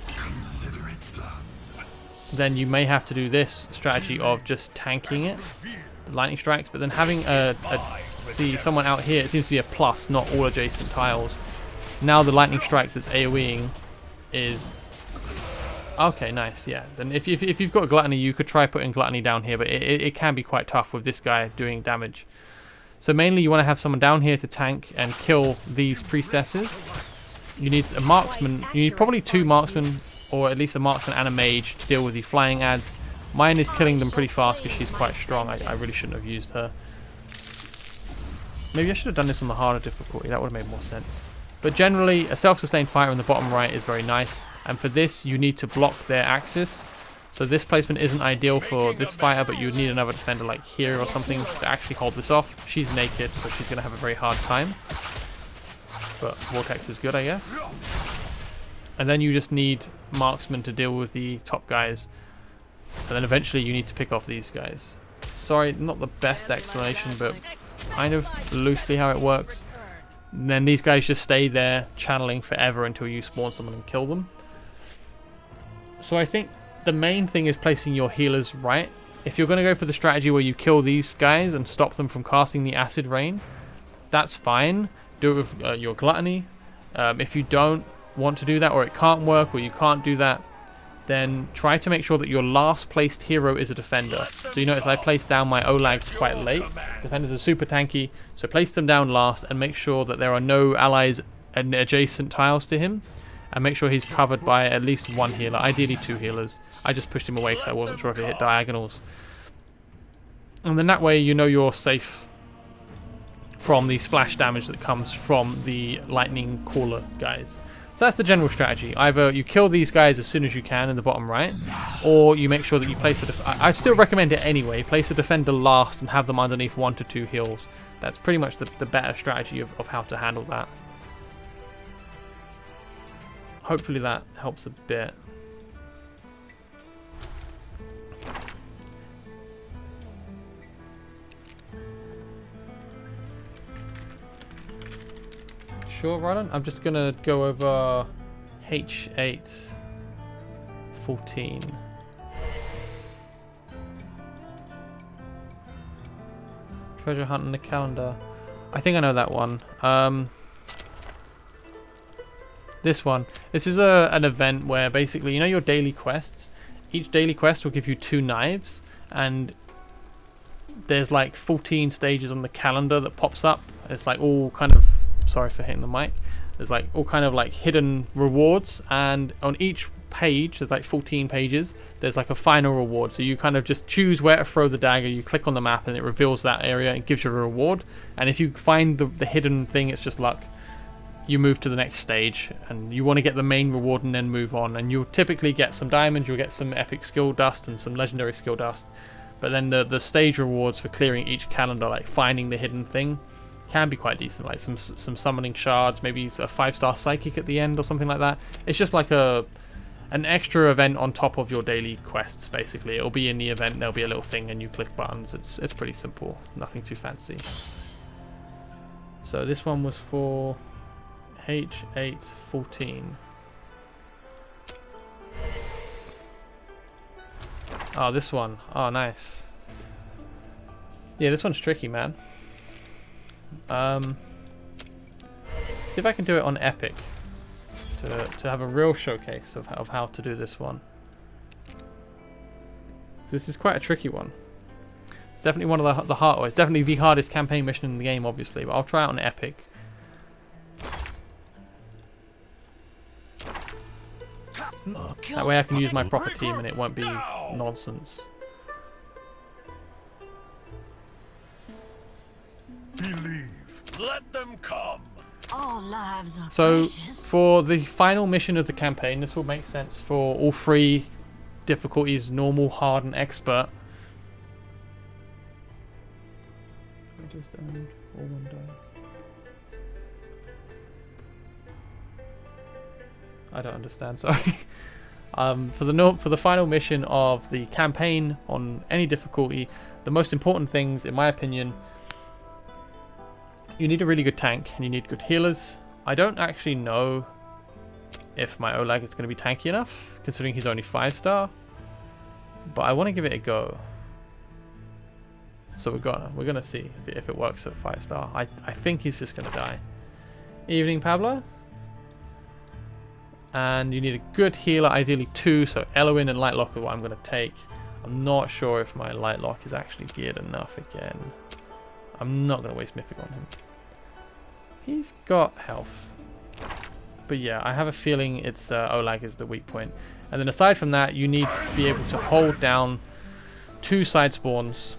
Speaker 2: Consider it done.
Speaker 6: Then you may have to do this strategy of just tanking it, the lightning strikes, but then having see someone out here, it seems to be a plus, not all adjacent tiles. Now the lightning strike that's AoEing is... Okay, nice, yeah. Then if you've got Gluttony, you could try putting Gluttony down here, but it can be quite tough with this guy doing damage. So mainly you want to have someone down here to tank and kill these priestesses. You need a marksman, you need probably 2 marksmen, or at least a marksman and a mage to deal with the flying ads. Mine is killing them pretty fast because she's quite strong. I really shouldn't have used her. Maybe I should have done this on the harder difficulty, that would have made more sense. But generally, a self-sustained fighter in the bottom right is very nice. And for this, you need to block their axis. So this placement isn't ideal for this fighter, but you would need another defender like here or something to actually hold this off. She's naked, so she's going to have a very hard time. But Vortex is good, I guess. And then you just need marksmen to deal with the top guys. And then eventually you need to pick off these guys. Sorry, not the best explanation, but kind of loosely how it works. And then these guys just stay there channeling forever until you spawn someone and kill them. So I think the main thing is placing your healers right. If you're going to go for the strategy where you kill these guys and stop them from casting the acid rain, that's fine. Do it with your Gluttony. If you don't want to do that, or it can't work, or you can't do that, then try to make sure that your last placed hero is a defender. So you notice I placed down my Olag quite late. Defenders are super tanky, so place them down last and make sure that there are no allies and adjacent tiles to him. And make sure he's covered by at least 1 healer, ideally 2 healers. I just pushed him away because I wasn't sure if it hit diagonals. And then that way you know you're safe from the splash damage that comes from the lightning caller guys.
Speaker 1: So that's the general strategy. Either you kill these guys as soon as you can in the bottom right, or you make sure that you place a I still recommend it anyway. Place a defender last and have them underneath 1 to 2 heals. That's pretty much the better strategy of how to handle that. Hopefully that helps a bit. Sure, Rylan. I'm just gonna go over H8 14. Treasure hunt in the calendar. I think I know that one. This one. This is an event where basically, you know your daily quests? Each daily quest will give you 2 knives, and there's like 14 stages on the calendar that pops up. It's like all kind of, sorry for hitting the mic. There's like all kind of like hidden rewards, and on each page, there's like 14 pages, there's like a final reward. So you kind of just choose where to throw the dagger, you click on the map and it reveals that area and gives you a reward. And if you find the hidden thing, it's just luck. You move to the next stage, and you want to get the main reward and then move on. And you'll typically get some diamonds, you'll get some epic skill dust and some legendary skill dust. But then the stage rewards for clearing each calendar, like finding the hidden thing, can be quite decent. Like some summoning shards, maybe a 5-star psychic at the end or something like that. It's just like an extra event on top of your daily quests. Basically, it'll be in the event. There'll be a little thing, and you click buttons. It's pretty simple, nothing too fancy. So this one was for H814. Oh, this one. Oh, nice. Yeah, this one's tricky, man. See if I can do it on Epic to have a real showcase of how to do this one. This is quite a tricky one. It's definitely one of the hard. It's definitely the hardest campaign mission in the game, obviously. But I'll try it on Epic. That way I can use my proper team and it won't be nonsense.
Speaker 2: Believe. Let them come.
Speaker 4: All lives are
Speaker 1: So
Speaker 4: precious.
Speaker 1: for the final mission of the campaign, this will make sense for all 3 difficulties: normal, hard, and expert. I just earned all 1 dice. I don't understand. Sorry. For the final mission of the campaign on any difficulty, the most important things, in my opinion, you need a really good tank and you need good healers. I don't actually know if my Olag is going to be tanky enough, considering he's only 5-star, but I want to give it a go. So we're gonna see if it works at 5-star. I think he's just gonna die. Evening, Pablo. And you need a good healer, ideally 2. So Elowin and Lightlock are what I'm gonna take. I'm not sure if my Lightlock is actually geared enough again. I'm not gonna waste Mythic on him. He's got health, but yeah, I have a feeling it's Olag is the weak point. And then aside from that, you need to be able to hold down 2 side spawns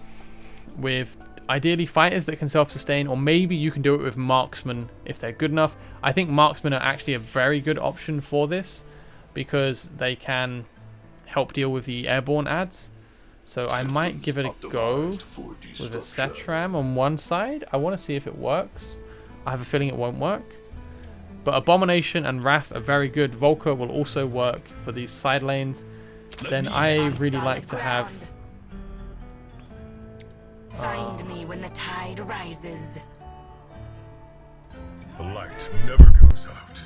Speaker 1: with ideally fighters that can self-sustain, or maybe you can do it with marksmen if they're good enough. I think marksmen are actually a very good option for this because they can help deal with the airborne ads. So I might give it a go with a Setram on one side. I want to see if it works. I have a feeling it won't work. But Abomination and Wrath are very good. Volker will also work for these side lanes. Then I really like to have...
Speaker 7: Find me when the tide rises.
Speaker 2: The light never goes out.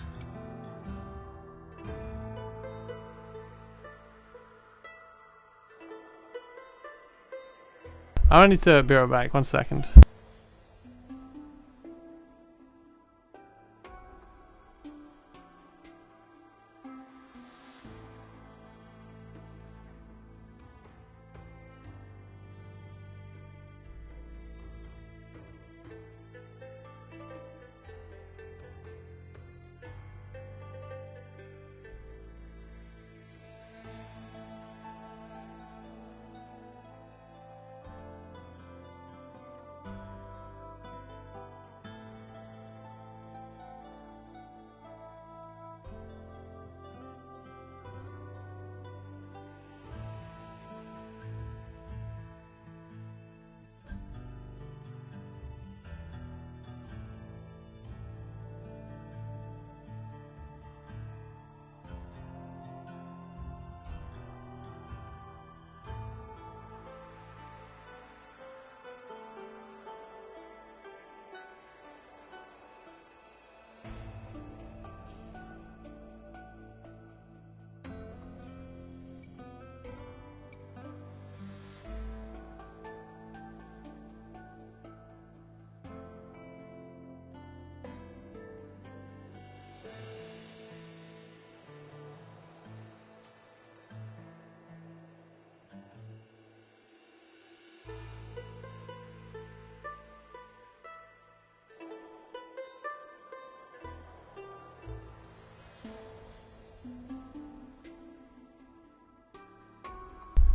Speaker 1: I need to be right back. 1 second.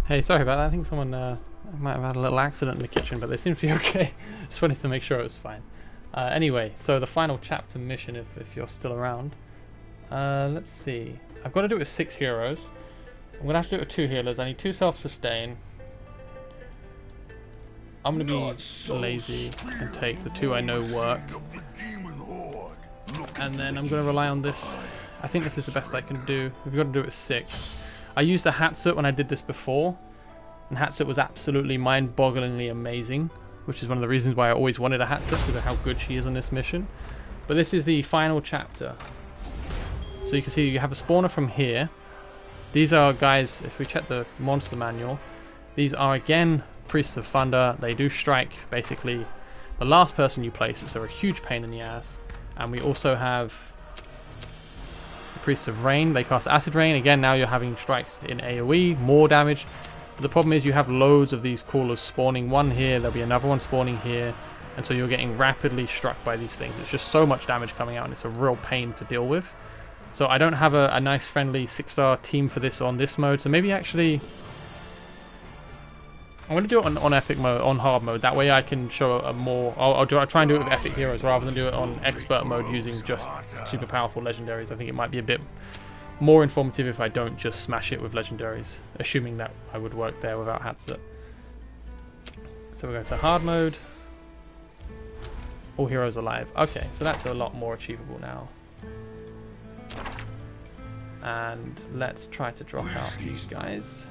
Speaker 1: Hey, sorry about that. I think someone might have had a little accident in the kitchen, but they seem to be okay. Just wanted to make sure it was fine. Anyway, so the final chapter mission, if you're still around. Let's see. I've got to do it with 6 heroes. I'm going to have to do it with 2 healers. I need 2 self-sustain. I'm going to be lazy and take the 2 I know work. And then I'm going to rely on this. I think this is the best I can do. We've got to do it with 6. I used a Hatsuit when I did this before. And Hatsuit was absolutely mind-bogglingly amazing. Which is one of the reasons why I always wanted a Hatsuit, because of how good she is on this mission. But this is the final chapter. So you can see you have a spawner from here. These are guys, if we check the monster manual, these are again Priests of Thunder. They do strike basically the last person you place, so they're a huge pain in the ass. And we also have the Priests of Rain. They cast Acid Rain. Again, now you're having strikes in AoE, more damage. But the problem is you have loads of these callers spawning. One here, there'll be another one spawning here. And so you're getting rapidly struck by these things. It's just so much damage coming out, and it's a real pain to deal with. So I don't have a nice friendly 6-star team for this on this mode. So maybe actually I'm going to do it on epic mode, on hard mode. That way I can show a more... I'll try and do it with epic heroes rather than do it on expert mode using just super powerful legendaries. I think it might be a bit more informative if I don't just smash it with legendaries, assuming that I would work there without Hatsuit. So we go to hard mode. All heroes alive. Okay, so that's a lot more achievable now. And let's try to drop out these guys.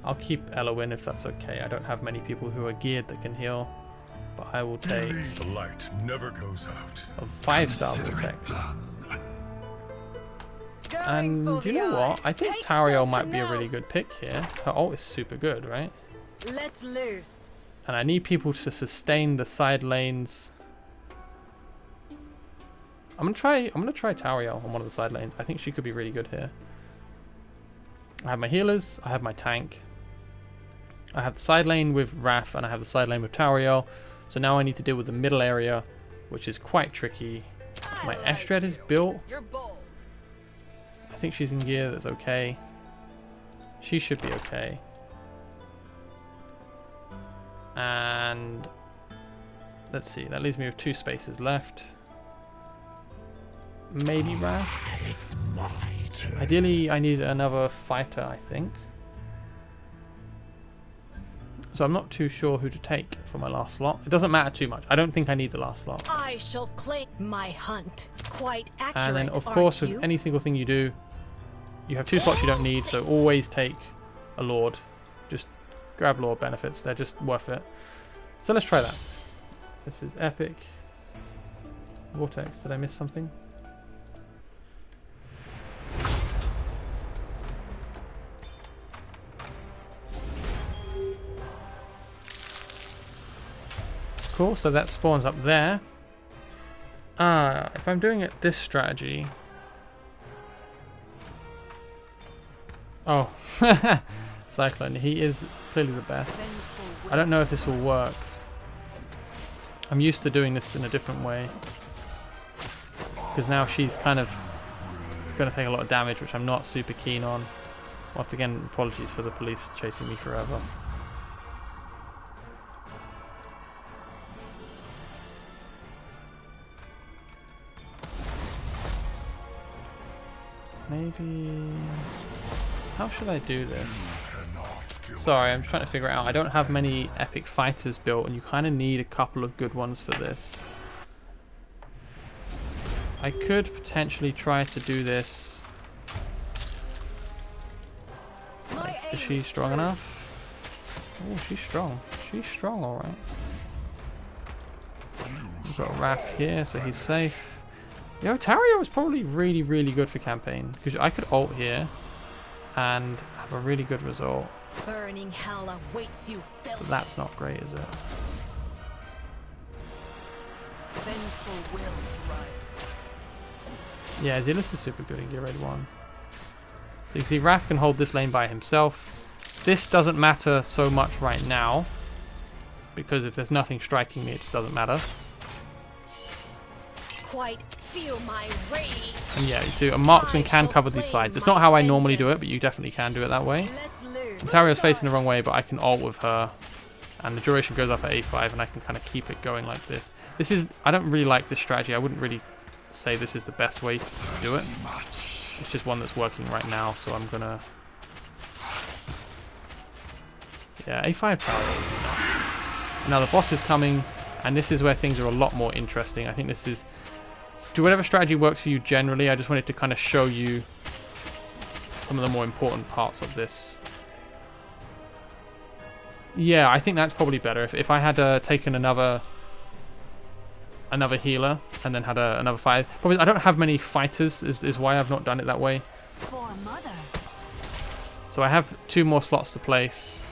Speaker 1: I'll keep Elowen if that's okay. I don't have many people who are geared that can heal, but I will take
Speaker 2: The light never goes out.
Speaker 1: a 5-star Vortex. And you know what? I think Tariel might be a really good pick here. Her ult is super good, right?
Speaker 4: Let loose.
Speaker 1: And I need people to sustain the side lanes. I'm gonna try Tariel on one of the side lanes. I think she could be really good here. I have my healers, I have my tank. I have the side lane with Raph, and I have the side lane with Tariel. So now I need to deal with the middle area, which is quite tricky. My Estrid is built.
Speaker 4: You're bold.
Speaker 1: I think she's in gear, that's okay. She should be okay. And let's see, that leaves me with 2 spaces left. Maybe Raph.
Speaker 2: It's my turn.
Speaker 1: Ideally, I need another fighter, I think. So I'm not too sure who to take for my last slot. It doesn't matter too much. I don't think I need the last slot.
Speaker 4: I shall claim my hunt. Quite accurate.
Speaker 1: And then, of course, with any single thing you do, you have 2 slots you don't need. So always take a Lord. Just grab Lord benefits. They're just worth it. So let's try that. This is epic. Vortex. Did I miss something? Cool, so that spawns up there. If I'm doing it this strategy... Oh, Cyclone, he is clearly the best. I don't know if this will work. I'm used to doing this in a different way. Because now she's kind of going to take a lot of damage, which I'm not super keen on. Once again, apologies for the police chasing me forever. Maybe... How should I do this? Sorry, I'm just trying to figure it out. I don't have many epic fighters built, and you kind of need a couple of good ones for this. I could potentially try to do this. Like, is she strong enough? Oh, she's strong. She's strong, alright. We've got Raph here, so he's safe. Yo, Tariel is probably really, really good for campaign. Because I could ult here and have a really good result.
Speaker 4: Burning hell awaits you,
Speaker 1: But that's not great, is it?
Speaker 7: Vengeful will rise.
Speaker 1: Yeah, Zealous is super good in Gear Raid 1. So you can see Raph can hold this lane by himself. This doesn't matter so much right now. Because if there's nothing striking me, it just doesn't matter.
Speaker 4: quite feel my rage.
Speaker 1: And yeah, you see a marksman can cover these sides. It's not how I normally do it, but you definitely can do it that way.
Speaker 4: Let loose.
Speaker 6: Tario's facing the wrong way, but I can ult with her. And the duration goes up at A5, and I can kind of keep it going like this. This is... I don't really like this strategy. I wouldn't really say this is the best way to do it. It's just one that's working right now, so I'm going to... Yeah, A5 tower would be nice. Now the boss is coming, and this is where things are a lot more interesting. I think this is... Do whatever strategy works for you generally. I just wanted to kind of show you some of the more important parts of this. Yeah, I think that's probably better. If I had taken another healer and then had another fight. Probably I don't have many fighters is why I've not done it that way.
Speaker 4: For mother.
Speaker 6: So I have 2 more slots to place.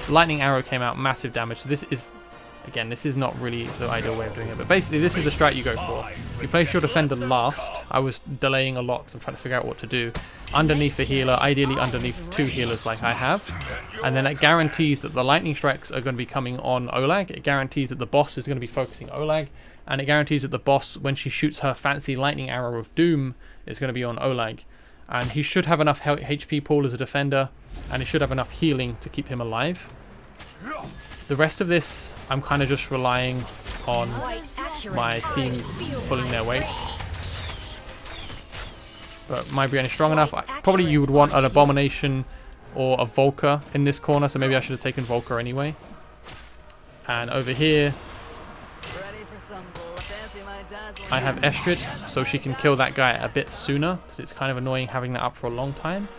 Speaker 6: Lightning arrow came out, massive damage. So this is, again, this is not really the ideal way of doing it. But basically, this is the strat you go for. You place your defender last. I was delaying a lot because I'm trying to figure out what to do. Underneath the healer, ideally underneath 2 healers like I have. And then it guarantees that the lightning strikes are going to be coming on Olag. It guarantees that the boss is going to be focusing Olag. And it guarantees that the boss, when she shoots her fancy lightning arrow of doom, is going to be on Olag. And he should have enough HP pool as a defender. And he should have enough healing to keep him alive. The rest of this, I'm kind of just relying on my team pulling their weight. But my Brienne is strong enough. Probably you would want an Abomination or a Volker in this corner, so maybe I should have taken Volker anyway. And over here, I have Estrid, so she can kill that guy a bit sooner, because it's kind of annoying having that up for a long time.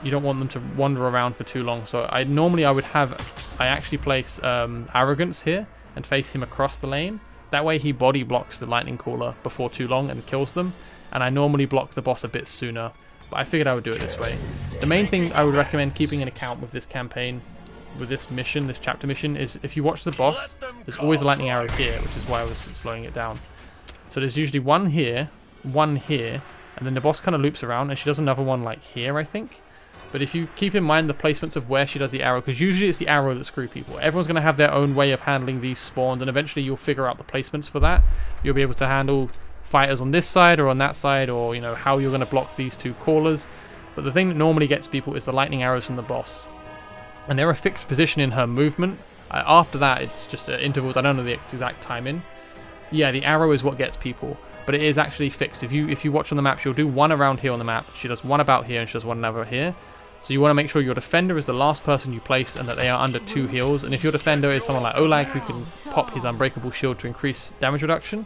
Speaker 6: You don't want them to wander around for too long, so I actually place Arrogance here and face him across the lane. That way he body blocks the Lightning Caller before too long and kills them. And I normally block the boss a bit sooner, but I figured I would do it this way. The main thing I would recommend keeping an account with this campaign, with this mission, this chapter mission, is if you watch the boss, there's always a lightning arrow here, which is why I was slowing it down. So there's usually one here, and then the boss kind of loops around, and she does another one like here, I think. But if you keep in mind the placements of where she does the arrow, because usually it's the arrow that screw people. Everyone's going to have their own way of handling these spawns, and eventually you'll figure out the placements for that. You'll be able to handle fighters on this side or on that side, or how you're going to block these 2 callers. But the thing that normally gets people is the lightning arrows from the boss, and they're a fixed position in her movement. After that, it's just intervals. I don't know the exact timing. Yeah, the arrow is what gets people, but it is actually fixed. If you watch on the map, she'll do one around here on the map. She does one about here, and she does one over here. So you want to make sure your defender is the last person you place, and that they are under 2 heals. And if your defender is someone like Olag, who can pop his Unbreakable Shield to increase damage reduction,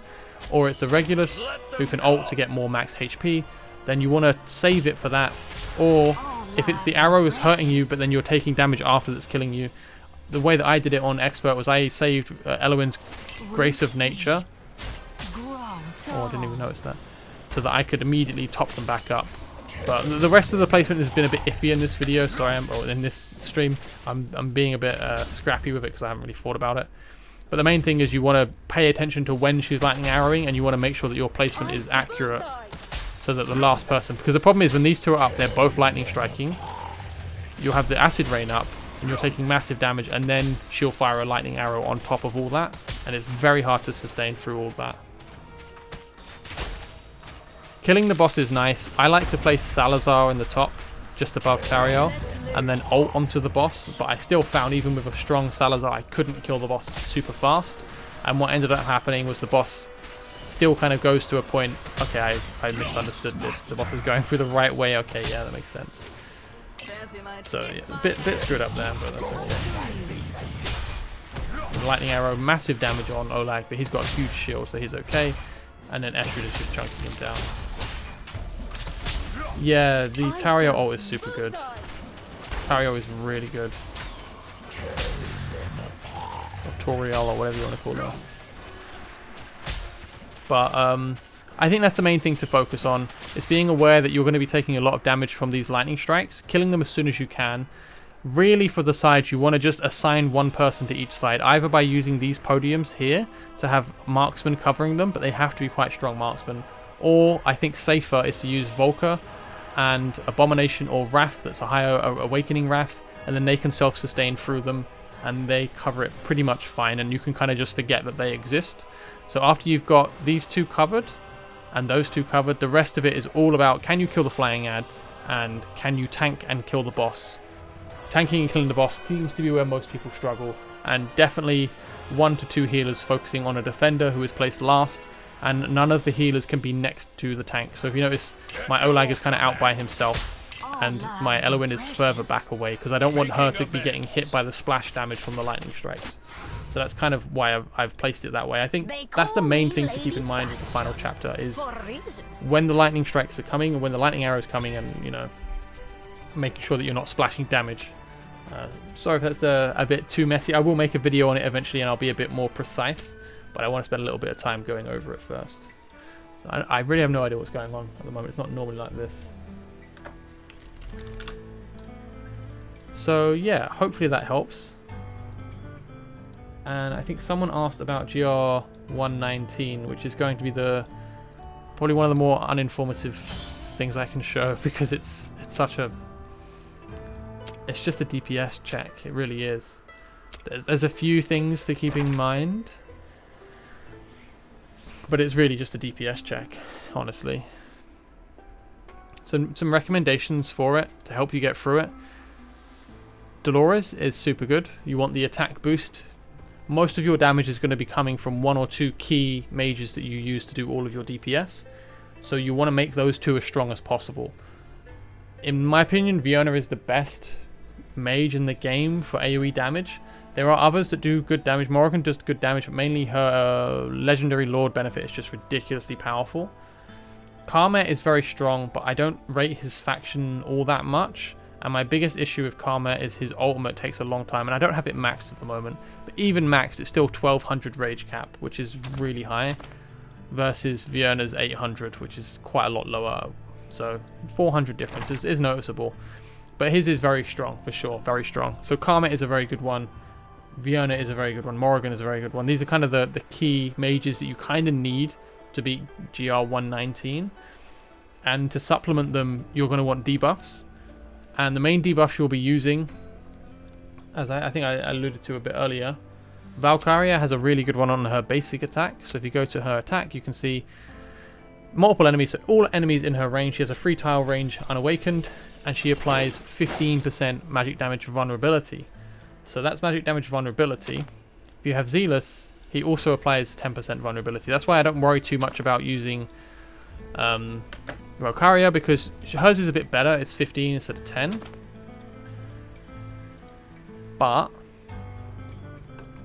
Speaker 6: or it's a Regulus who can ult to get more max HP, then you want to save it for that. Or if it's the arrow is hurting you, but then you're taking damage after that's killing you. The way that I did it on Expert was I saved Eloin's Grace of Nature. Oh, I didn't even notice that. So that I could immediately top them back up. But the rest of the placement has been a bit iffy in this video, so in this stream. I'm being a bit scrappy with it because I haven't really thought about it. But the main thing is you want to pay attention to when she's lightning arrowing, and you want to make sure that your placement is accurate, so that the last person... Because the problem is when these 2 are up, they're both lightning striking. You'll have the acid rain up, and you're taking massive damage, and then she'll fire a lightning arrow on top of all that, and it's very hard to sustain through all that. Killing the boss is nice. I like to place Salazar in the top, just above Tariel, and then ult onto the boss, but I still found even with a strong Salazar I couldn't kill the boss super fast. And what ended up happening was the boss still kind of goes to a point, okay, I misunderstood this, the boss is going through the right way, okay, yeah, that makes sense. So yeah, a bit screwed up there, but that's okay. The lightning arrow, massive damage on Olag, but he's got a huge shield, so he's okay. And then Estrid is just chunking him down. Yeah, the Tario ult is super good. Tario is really good. Or Toriel, or whatever you want to call it. But I think that's the main thing to focus on. Is being aware that you're going to be taking a lot of damage from these lightning strikes. Killing them as soon as you can. Really, for the sides, you want to just assign one person to each side. Either by using these podiums here to have marksmen covering them, but they have to be quite strong marksmen. Or, I think safer is to use Volker and Abomination or Wrath, that's a higher Awakening Wrath, and then they can self-sustain through them, and they cover it pretty much fine, and you can kind of just forget that they exist. So after you've got these 2 covered, and those 2 covered, the rest of it is all about can you kill the flying ads, and can you tank and kill the boss. tanking and killing the boss seems to be where most people struggle, and definitely 1 to 2 healers focusing on a defender who is placed last, and none of the healers can be next to the tank. So if you notice, my Olag is kind of out by himself, and my Eloin is further back away because I don't want her to be getting hit by the splash damage from the lightning strikes. So that's kind of why I've placed it that way. I think that's the main thing to keep in mind with the final chapter, is when the lightning strikes are coming and when the lightning arrows coming, and you know, making sure that you're not splashing damage. Sorry if that's a bit too messy. I will make a video on it eventually and I'll be a bit more precise, but I want to spend a little bit of time going over it first. So I really have no idea what's going on at the moment. It's not normally like this. So yeah, hopefully that helps. And I think someone asked about GR119, which is going to be probably one of the more uninformative things I can show, because it's just a DPS check. It really is. There's a few things to keep in mind, but it's really just a DPS check, honestly. So some recommendations for it to help you get through it. Dolores is super good. You want the attack boost. Most of your damage is going to be coming from 1 or 2 key mages that you use to do all of your DPS. So you want to make those 2 as strong as possible. In my opinion, Fiona is the best mage in the game for AoE damage. There are others that do good damage. Morrigan does good damage, but mainly her legendary lord benefit is just ridiculously powerful. Karma is very strong, but I don't rate his faction all that much. And my biggest issue with Karma is his ultimate takes a long time, and I don't have it maxed at the moment. But even maxed, it's still 1200 rage cap, which is really high, versus Fiona's 800, which is quite a lot lower. So 400 difference is noticeable. But his is very strong, for sure, very strong. So Karma is a very good one. Fiona is a very good one. Morrigan is a very good one. These are kind of the key mages that you kind of need to beat GR119. And to supplement them, you're going to want debuffs. And the main debuffs you'll be using, as I think I alluded to a bit earlier, Valkyria has a really good one on her basic attack. So if you go to her attack, you can see multiple enemies. So all enemies in her range. She has a free tile range, unawakened, and she applies 15% magic damage vulnerability. So that's magic damage vulnerability. If you have Zealous, he also applies 10% vulnerability. That's why I don't worry too much about using Valkyria, because hers is a bit better. It's 15 instead of 10. But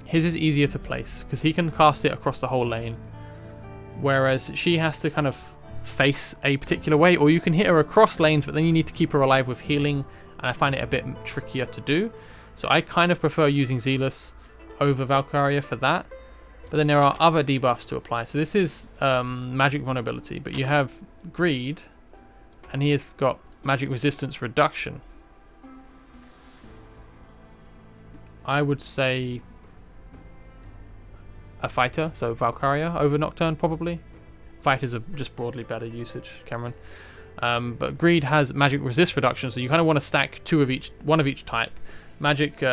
Speaker 6: his is easier to place because he can cast it across the whole lane. Whereas she has to kind of face a particular way, or you can hit her across lanes, but then you need to keep her alive with healing, and I find it a bit trickier to do. So I kind of prefer using Zealous over Valkyria for that. But then there are other debuffs to apply. So this is magic vulnerability, but you have Greed, and he has got magic resistance reduction. I would say a fighter, so Valkyria over Nocturne probably. Fighters are just broadly better usage, Cameron. But Greed has magic resist reduction, so you kind of want to stack one of each type. Magic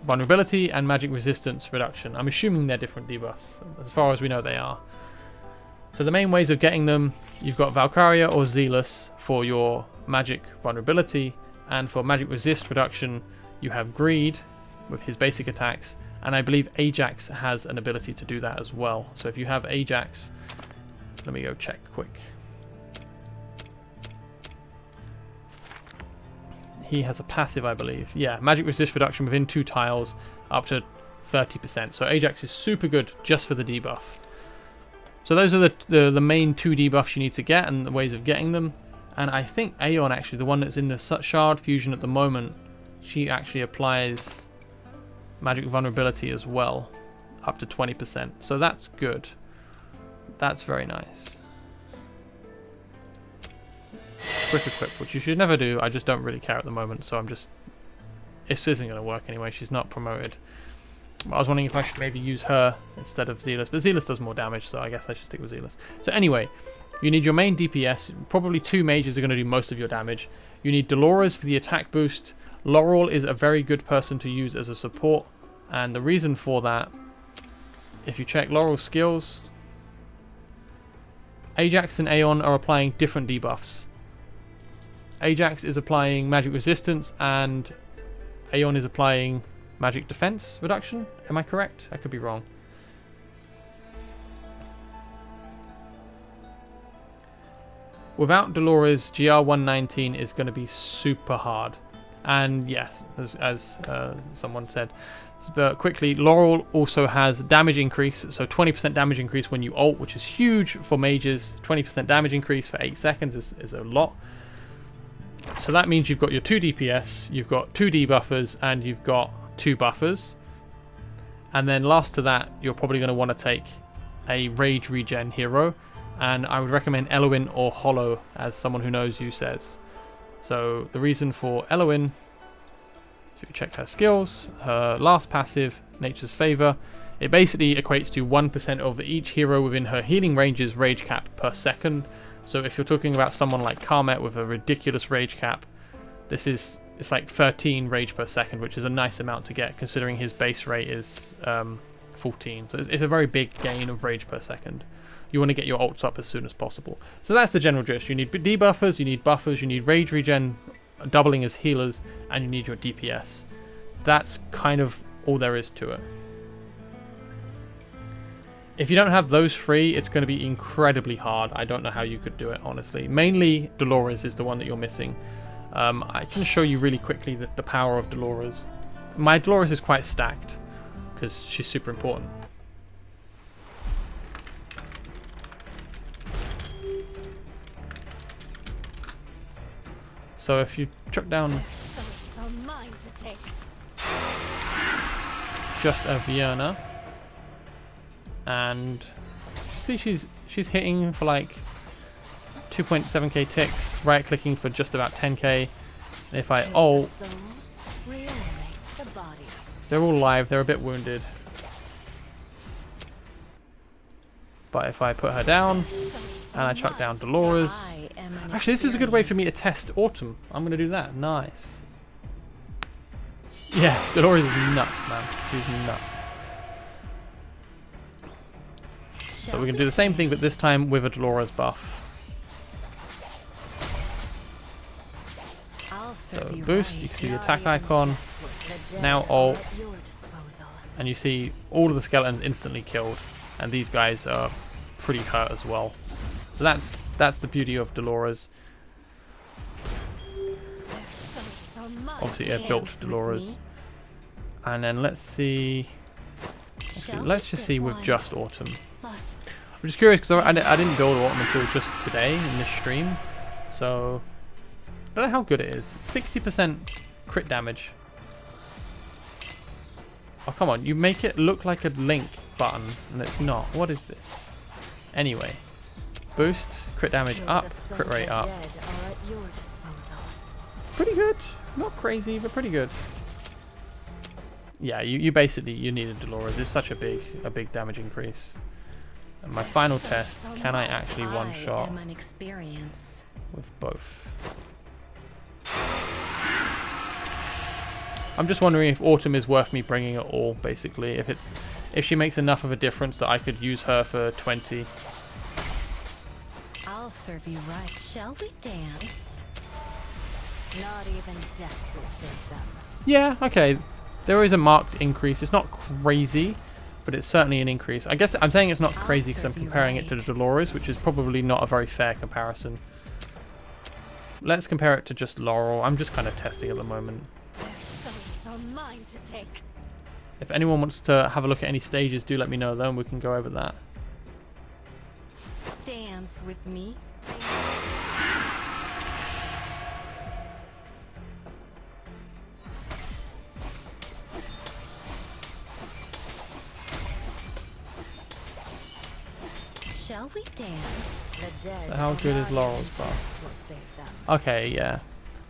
Speaker 6: vulnerability and magic resistance reduction. I'm assuming they're different debuffs. As far as we know, they are. So the main ways of getting them, you've got Valkyria or Zealous for your magic vulnerability, and for magic resist reduction, you have Greed with his basic attacks, and I believe Ajax has an ability to do that as well. So if you have Ajax, let me go check quick. He has a passive, I believe. Yeah, magic resist reduction within 2 tiles up to 30%. So Ajax is super good just for the debuff. So those are the main 2 debuffs you need to get and the ways of getting them. And I think Aeon, actually, the one that's in the Shard Fusion at the moment, she actually applies magic vulnerability as well, up to 20%. So that's good. That's very nice. Quick equip, which you should never do. I just don't really care at the moment, so it isn't going to work anyway. She's not promoted. I was wondering if I should maybe use her instead of Zealous, but Zealous does more damage, so I guess I should stick with Zealous. So anyway, you need your main DPS. Probably 2 mages are going to do most of your damage. You need Dolores for the attack boost. Laurel is a very good person to use as a support, and the reason for that, if you check Laurel's skills, Ajax and Aeon are applying different debuffs.
Speaker 1: Ajax is applying magic resistance and Aeon is applying magic defense reduction. Am I correct? I could be wrong. Without Dolores, GR119 is going to be super hard. And yes, as someone said. But quickly, Laurel also has damage increase, so 20% damage increase when you ult, which is huge for mages. 20% damage increase for 8 seconds is a lot. So that means you've got your 2 DPS, you've got 2 debuffers, and you've got 2 buffers. And then last to that, you're probably going to want to take a rage regen hero. And I would recommend Eloin or Hollow, as someone who knows you says. So the reason for Eloin, if you check her skills, her last passive, Nature's Favor, it basically equates to 1% of each hero within her healing range's rage cap per second. So if you're talking about someone like Karmet with a ridiculous rage cap, it's like 13 rage per second, which is a nice amount to get considering his base rate is 14. So it's a very big gain of rage per second. You want to get your ults up as soon as possible. So that's the general gist. You need debuffers, you need buffers, you need rage regen doubling as healers, and you need your DPS. That's kind of all there is to it. If you don't have those 3, it's going to be incredibly hard. I don't know how you could do it, honestly. Mainly Dolores is the one that you're missing. I can show you really quickly the power of Dolores. My Dolores is quite stacked because she's super important. So if you chuck down just a Vienna, and you see she's hitting for like 2.7k ticks, right clicking for just about 10k. And if I ult, they're all live, they're a bit wounded. But if I put her down and I chuck down Dolores, actually this is a good way for me to test Autumn. I'm gonna do that. Nice. Yeah, Dolores is nuts, man. She's nuts. So we're gonna do the same thing, but this time with a Dolores buff. So boost, you can see the attack icon. Now ult, and you see all of the skeletons instantly killed, and these guys are pretty hurt as well. So that's the beauty of Dolores. Obviously I built Dolores. And then let's see. Actually, let's just see with just Autumn. I'm just curious because I didn't build Autumn until just today in this stream. So I don't know how good it is. 60% crit damage. Oh come on, you make it look like a link button and it's not. What is this? Anyway. Boost, crit damage up, crit rate up. Pretty good. Not crazy, but pretty good. Yeah, you basically needed Dolores. It's such a big damage increase. And my final test, can I actually one shot with both? I'm just wondering if Autumn is worth me bringing at all, basically. If she makes enough of a difference that I could use her for 20.
Speaker 4: I'll serve you right. Shall we dance? Not even death will save them.
Speaker 1: Yeah, okay. There is a marked increase. It's not crazy, but it's certainly an increase. I guess I'm saying it's not crazy because I'm comparing it to Dolores, which is probably not a very fair comparison. Let's compare it to just Laurel. I'm just kind of testing at the moment.
Speaker 4: Mine to take.
Speaker 1: If anyone wants to have a look at any stages, do let me know though, and we can go over that.
Speaker 4: Dance with me. Shall we dance? The dead.
Speaker 1: So how good is Laurel's buff? Okay, yeah.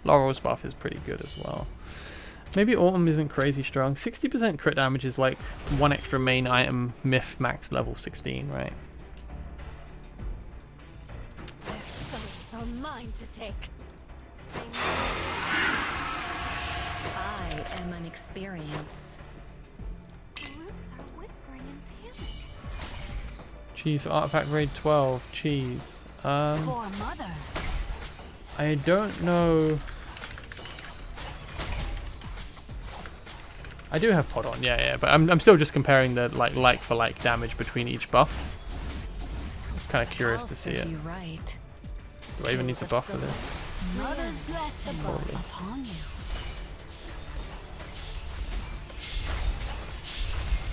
Speaker 1: Laurel's buff is pretty good as well. Maybe Autumn isn't crazy strong. 60% crit damage is like one extra main item myth max level 16, right?
Speaker 4: Are mine to take. I am an experience.
Speaker 8: The roots are whispering in panic.
Speaker 1: Cheese for artifact raid 12. Cheese.
Speaker 8: For mother.
Speaker 1: I don't know. I do have pod on, yeah, but I'm still just comparing the like for like damage between each buff. It's kind of curious to see it.
Speaker 4: Right.
Speaker 1: Do I even need to buff for this?
Speaker 4: Mother's blessings
Speaker 1: Probably.
Speaker 4: upon you.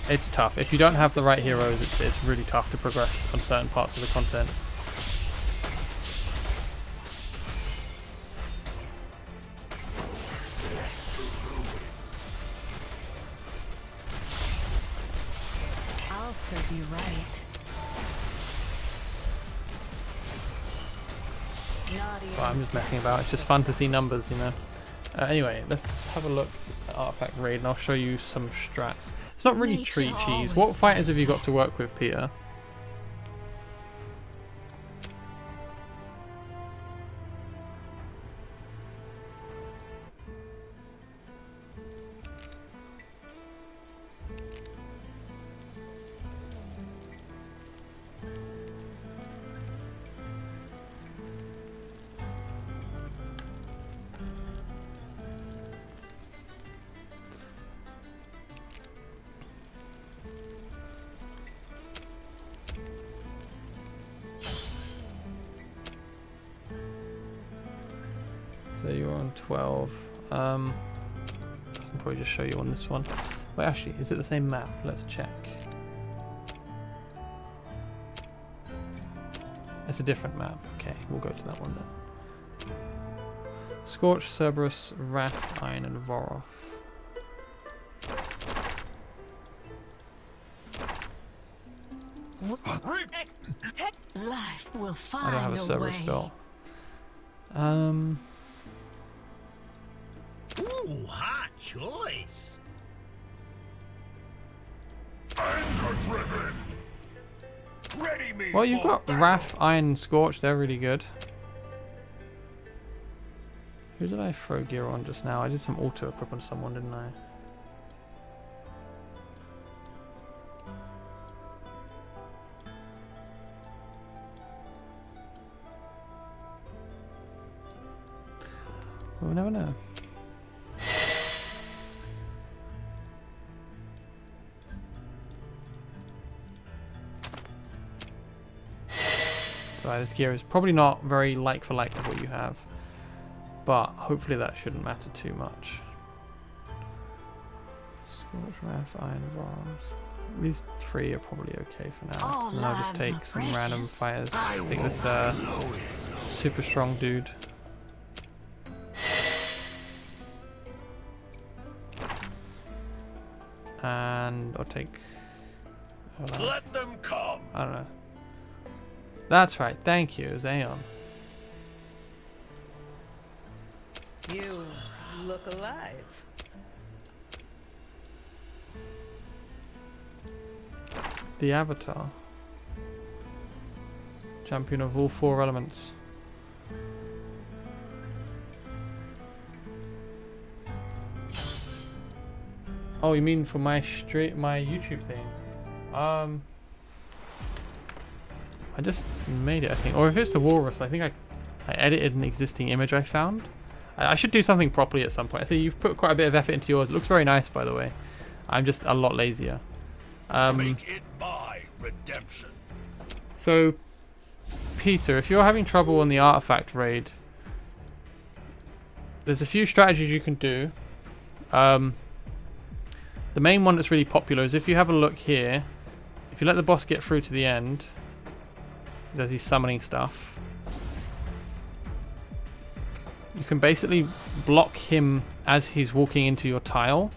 Speaker 1: It's tough. If you don't have the right heroes, it's really tough to progress on certain parts of the content.
Speaker 4: I'll serve you right. Not even
Speaker 1: So I'm just messing about. It's just fun to see numbers, you know. Anyway, let's have a look at Artifact Raid, and I'll show you some strats. It's not really
Speaker 4: Nature
Speaker 1: treat cheese.
Speaker 4: always
Speaker 1: What fighters have you
Speaker 4: wins
Speaker 1: got to work with, Peter? So you're on 12. I can probably just show you on this one. Wait, actually, is it the same map? Let's check. It's a different map. Okay, we'll go to that one then. Scorch, Cerberus, Wrath, Iron, and Voroth.
Speaker 4: life will find
Speaker 1: I don't have a Cerberus belt.
Speaker 9: Ooh, hot choice.
Speaker 2: Anger driven. Ready me.
Speaker 1: Well, you've
Speaker 2: for
Speaker 1: got
Speaker 2: battle.
Speaker 1: Wrath, Iron, and Scorch. They're really good. Who did I throw gear on just now? I did some auto equip on someone, didn't I? We'll never know. So this gear is probably not very like for like of what you have, but hopefully that shouldn't matter too much. Scorch, Wrath, Iron, Vars. These three are probably okay for now.
Speaker 4: All
Speaker 1: And then I'll just
Speaker 4: lives
Speaker 1: take
Speaker 4: are
Speaker 1: some random
Speaker 4: precious.
Speaker 1: fighters.
Speaker 2: I
Speaker 1: Take this
Speaker 2: won't blow it.
Speaker 1: super strong dude. And I'll take...
Speaker 2: Let them come.
Speaker 1: I don't know. That's right, thank you, Zayon.
Speaker 5: You look alive.
Speaker 1: The Avatar. Champion of all four elements. Oh, you mean for my YouTube thing? I just made it, I think. Or if it's the Walrus, I think I edited an existing image I found. I should do something properly at some point. I see you've put quite a bit of effort into yours. It looks very nice, by the way. I'm just a lot lazier.
Speaker 2: Make it my redemption.
Speaker 1: So, Peter, if you're having trouble on the Artifact Raid, there's a few strategies you can do. The main one that's really popular is if you have a look here, if you let the boss get through to the end, there's these summoning stuff. You can basically block him as he's walking into your tile.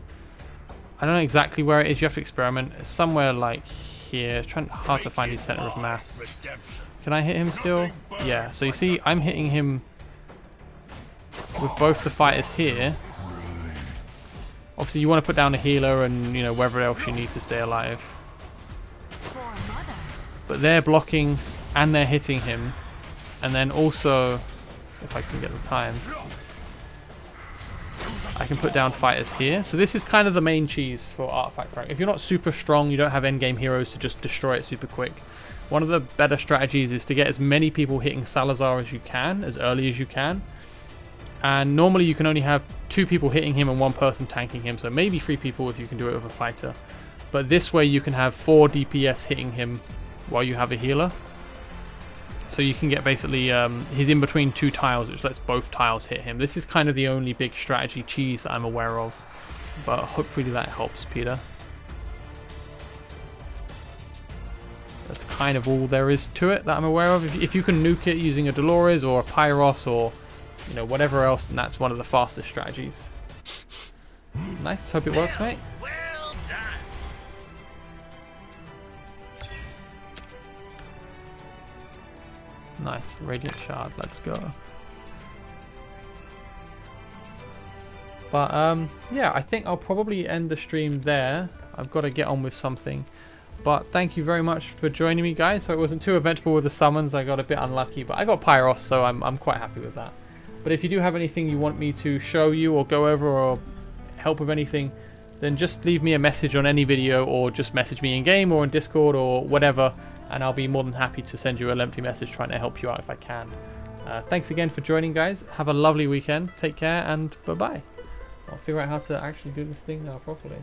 Speaker 1: I don't know exactly where it is, you have to experiment. It's somewhere like here. It's hard to find his center of mass.
Speaker 2: Redemption.
Speaker 1: Can I hit him still? Yeah, so you see I'm hitting him with both the fighters here. Obviously you want to put down a healer and, you know, whatever else you need to stay alive.
Speaker 4: For mother.
Speaker 1: But they're blocking and they're hitting him. And then also, if I can get the time, I can put down fighters here. So this is kind of the main cheese for Artifact Frag. If you're not super strong, you don't have endgame heroes to just destroy it super quick, one of the better strategies is to get as many people hitting Salazar as you can, as early as you can. And normally you can only have 2 people hitting him and 1 person tanking him, so maybe 3 people if you can do it with a fighter. But this way you can have 4 DPS hitting him while you have a healer. So you can get basically, he's in between 2 tiles, which lets both tiles hit him. This is kind of the only big strategy cheese that I'm aware of. But hopefully that helps, Peter. That's kind of all there is to it that I'm aware of. If you can nuke it using a Dolores or a Pyros or, you know, whatever else, then that's one of the fastest strategies. Nice, hope it works, mate.
Speaker 9: Well done.
Speaker 1: Nice, Radiant Shard, let's go. But yeah, I think I'll probably end the stream there. I've got to get on with something. But thank you very much for joining me, guys. So it wasn't too eventful with the summons. I got a bit unlucky, but I got Pyros, so I'm quite happy with that. But if you do have anything you want me to show you or go over or help with anything, then just leave me a message on any video or just message me in game or in Discord or whatever, and I'll be more than happy to send you a lengthy message trying to help you out if I can. Thanks again for joining, guys. Have a lovely weekend. Take care and bye-bye. I'll figure out how to actually do this thing now properly.